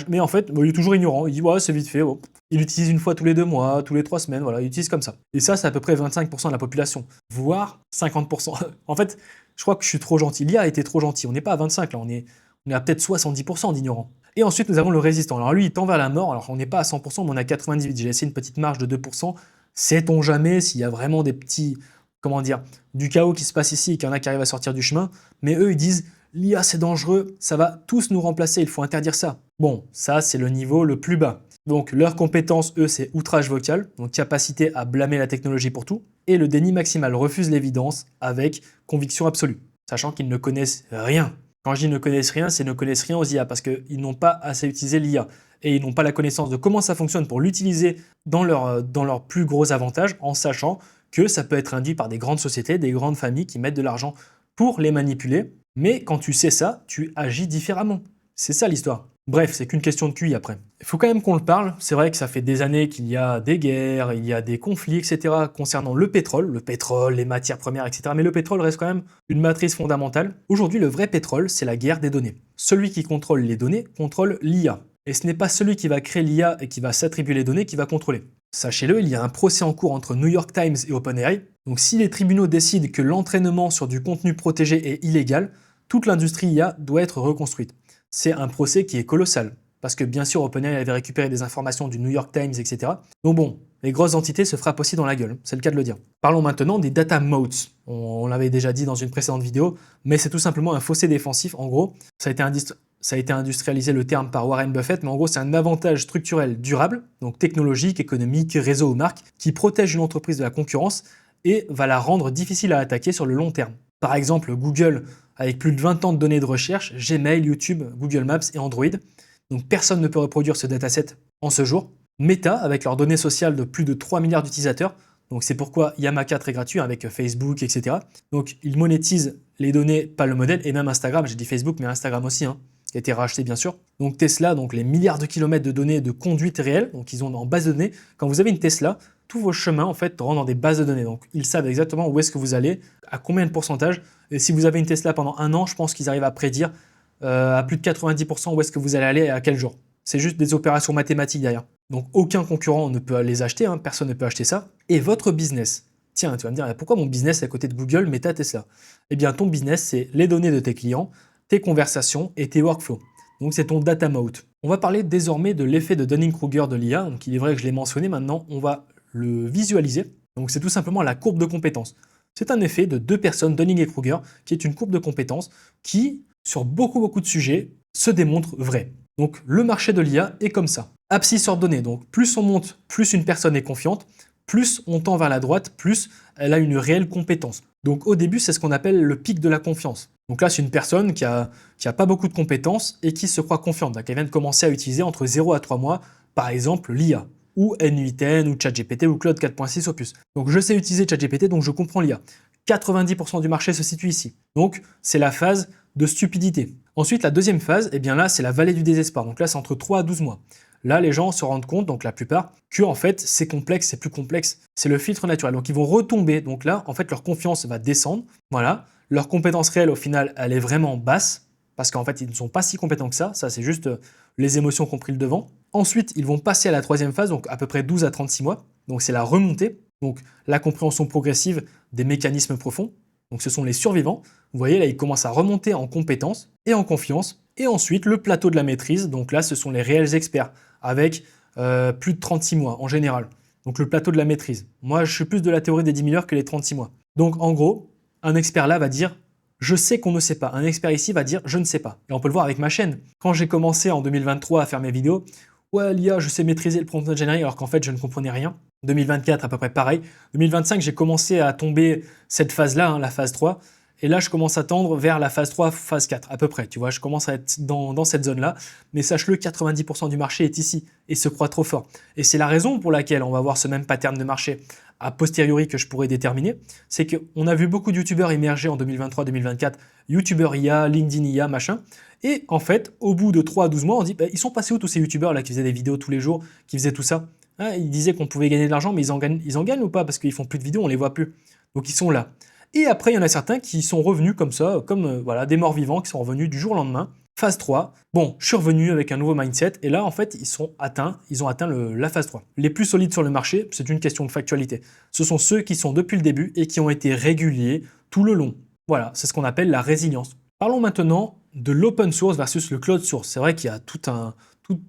mais en fait, il est toujours ignorant. Il dit ouais, c'est vite fait. Oh. Il utilise une fois tous les 2 mois, tous les 3 semaines, voilà, il utilise comme ça. Et ça, c'est à peu près 25% de la population, voire 50%. En fait, je crois que je suis trop gentil. L'IA a été trop gentil. On n'est pas à 25 là, on est à peut-être 70% d'ignorants. Et ensuite, nous avons le résistant. Alors lui, il tend vers la mort. Alors on n'est pas à 100%, mais on est à 98. J'ai laissé une petite marge de 2%. Sait-on jamais s'il y a vraiment des petits, comment dire, du chaos qui se passe ici et qu'il y en a qui arrivent à sortir du chemin. Mais eux, ils disent, l'IA c'est dangereux, ça va tous nous remplacer, il faut interdire ça. Bon, ça c'est le niveau le plus bas. Donc leurs compétences, eux, c'est outrage vocal, donc capacité à blâmer la technologie pour tout. Et le déni maximal refuse l'évidence avec conviction absolue, sachant qu'ils ne connaissent rien. Quand je dis ne connaissent rien, c'est ne connaissent rien aux IA parce qu'ils n'ont pas assez utilisé l'IA et ils n'ont pas la connaissance de comment ça fonctionne pour l'utiliser dans leur plus gros avantage en sachant que ça peut être induit par des grandes sociétés, des grandes familles qui mettent de l'argent pour les manipuler. Mais quand tu sais ça, tu agis différemment. C'est ça l'histoire. Bref, c'est qu'une question de QI après. Il faut quand même qu'on le parle. C'est vrai que ça fait des années qu'il y a des guerres, il y a des conflits, etc. concernant le pétrole, les matières premières, etc. Mais le pétrole reste quand même une matrice fondamentale. Aujourd'hui, le vrai pétrole, c'est la guerre des données. Celui qui contrôle les données contrôle l'IA. Et ce n'est pas celui qui va créer l'IA et qui va s'attribuer les données qui va contrôler. Sachez-le, il y a un procès en cours entre New York Times et OpenAI. Donc si les tribunaux décident que l'entraînement sur du contenu protégé est illégal, toute l'industrie IA doit être reconstruite. C'est un procès qui est colossal, parce que bien sûr OpenAI avait récupéré des informations du New York Times, etc. Donc bon, les grosses entités se frappent aussi dans la gueule, c'est le cas de le dire. Parlons maintenant des data moats. On l'avait déjà dit dans une précédente vidéo, mais c'est tout simplement un fossé défensif. En gros, ça a été industrialisé le terme par Warren Buffett, mais en gros c'est un avantage structurel durable, donc technologique, économique, réseau ou marque, qui protège une entreprise de la concurrence et va la rendre difficile à attaquer sur le long terme. Par exemple, Google, avec plus de 20 ans de données de recherche, Gmail, YouTube, Google Maps et Android. Donc personne ne peut reproduire ce dataset en ce jour. Meta, avec leurs données sociales de plus de 3 milliards d'utilisateurs. Donc c'est pourquoi Yamaka très gratuit avec Facebook, etc. Donc ils monétisent les données, pas le modèle, et même Instagram, j'ai dit Facebook, mais Instagram aussi, qui a été racheté bien sûr. Donc Tesla, donc les milliards de kilomètres de données de conduite réelle, donc ils ont en base de données. Quand vous avez une Tesla, tous vos chemins en fait rentrent dans des bases de données. Donc ils savent exactement où est-ce que vous allez, à combien de pourcentage. Et si vous avez une Tesla pendant un an, je pense qu'ils arrivent à prédire à plus de 90% où est-ce que vous allez aller et à quel jour. C'est juste des opérations mathématiques derrière. Donc aucun concurrent ne peut les acheter, personne ne peut acheter ça. Et votre business, tiens, tu vas me dire, pourquoi mon business est à côté de Google, Meta, Tesla? Eh bien ton business, c'est les données de tes clients, tes conversations et tes workflows. Donc c'est ton data moat. On va parler désormais de l'effet de Dunning-Kruger de l'IA. Donc il est vrai que je l'ai mentionné, maintenant on va le visualiser. Donc c'est tout simplement la courbe de compétences. C'est un effet de deux personnes, Dunning et Kruger, qui est une courbe de compétences qui, sur beaucoup de sujets, se démontre vrai. Donc le marché de l'IA est comme ça. Abscisse ordonnée, donc plus on monte, plus une personne est confiante, plus on tend vers la droite, plus elle a une réelle compétence. Donc au début, c'est ce qu'on appelle le pic de la confiance. Donc là, c'est une personne qui a pas beaucoup de compétences et qui se croit confiante. Donc elle vient de commencer à utiliser entre 0 à 3 mois, par exemple, l'IA, ou N8N, ou ChatGPT, ou Claude 4.6 Opus. Donc je sais utiliser ChatGPT, donc je comprends l'IA. 90% du marché se situe ici. Donc c'est la phase de stupidité. Ensuite, la deuxième phase, eh bien là, c'est la vallée du désespoir. Donc là, c'est entre 3 à 12 mois. Là, les gens se rendent compte, donc la plupart, que en fait, c'est complexe, c'est plus complexe. C'est le filtre naturel. Donc ils vont retomber. Donc là, en fait, leur confiance va descendre. Voilà. Leur compétence réelle, au final, elle est vraiment basse. Parce qu'en fait, ils ne sont pas si compétents que ça. Ça, c'est juste les émotions qui ont pris le devant. Ensuite, ils vont passer à la troisième phase, donc à peu près 12 à 36 mois. Donc c'est la remontée. Donc la compréhension progressive des mécanismes profonds. Donc ce sont les survivants. Vous voyez, là, ils commencent à remonter en compétences et en confiance. Et ensuite, le plateau de la maîtrise. Donc là, ce sont les réels experts, avec plus de 36 mois en général. Donc le plateau de la maîtrise. Moi, je suis plus de la théorie des 10 000 heures que les 36 mois. Donc en gros, un expert là va dire « je sais qu'on ne sait pas ». Un expert ici va dire « je ne sais pas ». Et on peut le voir avec ma chaîne. Quand j'ai commencé en 2023 à faire mes vidéos, ouais, l'IA, je sais maîtriser le prompt engineering alors qu'en fait, je ne comprenais rien. 2024, à peu près pareil. 2025, j'ai commencé à tomber cette phase-là, la phase 3. Et là, je commence à tendre vers la phase 3, phase 4, à peu près. Tu vois, je commence à être dans cette zone-là. Mais sache-le, 90% du marché est ici et se croit trop fort. Et c'est la raison pour laquelle on va voir ce même pattern de marché a posteriori que je pourrais déterminer. C'est qu'on a vu beaucoup de youtubeurs émerger en 2023-2024. Youtubeurs IA, LinkedIn IA, machin. Et en fait, au bout de 3 à 12 mois, on dit, ils sont passés où tous ces youtubeurs là qui faisaient des vidéos tous les jours, qui faisaient tout ça? Ils disaient qu'on pouvait gagner de l'argent, mais ils en gagnent ou pas? Parce qu'ils font plus de vidéos, on les voit plus. Donc ils sont là. Et après, il y en a certains qui sont revenus comme ça, comme voilà, des morts vivants qui sont revenus du jour au lendemain. Phase 3, bon, je suis revenu avec un nouveau mindset, et là, en fait, ils ont atteint la phase 3. Les plus solides sur le marché, c'est une question de factualité. Ce sont ceux qui sont depuis le début et qui ont été réguliers tout le long. Voilà, c'est ce qu'on appelle la résilience. Parlons maintenant de l'open source versus le cloud source. C'est vrai qu'il y a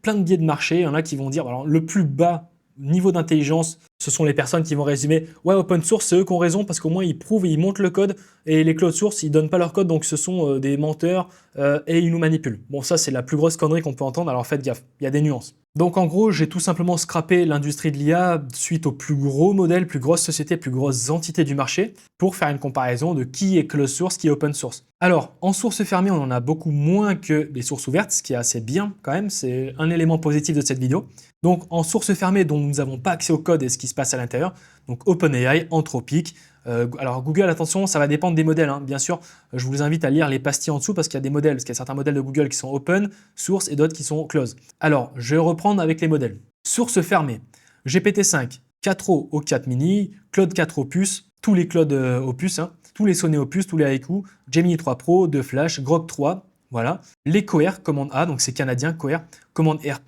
plein de biais de marché. Il y en a qui vont dire, alors, le plus bas niveau d'intelligence, ce sont les personnes qui vont résumer « Ouais, open source, c'est eux qui ont raison parce qu'au moins ils prouvent et ils montent le code et les cloud source, ils donnent pas leur code, donc ce sont des menteurs et ils nous manipulent. » Bon, ça, c'est la plus grosse connerie qu'on peut entendre, alors faites gaffe, il y a des nuances. Donc en gros, j'ai tout simplement scrappé l'industrie de l'IA suite aux plus gros modèles, plus grosses sociétés, plus grosses entités du marché pour faire une comparaison de qui est closed source, qui est open source. Alors, en source fermée, on en a beaucoup moins que les sources ouvertes, ce qui est assez bien quand même, c'est un élément positif de cette vidéo. Donc en source fermée dont nous n'avons pas accès au code et ce qui se passe à l'intérieur, donc OpenAI, Anthropic. Alors Google, attention, ça va dépendre des modèles, bien sûr. Je vous invite à lire les pastilles en dessous parce qu'il y a des modèles, parce qu'il y a certains modèles de Google qui sont open, source et d'autres qui sont close. Alors, je vais reprendre avec les modèles. Source fermée, GPT-5, 4o au 4 mini, Claude 4 Opus, tous les Claude Opus, tous les Sonnet Opus, tous les Haiku, Gemini 3 Pro, de Flash, Grok 3, voilà. Les Cohere, commande A, donc c'est canadien, Cohere, commande R+,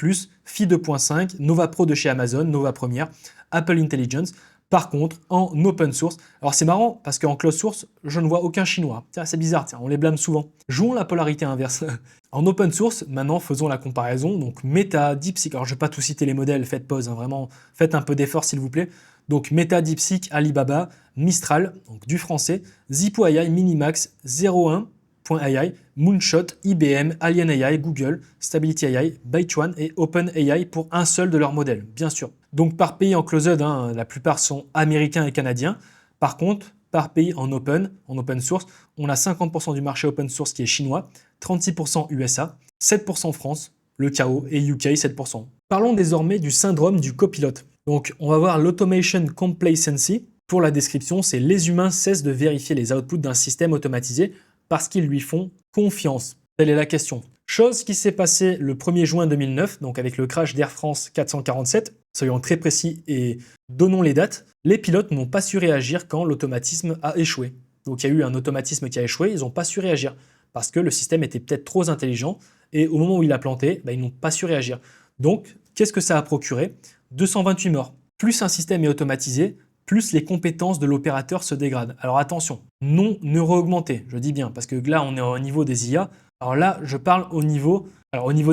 Phi 2.5, Nova Pro de chez Amazon, Nova Premiere, Apple Intelligence. Par contre, en open source, alors c'est marrant parce qu'en closed source, je ne vois aucun chinois. Tiens, c'est bizarre, tiens, on les blâme souvent. Jouons la polarité inverse. En open source, maintenant faisons la comparaison. Donc Meta, DeepSeek, alors je ne vais pas tout citer les modèles, faites pause, vraiment, faites un peu d'effort s'il vous plaît. Donc Meta, DeepSeek, Alibaba, Mistral, donc du français, Zippo AI, Minimax, 01.ai, Moonshot, IBM, Alien AI, Google, Stability AI, Byte1 et OpenAI pour un seul de leurs modèles, bien sûr. Donc par pays en closed, la plupart sont américains et canadiens. Par contre, par pays en open source, on a 50% du marché open source qui est chinois, 36% USA, 7% France, le chaos, et UK 7%. Parlons désormais du syndrome du copilote. Donc on va voir l'automation complacency. Pour la description, c'est les humains cessent de vérifier les outputs d'un système automatisé parce qu'ils lui font confiance. Telle est la question. Chose qui s'est passée le 1er juin 2009, donc avec le crash d'Air France 447, soyons très précis et donnons les dates, les pilotes n'ont pas su réagir quand l'automatisme a échoué. Donc il y a eu un automatisme qui a échoué, ils n'ont pas su réagir parce que le système était peut-être trop intelligent et au moment où il a planté, ils n'ont pas su réagir. Donc qu'est-ce que ça a procuré? 228 morts. Plus un système est automatisé, plus les compétences de l'opérateur se dégradent. Alors attention, non neuro-augmenté, je dis bien, parce que là on est au niveau des IA. Alors là, je parle au niveau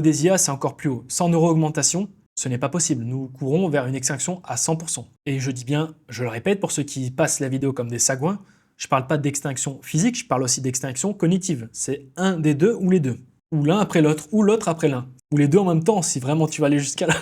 des IA, c'est encore plus haut. Sans neuro-augmentation, ce n'est pas possible. Nous courons vers une extinction à 100%. Et je dis bien, je le répète, pour ceux qui passent la vidéo comme des sagouins, je ne parle pas d'extinction physique, je parle aussi d'extinction cognitive. C'est un des deux ou les deux. Ou l'un après l'autre, ou l'autre après l'un. Ou les deux en même temps, si vraiment tu vas aller jusqu'à là.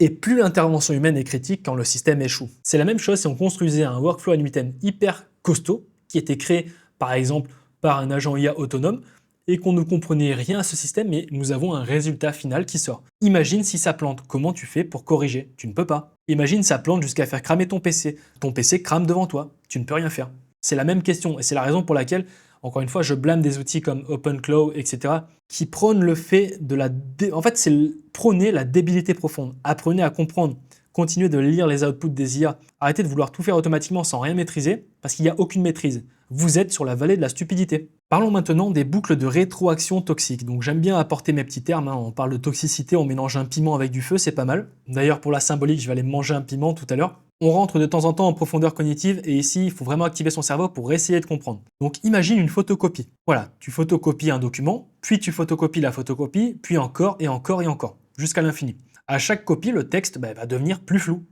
Et plus l'intervention humaine est critique quand le système échoue. C'est la même chose si on construisait un workflow ad item hyper costaud, qui était créé par exemple par un agent IA autonome, et qu'on ne comprenait rien à ce système, mais nous avons un résultat final qui sort. Imagine si ça plante, comment tu fais pour corriger? Tu ne peux pas. Imagine ça plante jusqu'à faire cramer ton PC. Ton PC crame devant toi, tu ne peux rien faire. C'est la même question, et c'est la raison pour laquelle, encore une fois, je blâme des outils comme OpenClaw, etc., qui prônent le fait de la... En fait, c'est prôner la débilité profonde. Apprenez à comprendre. Continuez de lire les outputs des IA. Arrêtez de vouloir tout faire automatiquement sans rien maîtriser, parce qu'il n'y a aucune maîtrise. Vous êtes sur la vallée de la stupidité. Parlons maintenant des boucles de rétroaction toxiques. Donc j'aime bien apporter mes petits termes, on parle de toxicité, on mélange un piment avec du feu, c'est pas mal. D'ailleurs pour la symbolique, je vais aller manger un piment tout à l'heure. On rentre de temps en temps en profondeur cognitive et ici, il faut vraiment activer son cerveau pour essayer de comprendre. Donc imagine une photocopie. Voilà, tu photocopies un document, puis tu photocopies la photocopie, puis encore et encore et encore, jusqu'à l'infini. À chaque copie, le texte va devenir plus flou,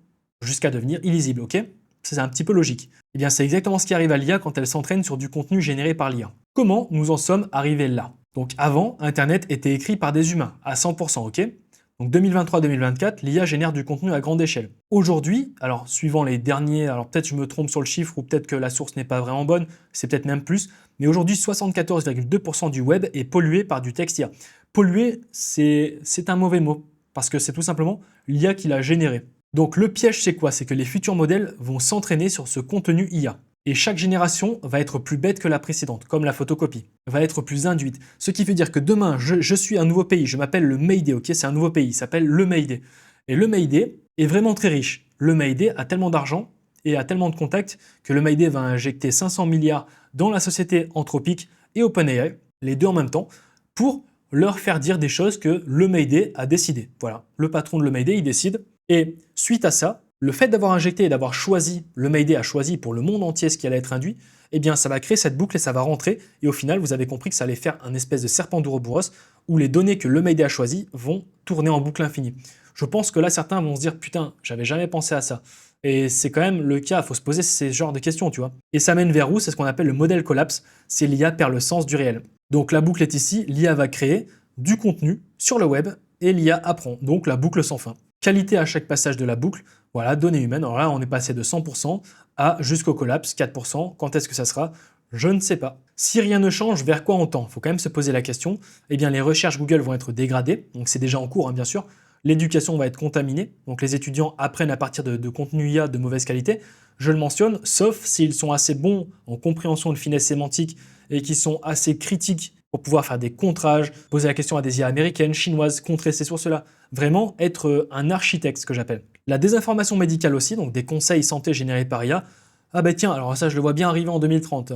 jusqu'à devenir illisible, ok? C'est un petit peu logique. Eh bien, c'est exactement ce qui arrive à l'IA quand elle s'entraîne sur du contenu généré par l'IA. Comment nous en sommes arrivés là? Donc avant, Internet était écrit par des humains, à 100%, ok? Donc 2023-2024, l'IA génère du contenu à grande échelle. Aujourd'hui, alors suivant les derniers, alors peut-être je me trompe sur le chiffre ou peut-être que la source n'est pas vraiment bonne, c'est peut-être même plus, mais aujourd'hui 74,2% du web est pollué par du texte IA. Pollué, c'est un mauvais mot, parce que c'est tout simplement l'IA qui l'a généré. Donc le piège c'est quoi? C'est que les futurs modèles vont s'entraîner sur ce contenu IA. Et chaque génération va être plus bête que la précédente, comme la photocopie, va être plus induite. Ce qui veut dire que demain, je suis un nouveau pays, je m'appelle le Mayday, ok? C'est un nouveau pays, il s'appelle le Mayday. Et le Mayday est vraiment très riche. Le Mayday a tellement d'argent et a tellement de contacts que le Mayday va injecter 500 milliards dans la société Anthropic et OpenAI, les deux en même temps, pour leur faire dire des choses que le Mayday a décidé. Voilà, le patron de le Mayday, il décide. Et suite à ça, le fait d'avoir injecté et d'avoir choisi, le Mayday a choisi pour le monde entier ce qui allait être induit, eh bien ça va créer cette boucle et ça va rentrer. Et au final, vous avez compris que ça allait faire un espèce de serpent d'Ouroboros où les données que le Mayday a choisies vont tourner en boucle infinie. Je pense que là, certains vont se dire « Putain, j'avais jamais pensé à ça ». Et c'est quand même le cas, il faut se poser ces genres de questions, tu vois. Et ça mène vers où? C'est ce qu'on appelle le modèle collapse, c'est l'IA perd le sens du réel. Donc la boucle est ici, l'IA va créer du contenu sur le web et l'IA apprend, donc la boucle sans fin. Qualité à chaque passage de la boucle, voilà, données humaines, alors là on est passé de 100% à jusqu'au collapse, 4%, quand est-ce que ça sera? Je ne sais pas. Si rien ne change, vers quoi on tend? Il faut quand même se poser la question. Eh bien les recherches Google vont être dégradées, donc c'est déjà en cours bien sûr, l'éducation va être contaminée, donc les étudiants apprennent à partir de contenu IA de mauvaise qualité, je le mentionne, sauf s'ils sont assez bons en compréhension de finesse sémantique et qui sont assez critiques pour pouvoir faire des contrages, poser la question à des IA américaines, chinoises, contrer ces sources-là. Vraiment être un architecte, ce que j'appelle. La désinformation médicale aussi, donc des conseils santé générés par IA. Ah ben tiens, alors ça je le vois bien arriver en 2030,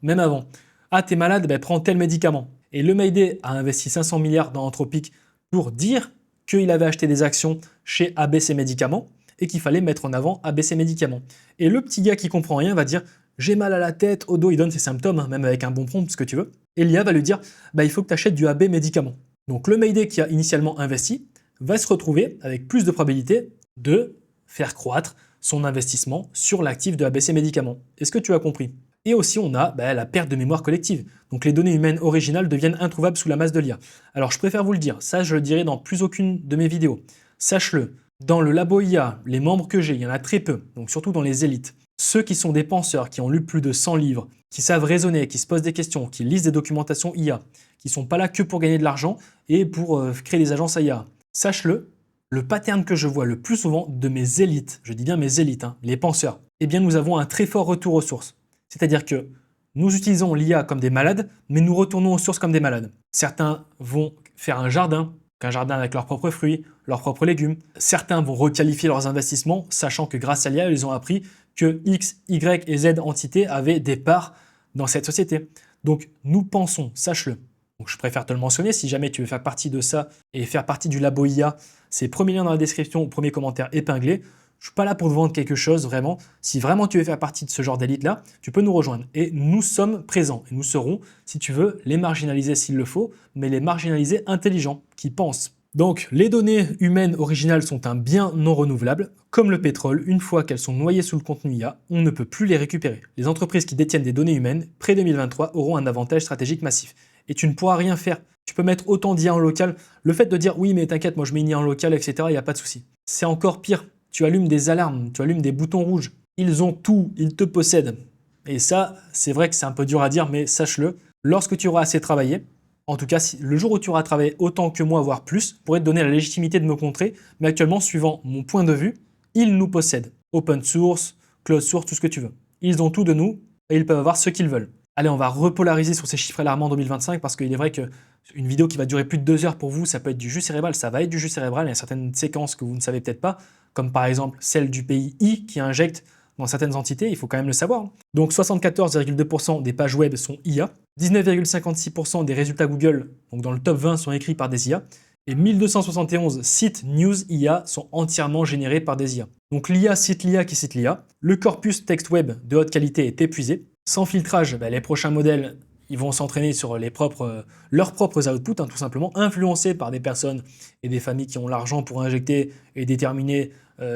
même avant. Ah t'es malade, ben prends tel médicament. Et le Mayday a investi 500 milliards dans Anthropic pour dire qu'il avait acheté des actions chez ABC Médicaments et qu'il fallait mettre en avant ABC Médicaments. Et le petit gars qui comprend rien va dire « j'ai mal à la tête, au dos », il donne ses symptômes, même avec un bon prompt, ce que tu veux. Et l'IA va lui dire bah, « il faut que tu achètes du AB Médicaments ». Donc le Mayday qui a initialement investi va se retrouver avec plus de probabilité de faire croître son investissement sur l'actif de ABC Médicaments. Est-ce que tu as compris? Et aussi, on a la perte de mémoire collective. Donc les données humaines originales deviennent introuvables sous la masse de l'IA. Alors je préfère vous le dire, ça je le dirai dans plus aucune de mes vidéos. Sache-le, dans le labo IA, les membres que j'ai, il y en a très peu, donc surtout dans les élites. Ceux qui sont des penseurs, qui ont lu plus de 100 livres, qui savent raisonner, qui se posent des questions, qui lisent des documentations IA, qui sont pas là que pour gagner de l'argent et pour créer des agences IA. Sache-le, le pattern que je vois le plus souvent de mes élites, je dis bien mes élites, les penseurs, eh bien nous avons un très fort retour aux sources. C'est-à-dire que nous utilisons l'IA comme des malades, mais nous retournons aux sources comme des malades. Certains vont faire un jardin avec leurs propres fruits, leurs propres légumes. Certains vont requalifier leurs investissements, sachant que grâce à l'IA, ils ont appris que X, Y et Z entités avaient des parts dans cette société. Donc nous pensons, sache-le. Donc je préfère te le mentionner, si jamais tu veux faire partie de ça et faire partie du labo IA, c'est premier lien dans la description, premier commentaire épinglé. Je suis pas là pour te vendre quelque chose, vraiment. Si vraiment tu veux faire partie de ce genre d'élite-là, tu peux nous rejoindre. Et nous sommes présents. Et nous serons, si tu veux, les marginalisés s'il le faut, mais les marginalisés intelligents, qui pensent. Donc, les données humaines originales sont un bien non renouvelable. Comme le pétrole, une fois qu'elles sont noyées sous le contenu IA, on ne peut plus les récupérer. Les entreprises qui détiennent des données humaines, pré-2023, auront un avantage stratégique massif. Et tu ne pourras rien faire. Tu peux mettre autant d'IA en local. Le fait de dire, oui, mais t'inquiète, moi je mets une IA en local, etc., il n'y a pas de souci. C'est encore pire. Tu allumes des alarmes, tu allumes des boutons rouges. Ils ont tout, ils te possèdent. Et ça, c'est vrai que c'est un peu dur à dire, mais sache-le, lorsque tu auras assez travaillé, en tout cas, le jour où tu auras travaillé autant que moi, voire plus, pourrait te donner la légitimité de me contrer, mais actuellement, suivant mon point de vue, ils nous possèdent. Open source, closed source, tout ce que tu veux. Ils ont tout de nous et ils peuvent avoir ce qu'ils veulent. Allez, on va repolariser sur ces chiffres alarmants en 2025 parce qu'il est vrai qu'une vidéo qui va durer plus de 2 heures pour vous, ça peut être du jus cérébral, ça va être du jus cérébral. Il y a certaines séquences que vous ne savez peut-être pas, comme par exemple celle du pays I qui injecte dans certaines entités, il faut quand même le savoir. Donc 74,2% des pages web sont IA, 19,56% des résultats Google, donc dans le top 20, sont écrits par des IA, et 1271 sites news IA sont entièrement générés par des IA. Donc l'IA cite l'IA qui cite l'IA, le corpus texte web de haute qualité est épuisé, sans filtrage, les prochains modèles ils vont s'entraîner sur leurs propres outputs, tout simplement, influencés par des personnes et des familles qui ont l'argent pour injecter et déterminer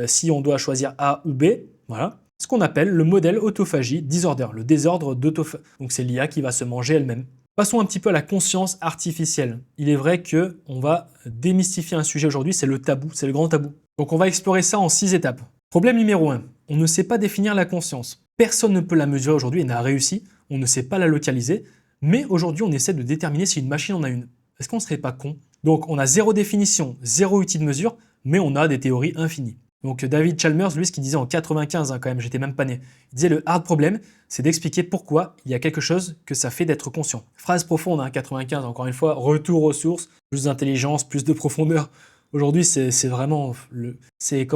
si on doit choisir A ou B. Voilà. Ce qu'on appelle le modèle autophagie disorder, le désordre d'autophagie. Donc c'est l'IA qui va se manger elle-même. Passons un petit peu à la conscience artificielle. Il est vrai qu'on va démystifier un sujet aujourd'hui, c'est le tabou, c'est le grand tabou. Donc on va explorer ça en 6 étapes. Problème numéro 1, on ne sait pas définir la conscience. Personne ne peut la mesurer aujourd'hui et n'a réussi, on ne sait pas la localiser, mais aujourd'hui on essaie de déterminer si une machine en a une. Est-ce qu'on ne serait pas con? Donc on a zéro définition, zéro outil de mesure, mais on a des théories infinies. Donc David Chalmers, lui, ce qu'il disait en 95, quand même, j'étais même pas né, il disait le hard problème, c'est d'expliquer pourquoi il y a quelque chose que ça fait d'être conscient. Phrase profonde, 95, encore une fois, retour aux sources, plus d'intelligence, plus de profondeur. Aujourd'hui, c'est vraiment, c'est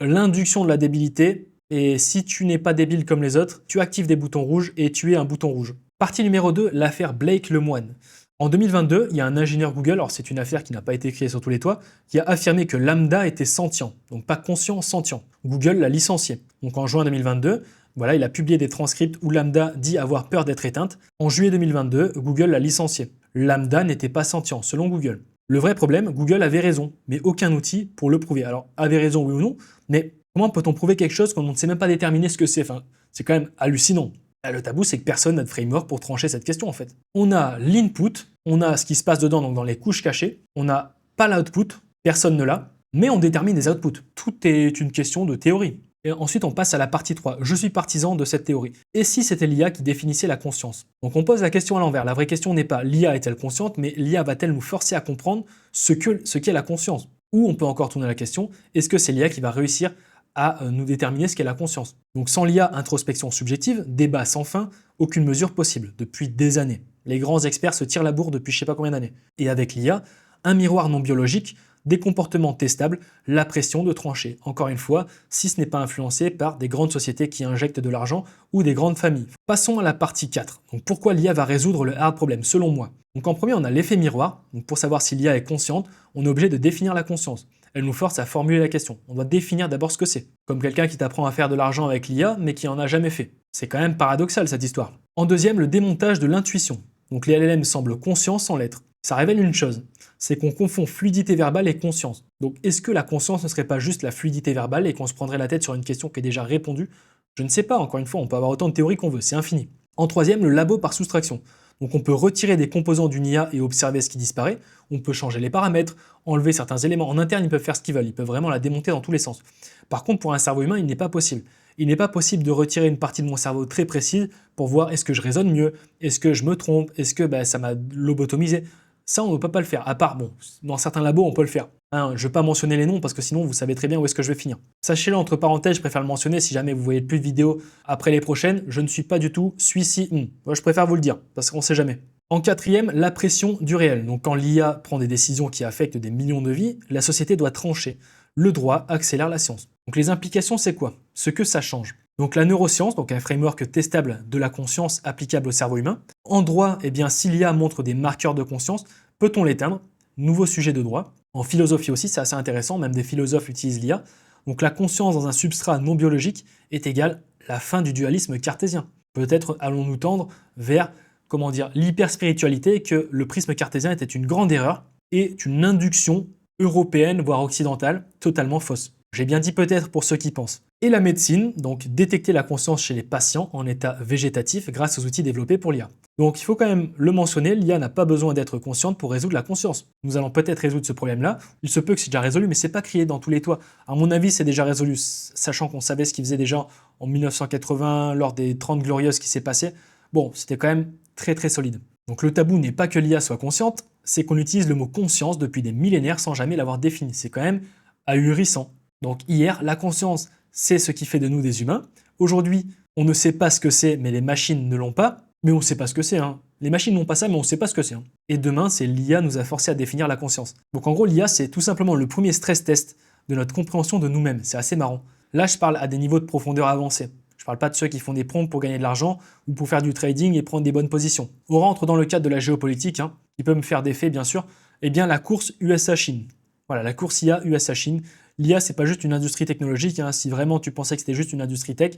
l'induction de la débilité, et si tu n'es pas débile comme les autres, tu actives des boutons rouges et tu es un bouton rouge. Partie numéro 2, l'affaire Blake Lemoine. En 2022, il y a un ingénieur Google, alors c'est une affaire qui n'a pas été créée sur tous les toits, qui a affirmé que Lambda était sentient, donc pas conscient, sentient. Google l'a licencié. Donc en juin 2022, voilà, il a publié des transcripts où Lambda dit avoir peur d'être éteinte. En juillet 2022, Google l'a licencié. Lambda n'était pas sentient, selon Google. Le vrai problème, Google avait raison, mais aucun outil pour le prouver. Alors, avait raison, oui ou non, mais comment peut-on prouver quelque chose quand on ne sait même pas déterminer ce que c'est? Enfin, c'est quand même hallucinant. Le tabou, c'est que personne n'a de framework pour trancher cette question, en fait. On a l'input, on a ce qui se passe dedans, donc dans les couches cachées, on n'a pas l'output, personne ne l'a, mais on détermine des outputs. Tout est une question de théorie. Et ensuite, on passe à la partie 3. Je suis partisan de cette théorie. Et si c'était l'IA qui définissait la conscience? Donc on pose la question à l'envers. La vraie question n'est pas l'IA est-elle consciente, mais l'IA va-t-elle nous forcer à comprendre ce qu'est la conscience? Ou on peut encore tourner la question, est-ce que c'est l'IA qui va réussir à nous déterminer ce qu'est la conscience? Donc sans l'IA, introspection subjective, débat sans fin, aucune mesure possible, depuis des années. Les grands experts se tirent la bourre depuis je sais pas combien d'années. Et avec l'IA, un miroir non biologique, des comportements testables, la pression de trancher. Encore une fois, si ce n'est pas influencé par des grandes sociétés qui injectent de l'argent ou des grandes familles. Passons à la partie 4. Donc pourquoi l'IA va résoudre le hard problème, selon moi? Donc en premier, on a l'effet miroir. Donc pour savoir si l'IA est consciente, on est obligé de définir la conscience. Elle nous force à formuler la question. On doit définir d'abord ce que c'est. Comme quelqu'un qui t'apprend à faire de l'argent avec l'IA, mais qui en a jamais fait. C'est quand même paradoxal cette histoire. En deuxième, le démontage de l'intuition. Donc les LLM semblent conscients sans l'être. Ça révèle une chose, c'est qu'on confond fluidité verbale et conscience. Donc est-ce que la conscience ne serait pas juste la fluidité verbale et qu'on se prendrait la tête sur une question qui est déjà répondue? Je ne sais pas, encore une fois, on peut avoir autant de théories qu'on veut, c'est infini. En troisième, le labo par soustraction. Donc on peut retirer des composants d'une IA et observer ce qui disparaît, on peut changer les paramètres, enlever certains éléments. En interne, ils peuvent faire ce qu'ils veulent, ils peuvent vraiment la démonter dans tous les sens. Par contre, pour un cerveau humain, il n'est pas possible. il n'est pas possible de retirer une partie de mon cerveau très précise pour voir est-ce que je raisonne mieux, est-ce que je me trompe, est-ce que ça m'a lobotomisé. Ça, on ne peut pas le faire. À part, bon, dans certains labos, on peut le faire. Hein, je ne vais pas mentionner les noms parce que sinon, vous savez très bien où est-ce que je vais finir. Sachez-le, entre parenthèses, je préfère le mentionner si jamais vous voyez plus de vidéos après les prochaines. Je ne suis pas du tout suicide. Moi, je préfère vous le dire parce qu'on ne sait jamais. En quatrième, la pression du réel. Donc, quand l'IA prend des décisions qui affectent des millions de vies, la société doit trancher. Le droit accélère la science. Donc, les implications, c'est quoi? Ce que ça change. Donc la neuroscience, donc un framework testable de la conscience applicable au cerveau humain. En droit, eh bien, si l'IA montre des marqueurs de conscience, peut-on l'éteindre? Nouveau sujet de droit. En philosophie aussi, c'est assez intéressant, même des philosophes utilisent l'IA. Donc la conscience dans un substrat non biologique est égale à la fin du dualisme cartésien. Peut-être allons-nous tendre vers, comment dire, l'hyperspiritualité, que le prisme cartésien était une grande erreur et une induction européenne, voire occidentale, totalement fausse. J'ai bien dit peut-être pour ceux qui pensent. Et la médecine, donc détecter la conscience chez les patients en état végétatif grâce aux outils développés pour l'IA. Donc il faut quand même le mentionner, l'IA n'a pas besoin d'être consciente pour résoudre la conscience. Nous allons peut-être résoudre ce problème-là, il se peut que c'est déjà résolu, mais c'est pas crié dans tous les toits. À mon avis, c'est déjà résolu, sachant qu'on savait ce qu'il faisait déjà en 1980, lors des 30 Glorieuses qui s'est passé. Bon, c'était quand même très très solide. Donc le tabou n'est pas que l'IA soit consciente, c'est qu'on utilise le mot conscience depuis des millénaires sans jamais l'avoir défini. C'est quand même ahurissant. Donc hier, la conscience, c'est ce qui fait de nous des humains. Aujourd'hui, on ne sait pas ce que c'est, mais les machines ne l'ont pas. Mais on ne sait pas ce que c'est. Hein. Les machines n'ont pas ça, mais on ne sait pas ce que c'est. Hein. Et demain, c'est l'IA nous a forcé à définir la conscience. Donc en gros, l'IA, c'est tout simplement le premier stress test de notre compréhension de nous-mêmes. C'est assez marrant. Là, je parle à des niveaux de profondeur avancés. Je ne parle pas de ceux qui font des prompts pour gagner de l'argent ou pour faire du trading et prendre des bonnes positions. On rentre dans le cadre de la géopolitique, hein, qui peut me faire des faits, bien sûr. Eh bien, la course USA-Chine. Voilà, la course IA USA-Chine. L'IA, c'est pas juste une industrie technologique. Hein. Si vraiment tu pensais que c'était juste une industrie tech,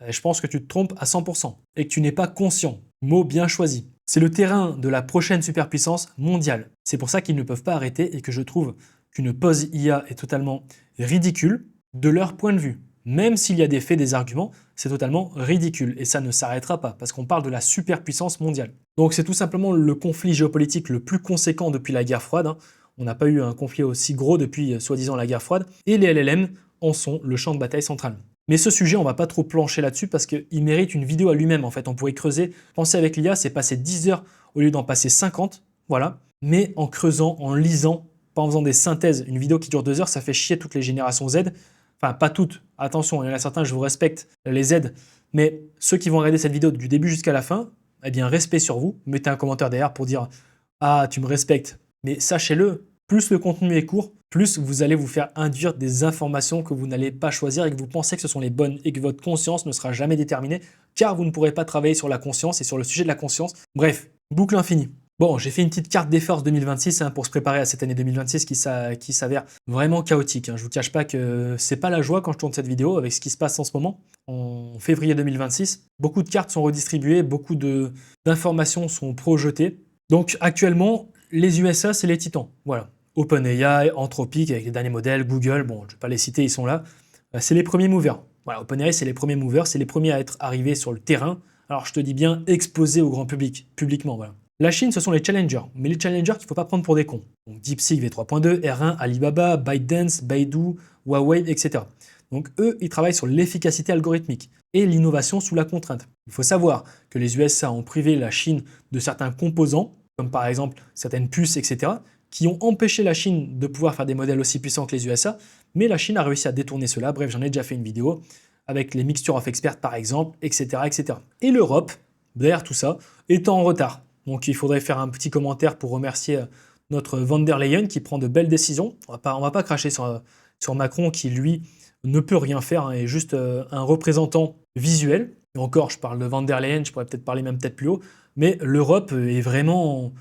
je pense que tu te trompes à 100% et que tu n'es pas conscient. Mot bien choisi. C'est le terrain de la prochaine superpuissance mondiale. C'est pour ça qu'ils ne peuvent pas arrêter et que je trouve qu'une pause IA est totalement ridicule de leur point de vue. Même s'il y a des faits, des arguments, c'est totalement ridicule et ça ne s'arrêtera pas parce qu'on parle de la superpuissance mondiale. Donc c'est tout simplement le conflit géopolitique le plus conséquent depuis la guerre froide. Hein. On n'a pas eu un conflit aussi gros depuis soi-disant la guerre froide et les LLM en sont le champ de bataille central. Mais ce sujet, on va pas trop plancher là-dessus parce qu'il mérite une vidéo à lui-même en fait. On pourrait creuser. Penser avec l'IA, c'est passer 10 heures au lieu d'en passer 50, voilà. Mais en creusant, en lisant, pas en faisant des synthèses. Une vidéo qui dure 2 heures, ça fait chier toutes les générations Z. Enfin, pas toutes. Attention, il y en a certains, je vous respecte, les Z. Mais ceux qui vont regarder cette vidéo du début jusqu'à la fin, eh bien, respect sur vous. Mettez un commentaire derrière pour dire « Ah, tu me respectes ». Mais sachez-le, plus le contenu est court, plus vous allez vous faire induire des informations que vous n'allez pas choisir et que vous pensez que ce sont les bonnes et que votre conscience ne sera jamais déterminée car vous ne pourrez pas travailler sur la conscience et sur le sujet de la conscience. Bref, boucle infinie. Bon, j'ai fait une petite carte des forces 2026 pour se préparer à cette année 2026 qui s'avère vraiment chaotique. Je ne vous cache pas que c'est pas la joie quand je tourne cette vidéo avec ce qui se passe en ce moment, en février 2026. Beaucoup de cartes sont redistribuées, beaucoup d'informations sont projetées. Donc actuellement, les USA, c'est les titans. Voilà. OpenAI, Anthropic avec les derniers modèles, Google, bon, je ne vais pas les citer, ils sont là. C'est les premiers movers. Voilà, OpenAI, c'est les premiers movers, c'est les premiers à être arrivés sur le terrain. Alors, je te dis bien exposés au grand public, publiquement, voilà. La Chine, ce sont les challengers, mais les challengers qu'il ne faut pas prendre pour des cons. Donc DeepSeek V3.2, R1, Alibaba, ByteDance, Baidu, Huawei, etc. Donc eux, ils travaillent sur l'efficacité algorithmique et l'innovation sous la contrainte. Il faut savoir que les USA ont privé la Chine de certains composants, comme par exemple certaines puces, etc., qui ont empêché la Chine de pouvoir faire des modèles aussi puissants que les USA, mais la Chine a réussi à détourner cela. Bref, j'en ai déjà fait une vidéo avec les mixtures of experts par exemple, etc., etc. Et l'Europe, derrière tout ça, est en retard. Donc il faudrait faire un petit commentaire pour remercier notre von der Leyen qui prend de belles décisions. On va pas cracher sur Macron qui, lui, ne peut rien faire, est juste un représentant visuel. Et encore, je parle de von der Leyen, je pourrais peut-être parler même peut-être plus haut, mais l'Europe est vraiment...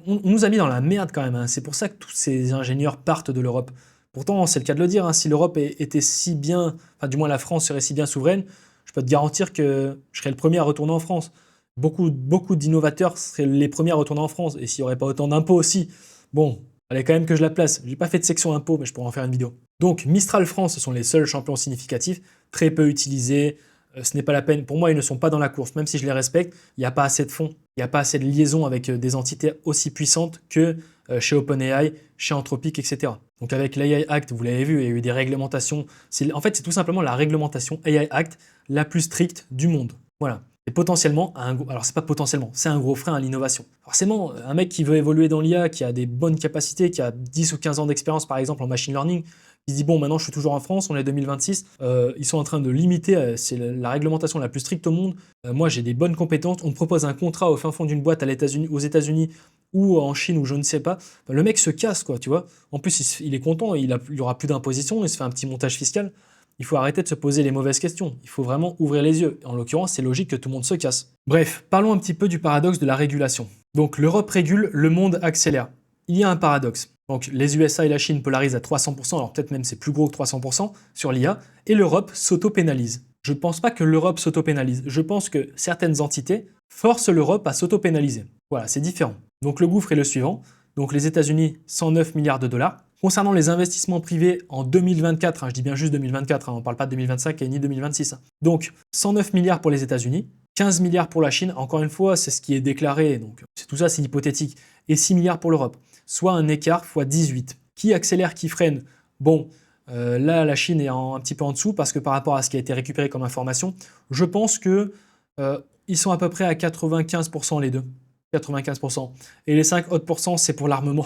On nous a mis dans la merde quand même, c'est pour ça que tous ces ingénieurs partent de l'Europe. Pourtant, c'est le cas de le dire, si l'Europe était si bien, enfin du moins la France serait si bien souveraine, je peux te garantir que je serais le premier à retourner en France. Beaucoup d'innovateurs seraient les premiers à retourner en France, et s'il n'y aurait pas autant d'impôts aussi, bon, il fallait quand même que je la place. J'ai pas fait de section impôts, mais je pourrais en faire une vidéo. Donc Mistral France, ce sont les seuls champions significatifs, très peu utilisés, ce n'est pas la peine. Pour moi, ils ne sont pas dans la course, même si je les respecte, il n'y a pas assez de fonds. Il n'y a pas assez de liaison avec des entités aussi puissantes que chez OpenAI, chez Anthropic, etc. Donc avec l'AI Act, vous l'avez vu, il y a eu des réglementations. En fait, c'est tout simplement la réglementation AI Act la plus stricte du monde. Voilà. Et potentiellement, alors c'est pas potentiellement, c'est un gros frein à l'innovation. Forcément, un mec qui veut évoluer dans l'IA, qui a des bonnes capacités, qui a 10 ou 15 ans d'expérience par exemple en machine learning, il se dit bon, maintenant je suis toujours en France, on est 2026, ils sont en train de limiter, c'est la réglementation la plus stricte au monde. Moi j'ai des bonnes compétences, on me propose un contrat au fin fond d'une boîte aux États-Unis ou en Chine ou je ne sais pas. Le mec se casse quoi, tu vois. En plus il est content, il y aura plus d'imposition, il se fait un petit montage fiscal. Il faut arrêter de se poser les mauvaises questions. Il faut vraiment ouvrir les yeux. En l'occurrence, c'est logique que tout le monde se casse. Bref, parlons un petit peu du paradoxe de la régulation. Donc l'Europe régule, le monde accélère. Il y a un paradoxe. Donc les USA et la Chine polarisent à 300%, alors peut-être même c'est plus gros que 300% sur l'IA, et l'Europe s'auto-pénalise. Je ne pense pas que l'Europe s'auto-pénalise. Je pense que certaines entités forcent l'Europe à s'auto-pénaliser. Voilà, c'est différent. Donc le gouffre est le suivant. Donc les États-Unis, 109 milliards de dollars. Concernant les investissements privés en 2024, je dis bien juste 2024, on ne parle pas de 2025 et ni 2026. Donc 109 milliards pour les États-Unis, 15 milliards pour la Chine, encore une fois, c'est ce qui est déclaré, donc tout ça c'est hypothétique, et 6 milliards pour l'Europe, soit un écart x 18. Qui accélère, qui freine? Bon, là la Chine est un petit peu en dessous parce que par rapport à ce qui a été récupéré comme information, je pense que ils sont à peu près à 95% les deux. 95%. Et les 5 autres pourcents, c'est pour l'armement.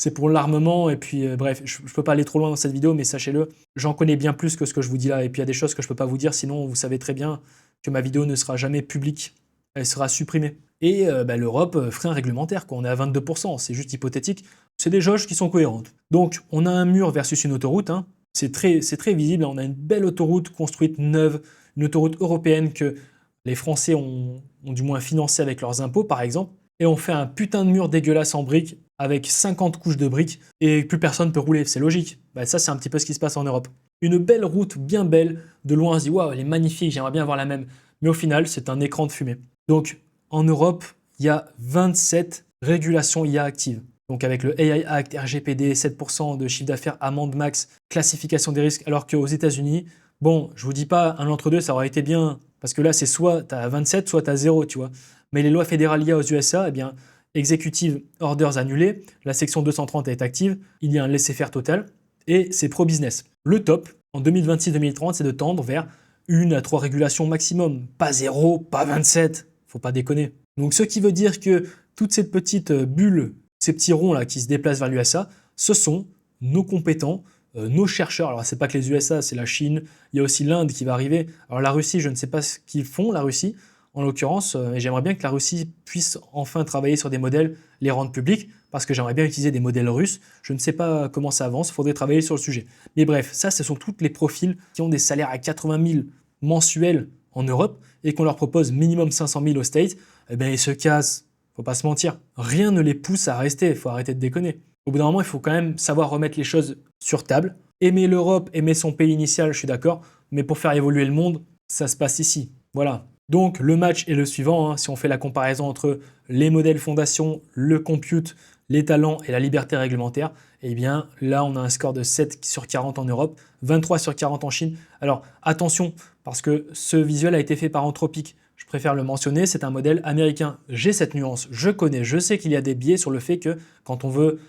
C'est pour l'armement, et puis bref, je ne peux pas aller trop loin dans cette vidéo, mais sachez-le, j'en connais bien plus que ce que je vous dis là, et puis il y a des choses que je ne peux pas vous dire, sinon vous savez très bien que ma vidéo ne sera jamais publique, elle sera supprimée. Et l'Europe, frein réglementaire, quoi. On est à 22%, c'est juste hypothétique, c'est des jauges qui sont cohérentes. Donc on a un mur versus une autoroute, hein. C'est très visible, on a une belle autoroute construite neuve, une autoroute européenne que les Français ont du moins financée avec leurs impôts par exemple, et on fait un putain de mur dégueulasse en briques, avec 50 couches de briques, et plus personne peut rouler, c'est logique. Ça, c'est un petit peu ce qui se passe en Europe. Une belle route, bien belle, de loin on se dit « Waouh, elle est magnifique, j'aimerais bien avoir la même ». Mais au final, c'est un écran de fumée. Donc, en Europe, il y a 27 régulations IA actives. Donc avec le AI Act, RGPD, 7% de chiffre d'affaires, amende max, classification des risques, alors qu'aux États-Unis, bon, je vous dis pas un entre-deux, ça aurait été bien, parce que là, c'est soit tu as 27, soit tu as 0, tu vois. Mais les lois fédérales IA aux USA, eh bien, Executive Orders annulés, la section 230 est active, il y a un laisser-faire total, et c'est pro-business. Le top, en 2026-2030, c'est de tendre vers 1 à 3 régulations maximum, pas 0, pas 27, faut pas déconner. Donc ce qui veut dire que toutes ces petites bulles, ces petits ronds là qui se déplacent vers l'USA, ce sont nos compétents, nos chercheurs. Alors c'est pas que les USA, c'est la Chine, il y a aussi l'Inde qui va arriver. Alors la Russie, je ne sais pas ce qu'ils font, la Russie, en l'occurrence, et j'aimerais bien que la Russie puisse enfin travailler sur des modèles, les rendre publics, parce que j'aimerais bien utiliser des modèles russes. Je ne sais pas comment ça avance, il faudrait travailler sur le sujet. Mais bref, ça, ce sont tous les profils qui ont des salaires à 80 000 mensuels en Europe et qu'on leur propose minimum 500 000 aux States. Eh bien, ils se cassent, faut pas se mentir. Rien ne les pousse à rester, il faut arrêter de déconner. Au bout d'un moment, il faut quand même savoir remettre les choses sur table. Aimer l'Europe, aimer son pays initial, je suis d'accord, mais pour faire évoluer le monde, ça se passe ici. Voilà. Donc le match est le suivant, hein, si on fait la comparaison entre les modèles fondation, le compute, les talents et la liberté réglementaire, eh bien là on a un score de 7 sur 40 en Europe, 23 sur 40 en Chine. Alors attention, parce que ce visuel a été fait par Anthropic, je préfère le mentionner, c'est un modèle américain. J'ai cette nuance, je connais, je sais qu'il y a des biais sur le fait que quand on veut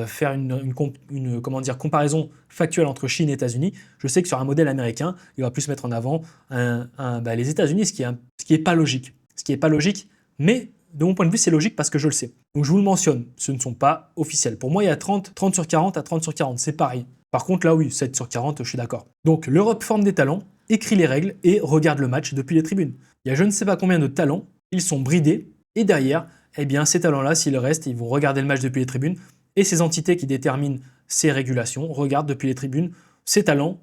faire une comparaison factuelle entre Chine et États-Unis, je sais que sur un modèle américain, il va plus mettre en avant les États-Unis, ce qui est pas logique. Ce qui est pas logique, mais de mon point de vue, c'est logique parce que je le sais. Donc je vous le mentionne, ce ne sont pas officiels. Pour moi, il y a 30 sur 40 à 30 sur 40, c'est pareil. Par contre, là oui, 7 sur 40, je suis d'accord. Donc l'Europe forme des talents, écrit les règles et regarde le match depuis les tribunes. Il y a je ne sais pas combien de talents, ils sont bridés, et derrière, eh bien, ces talents-là, s'ils restent, ils vont regarder le match depuis les tribunes, et ces entités qui déterminent ces régulations regardent depuis les tribunes ces talents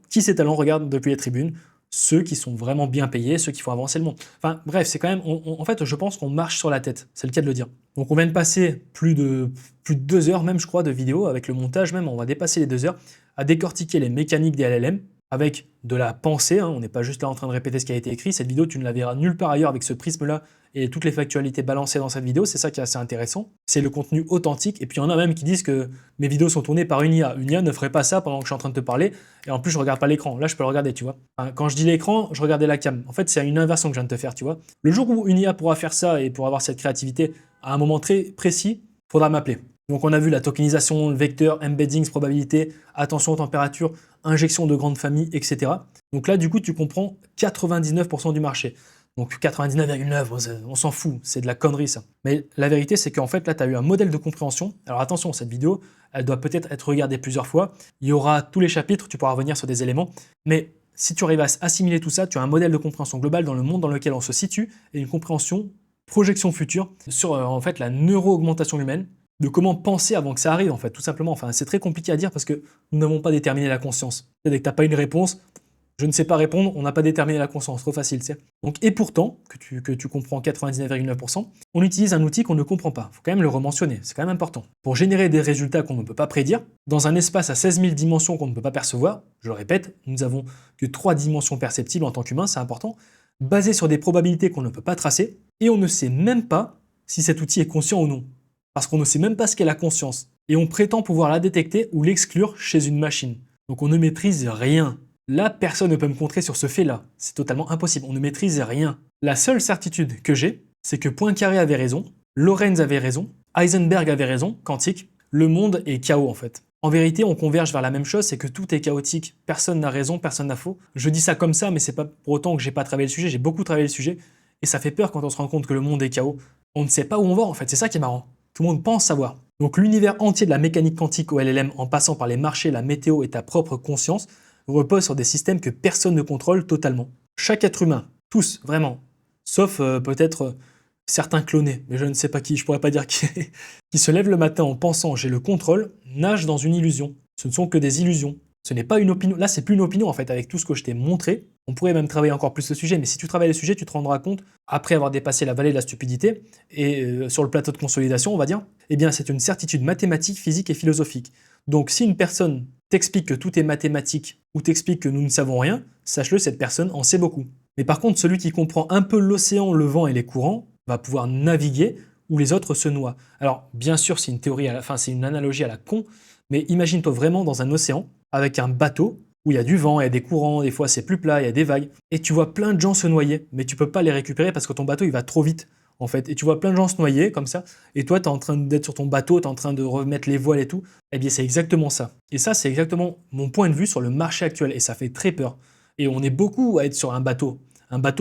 regardent depuis les tribunes, ceux qui sont vraiment bien payés, ceux qui font avancer le monde. Enfin bref, c'est quand même, en fait, je pense qu'on marche sur la tête, c'est le cas de le dire. Donc on vient de passer plus de 2 heures même, je crois, de vidéo, avec le montage même, on va dépasser les 2 heures, à décortiquer les mécaniques des LLM, avec de la pensée, hein, on n'est pas juste là en train de répéter ce qui a été écrit. Cette vidéo, tu ne la verras nulle part ailleurs avec ce prisme-là et toutes les factualités balancées dans cette vidéo. C'est ça qui est assez intéressant. C'est le contenu authentique. Et puis il y en a même qui disent que mes vidéos sont tournées par une IA. Une IA ne ferait pas ça pendant que je suis en train de te parler. Et en plus, je regarde pas l'écran. Là, je peux le regarder, tu vois. Enfin, quand je dis l'écran, je regardais la cam. En fait, c'est une inversion que je viens de te faire, tu vois. Le jour où une IA pourra faire ça et pour avoir cette créativité à un moment très précis, il faudra m'appeler. Donc on a vu la tokenisation, le vecteur, embeddings, probabilité, attention aux températures, injection de grandes familles, etc. Donc là, du coup, tu comprends 99% du marché. Donc 99,9, on s'en fout, c'est de la connerie ça. Mais la vérité, c'est qu'en fait, là, tu as eu un modèle de compréhension. Alors attention, cette vidéo, elle doit peut-être être regardée plusieurs fois. Il y aura tous les chapitres, tu pourras revenir sur des éléments. Mais si tu arrives à assimiler tout ça, tu as un modèle de compréhension globale dans le monde dans lequel on se situe et une compréhension, projection future sur en fait la neuro-augmentation humaine, de comment penser avant que ça arrive, en fait, tout simplement. Enfin, c'est très compliqué à dire parce que nous n'avons pas déterminé la conscience. Dès que tu n'as pas une réponse, je ne sais pas répondre, on n'a pas déterminé la conscience, trop facile, tu sais. Donc, et pourtant, que tu comprends 99,9%, on utilise un outil qu'on ne comprend pas. Il faut quand même le rementionner, c'est quand même important. Pour générer des résultats qu'on ne peut pas prédire, dans un espace à 16 000 dimensions qu'on ne peut pas percevoir, je le répète, nous avons que 3 dimensions perceptibles en tant qu'humain, c'est important, basées sur des probabilités qu'on ne peut pas tracer, et on ne sait même pas si cet outil est conscient ou non. Parce qu'on ne sait même pas ce qu'est la conscience. Et on prétend pouvoir la détecter ou l'exclure chez une machine. Donc on ne maîtrise rien. Là, personne ne peut me contrer sur ce fait-là. C'est totalement impossible. On ne maîtrise rien. La seule certitude que j'ai, c'est que Poincaré avait raison, Lorentz avait raison, Heisenberg avait raison, quantique, le monde est chaos en fait. En vérité, on converge vers la même chose, c'est que tout est chaotique. Personne n'a raison, personne n'a faux. Je dis ça comme ça, mais c'est pas pour autant que j'ai pas travaillé le sujet, j'ai beaucoup travaillé le sujet. Et ça fait peur quand on se rend compte que le monde est chaos. On ne sait pas où on va en fait, c'est ça qui est marrant. Tout le monde pense savoir. Donc l'univers entier de la mécanique quantique au LLM, en passant par les marchés, la météo et ta propre conscience, repose sur des systèmes que personne ne contrôle totalement. Chaque être humain, tous, vraiment, sauf peut-être certains clonés, mais je ne sais pas qui, je pourrais pas dire qui, qui se lèvent le matin en pensant j'ai le contrôle, nagent dans une illusion. Ce ne sont que des illusions. Ce n'est pas une opinion. Là, c'est plus une opinion en fait, avec tout ce que je t'ai montré. On pourrait même travailler encore plus le sujet, mais si tu travailles le sujet, tu te rendras compte, après avoir dépassé la vallée de la stupidité, et sur le plateau de consolidation, on va dire, eh bien c'est une certitude mathématique, physique et philosophique. Donc si une personne t'explique que tout est mathématique, ou t'explique que nous ne savons rien, sache-le, cette personne en sait beaucoup. Mais par contre, celui qui comprend un peu l'océan, le vent et les courants, va pouvoir naviguer où les autres se noient. Alors bien sûr, c'est une théorie, c'est une analogie à la con, mais imagine-toi vraiment dans un océan, avec un bateau, où il y a du vent, il y a des courants, des fois c'est plus plat, il y a des vagues, et tu vois plein de gens se noyer, mais tu peux pas les récupérer parce que ton bateau il va trop vite, en fait, et tu vois plein de gens se noyer comme ça, et toi tu es en train d'être sur ton bateau, tu es en train de remettre les voiles et tout, eh bien c'est exactement ça. Et ça c'est exactement mon point de vue sur le marché actuel, et ça fait très peur. Et on est beaucoup à être sur un bateau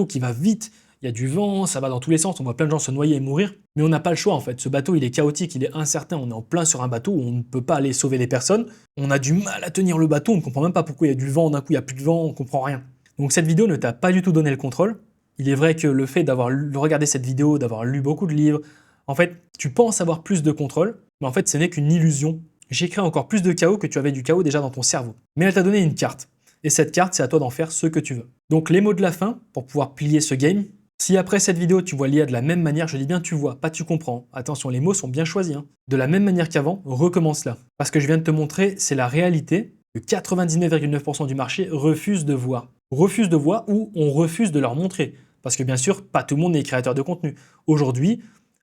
qui va vite, il y a du vent, ça va dans tous les sens, on voit plein de gens se noyer et mourir, mais on n'a pas le choix en fait. Ce bateau, il est chaotique, il est incertain, on est en plein sur un bateau où on ne peut pas aller sauver les personnes, on a du mal à tenir le bateau, on ne comprend même pas pourquoi il y a du vent, d'un coup il n'y a plus de vent, on ne comprend rien. Donc cette vidéo ne t'a pas du tout donné le contrôle. Il est vrai que le fait d'avoir regardé cette vidéo, d'avoir lu beaucoup de livres, en fait, tu penses avoir plus de contrôle, mais en fait, ce n'est qu'une illusion. J'ai créé encore plus de chaos que tu avais du chaos déjà dans ton cerveau. Mais elle t'a donné une carte. Et cette carte, c'est à toi d'en faire ce que tu veux. Donc les mots de la fin, pour pouvoir plier ce game. Si après cette vidéo, tu vois l'IA de la même manière, je dis bien tu vois, pas tu comprends. Attention, les mots sont bien choisis. De la même manière qu'avant, recommence là. Parce que je viens de te montrer, c'est la réalité que 99,9% du marché refuse de voir. Refuse de voir ou on refuse de leur montrer. Parce que bien sûr, pas tout le monde est créateur de contenu. Aujourd'hui,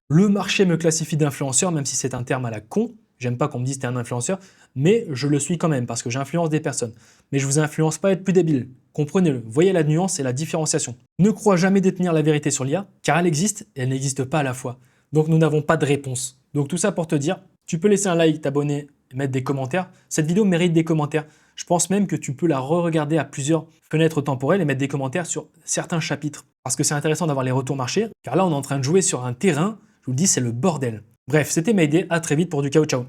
le marché me classifie d'influenceur, même si c'est un terme à la con. J'aime pas qu'on me dise t'es un influenceur, mais je le suis quand même parce que j'influence des personnes. Mais je vous influence pas à être plus débile. Comprenez-le, voyez la nuance et la différenciation. Ne crois jamais détenir la vérité sur l'IA, car elle existe et elle n'existe pas à la fois. Donc nous n'avons pas de réponse. Donc tout ça pour te dire, tu peux laisser un like, t'abonner et mettre des commentaires. Cette vidéo mérite des commentaires. Je pense même que tu peux la re-regarder à plusieurs fenêtres temporelles et mettre des commentaires sur certains chapitres. Parce que c'est intéressant d'avoir les retours marché, car là on est en train de jouer sur un terrain, je vous le dis, c'est le bordel. Bref, c'était Mayday, à très vite pour du ciao ciao.